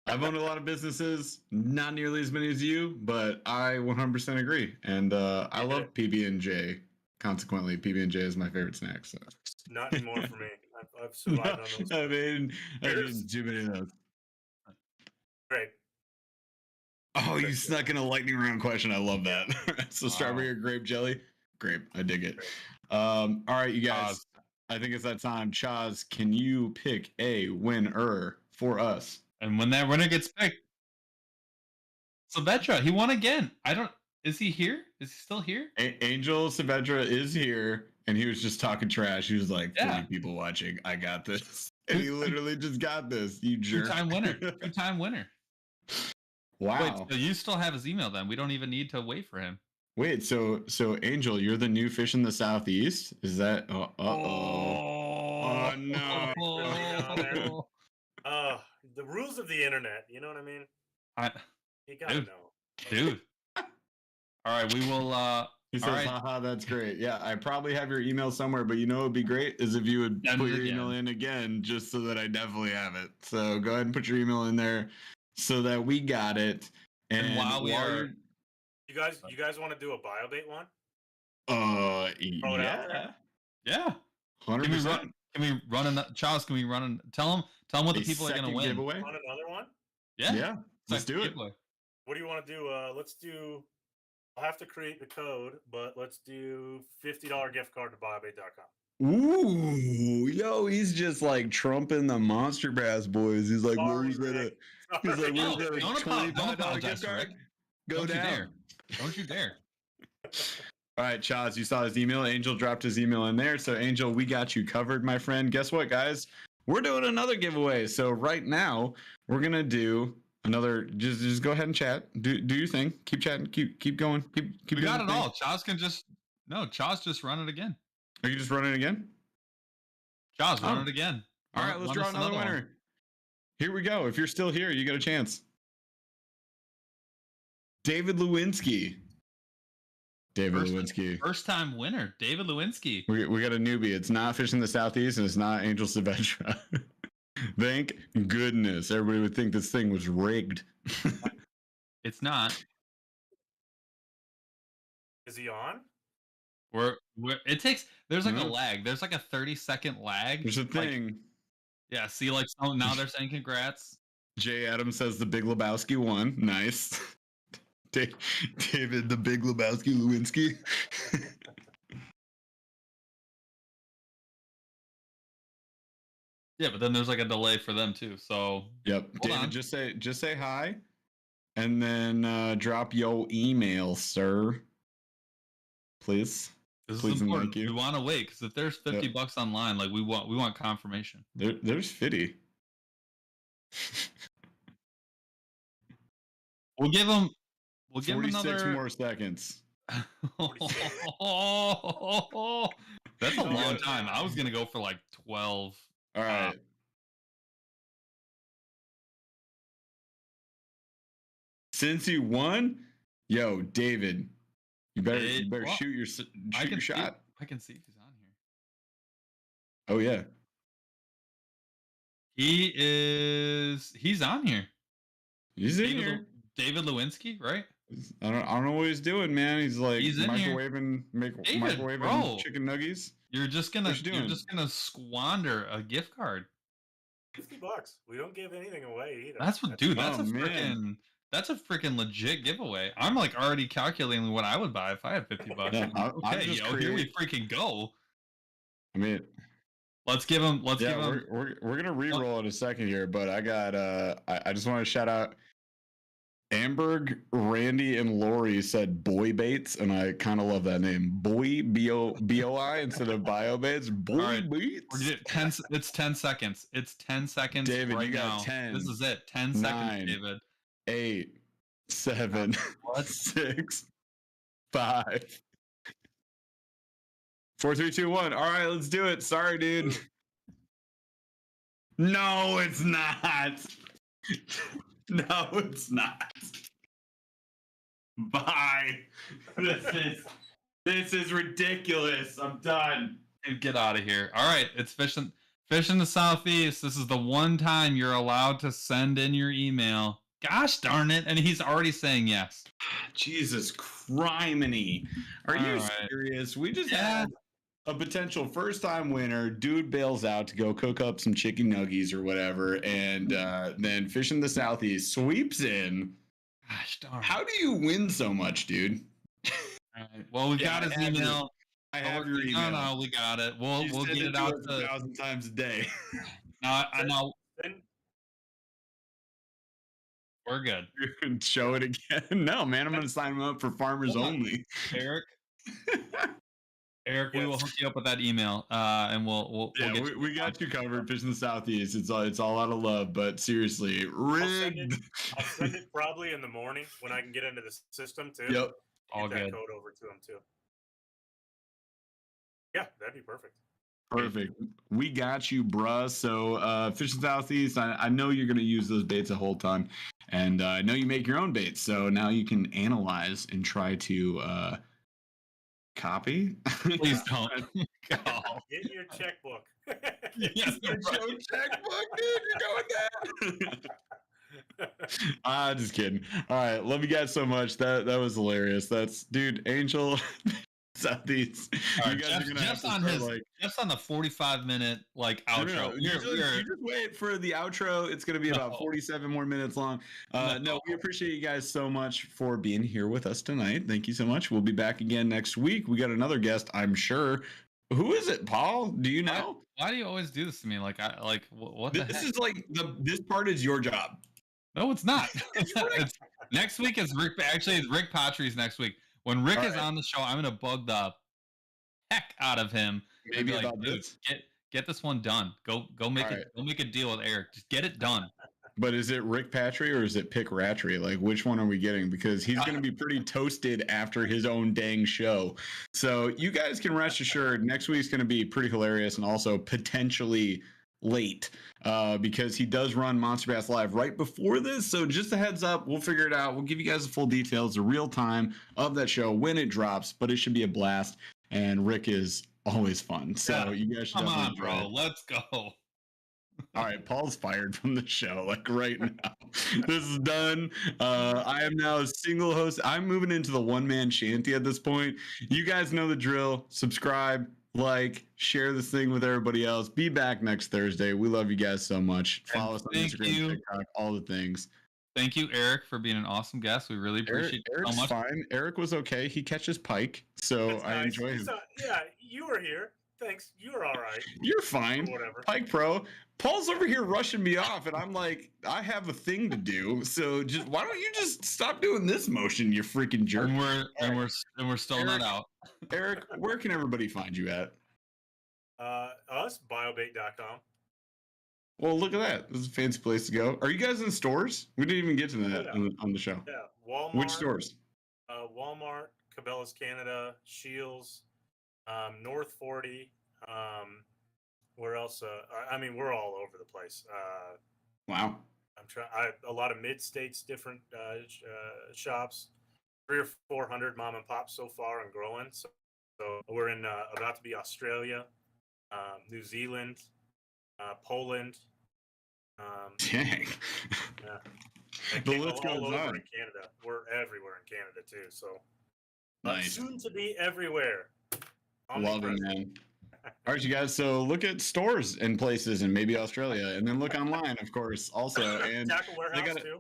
Speaker 3: I've owned a lot of businesses, not nearly as many as you, but I 100% agree. And I love PB&J. Consequently, PB&J is my favorite snack. So.
Speaker 2: Not anymore for me. I've survived on those.
Speaker 3: I mean too many of those.
Speaker 2: Great.
Speaker 3: Oh, you snuck in a lightning round question. I love that. So strawberry or grape jelly? Grape. I dig it. All right, you guys. I think it's that time. Chaz, can you pick a winner for us?
Speaker 4: And when that winner gets picked, Saavedra, he won again. Is he here? Is he still here?
Speaker 3: Angel Saavedra is here, and he was just talking trash. He was like, 40 people watching. I got this. And he literally just got this. You jerk.
Speaker 4: Two-time winner.
Speaker 3: Wow.
Speaker 4: Wait, so you still have his email then. We don't even need to wait for him.
Speaker 3: Wait, so Angel, you're the new fish in the Southeast? Is that Oh no.
Speaker 2: The rules of the internet, you know what I mean? You gotta know.
Speaker 4: Dude. All right, we will
Speaker 3: he says, haha, that's great. Yeah, I probably have your email somewhere, but you know what would be great is if you would put your email in again, just so that I definitely have it. So go ahead and put your email in there so that we got it.
Speaker 4: And while we are...
Speaker 2: You guys want to do a biobait one?
Speaker 3: Yeah.
Speaker 4: Yeah.
Speaker 3: 100%.
Speaker 4: Can we run Charles, can we run tell them what the people are going to win.
Speaker 3: Giveaway?
Speaker 2: Want another one?
Speaker 4: Yeah.
Speaker 3: Yeah. Let's do it.
Speaker 2: What do you want to do? Let's do. I'll have to create the code, but let's do $50 gift card to BobAid.com.
Speaker 3: Ooh, yo, he's just like trumping the Monster Bass boys. He's like, what was that? He's like, what was that? $25 gift card? Go down.
Speaker 4: Don't you dare.
Speaker 3: All right, Chaz, you saw his email. Angel dropped his email in there. So, Angel, we got you covered, my friend. Guess what, guys? We're doing another giveaway. So right now, we're gonna do another. Just go ahead and chat. Do your thing. Keep chatting. Keep going. Keep.
Speaker 4: We got it all. Chaz can just just run it again.
Speaker 3: Are you just running it again?
Speaker 4: Chaz, run it again.
Speaker 3: All right, let's draw another winner. One. Here we go. If you're still here, you got a chance. David Lewinsky. Lewinsky.
Speaker 4: First time winner, David Lewinsky.
Speaker 3: We got a newbie. It's not Fishing the Southeast and it's not Angel Saavedra. Thank goodness. Everybody would think this thing was rigged.
Speaker 4: It's not.
Speaker 2: Is he on?
Speaker 4: It takes, there's like a lag. There's like a 30-second lag.
Speaker 3: There's a thing.
Speaker 4: Yeah, see, like, so now they're saying congrats.
Speaker 3: Jay Adams says the Big Lebowski won. Nice. David, the Big Lebowski Lewinsky.
Speaker 4: Yeah, but then there's like a delay for them too. So
Speaker 3: yep, David, just say hi, and then drop your email, sir. Please.
Speaker 4: This is important. We want to wait because if there's $50 online, like we want confirmation.
Speaker 3: There's 50.
Speaker 4: We'll give him
Speaker 3: 46 more seconds.
Speaker 4: That's a long time. I was gonna go for like 12.
Speaker 3: All right. Since you won, yo, David, you better shoot your shot.
Speaker 4: I can see if he's on here.
Speaker 3: Oh yeah.
Speaker 4: He's on here.
Speaker 3: He's in here.
Speaker 4: David Lewinsky, right?
Speaker 3: I don't know what he's doing, man. He's like microwaving chicken nuggies.
Speaker 4: You're just gonna squander a gift card.
Speaker 2: $50. We don't give anything away either.
Speaker 4: That's a freaking legit giveaway. I'm like already calculating what I would buy if I had $50. Yeah, here we freaking go.
Speaker 3: I mean,
Speaker 4: let's give him.
Speaker 3: We're gonna re-roll in a second here, but I got I just want to shout out Amberg, Randy, and Lori said boy baits, and I kind of love that name. Boy, B-O-I instead of bio baits. Boy baits.
Speaker 4: It's 10 seconds. It's 10 seconds.
Speaker 3: David,
Speaker 4: right
Speaker 3: you got
Speaker 4: now.
Speaker 3: 10.
Speaker 4: This is it. 10 seconds, David.
Speaker 3: 8, 7, 6, 5, 4, 3, 2, 1. All right, let's do it. Sorry, dude. No, it's not. No, it's not. Bye. This is ridiculous. I'm done.
Speaker 4: Dude, get out of here. All right, it's fishing the Southeast. This is the one time you're allowed to send in your email. Gosh darn it. And he's already saying yes.
Speaker 3: Jesus criminy. Are you serious? We just had a potential first-time winner. Dude bails out to go cook up some chicken nuggies or whatever, and then Fishing the Southeast sweeps in.
Speaker 4: Gosh darn.
Speaker 3: How do you win so much, dude?
Speaker 4: All right. Well, we've got his email.
Speaker 3: I have your email.
Speaker 4: No, we got it. We'll get it out
Speaker 3: 1,000 times a day.
Speaker 4: No, I know. We're good.
Speaker 3: Show it again. No, man, I'm going to sign him up for farmers only.
Speaker 4: Eric, we will hook you up with that email, and we'll get
Speaker 3: we got you covered. Fishing the Southeast. It's all out of love, but seriously, rigged.
Speaker 2: I'll send it probably in the morning when I can get into the system too.
Speaker 3: Yep.
Speaker 2: All good. That code over to him too. Yeah, that'd be perfect.
Speaker 3: Perfect. We got you, bruh. So, Fishing Southeast, I know you're going to use those baits a whole ton, and I know you make your own baits. So now you can analyze and try to copy.
Speaker 4: Please don't.
Speaker 2: Get your checkbook.
Speaker 3: Yes, your checkbook, dude. You're going there. Just kidding. All right, love you guys so much. That was hilarious. That's dude, Angel. these.
Speaker 4: Right,
Speaker 3: You guys are gonna
Speaker 4: Jeff's
Speaker 3: have
Speaker 4: on
Speaker 3: to
Speaker 4: his
Speaker 3: start, like,
Speaker 4: Jeff's on the 45-minute like
Speaker 3: no,
Speaker 4: outro.
Speaker 3: no, you just wait for the outro. It's going to be about 47 more minutes long. No, we appreciate you guys so much for being here with us tonight. Thank you so much. We'll be back again next week. We got another guest, I'm sure. Who is it, Paul? Do you know?
Speaker 4: Why do you always do this to me? Like what the
Speaker 3: This
Speaker 4: heck?
Speaker 3: is like this part is your job.
Speaker 4: No, it's not. It's, next week is Rick. Actually, it's Rick Patry's next week. When Rick is on the show, I'm gonna bug the heck out of him.
Speaker 3: Maybe
Speaker 4: like,
Speaker 3: about this.
Speaker 4: Get this one done. Go make it. Go make a deal with Eric. Just get it done.
Speaker 3: But is it Rick Patry or is it Pick Ratry? Like, which one are we getting? Because he's going to be pretty toasted after his own dang show. So you guys can rest assured next week's going to be pretty hilarious and also potentially late because he does run Monster Bass Live right before this. So just a heads up, we'll figure it out. We'll give you guys the full details, the real time of that show when it drops, but it should be a blast. And Rick is always fun. So you guys should
Speaker 4: come on,
Speaker 3: enjoy
Speaker 4: bro.
Speaker 3: it.
Speaker 4: Let's go.
Speaker 3: All right, Paul's fired from the show, like right now. This is done. I am now a single host. I'm moving into the one-man shanty at this point. You guys know the drill. Subscribe, like, share this thing with everybody else. Be back next Thursday. We love you guys so much. Follow us on Instagram, TikTok, all the things.
Speaker 4: Thank you, Eric, for being an awesome guest. We really appreciate it so much.
Speaker 3: Fine. Eric was okay. He catches pike, so I enjoy him.
Speaker 2: Yeah, you were here. Thanks. You were all right.
Speaker 3: You're fine.
Speaker 2: Whatever.
Speaker 3: Pike Pro. Paul's over here rushing me off, and I'm like, I have a thing to do. So just why don't you just stop doing this motion, you freaking jerk?
Speaker 4: And we're still
Speaker 3: Eric,
Speaker 4: not out.
Speaker 3: Eric, where can everybody find you at?
Speaker 2: Us, biobait.com.
Speaker 3: Well, look at that. This is a fancy place to go. Are you guys in stores? We didn't even get to that on the show.
Speaker 2: Yeah, Walmart.
Speaker 3: Which stores?
Speaker 2: Walmart, Cabela's Canada, Shields, North 40. Where else? I mean, we're all over the place.
Speaker 3: Wow.
Speaker 2: I'm trying. A lot of mid-states, different shops. 300 or 400 mom and pops so far and growing. So we're in about to be Australia, New Zealand, Poland.
Speaker 3: Dang.
Speaker 2: Yeah.
Speaker 3: The list
Speaker 2: all
Speaker 3: goes
Speaker 2: over
Speaker 3: on.
Speaker 2: in Canada. We're everywhere in Canada too. So
Speaker 3: Nice.
Speaker 2: soon to be everywhere.
Speaker 3: Love it, man. All right, you guys. So look at stores and places and maybe Australia, and then look online, of course, also. And
Speaker 2: Tackle Warehouse too.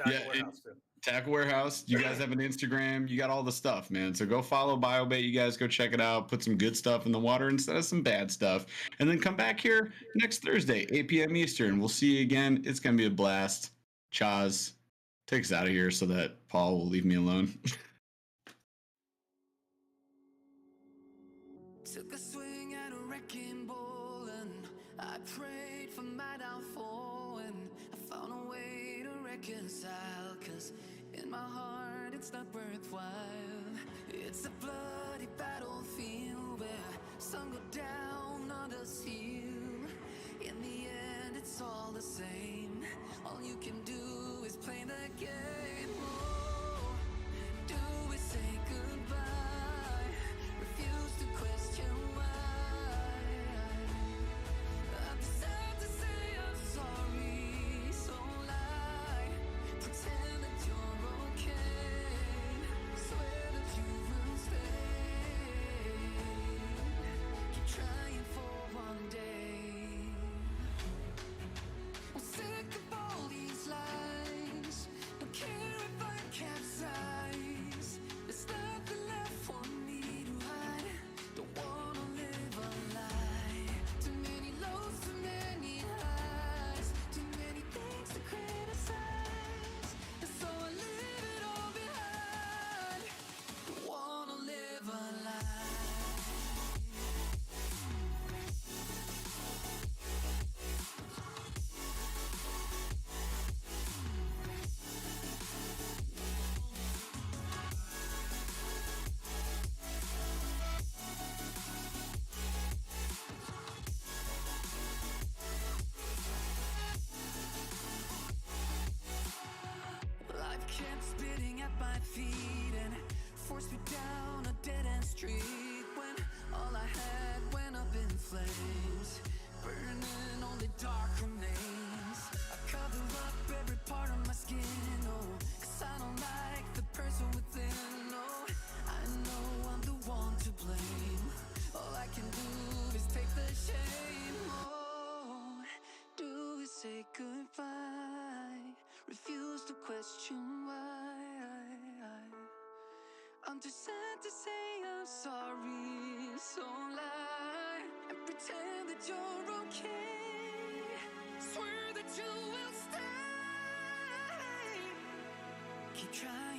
Speaker 2: Warehouse too.
Speaker 3: Tackle Warehouse. You guys have an Instagram. You got all the stuff, man. So go follow BioBait. You guys go check it out. Put some good stuff in the water instead of some bad stuff. And then come back here next Thursday, 8 p.m. Eastern. We'll see you again. It's going to be a blast. Chaz, take us out of here so that Paul will leave me alone.
Speaker 1: Took a swing at a wrecking ball and I prayed for my downfall and I found a way to reconcile, 'cause in my heart it's not worthwhile. It's a bloody battlefield where some go down, others heal. In the end it's all the same. All you can do is play the game. Oh, do we say goodbye? Refuse to question why. I deserve to say I'm sorry, so lie. Pretend that you're okay. Swear that you will stay. Keep trying for one day. I'm sick of all these lies. Don't care if I capsize. There's nothing left for me to hide. Don't wanna live a lie. Too many lows, too many highs. Too many things to criticize. And so I leave it all behind. Don't wanna live a lie. Life kept spitting at my feet and forced me down a dead-end street when all I had went up in flames, burning only dark remains. I cover up every part of my skin, oh, 'cause I don't like the person within, oh, I know I'm the one question why. I'm too sad to say I'm sorry, so lie and pretend that you're okay. Swear that you will stay. Keep trying.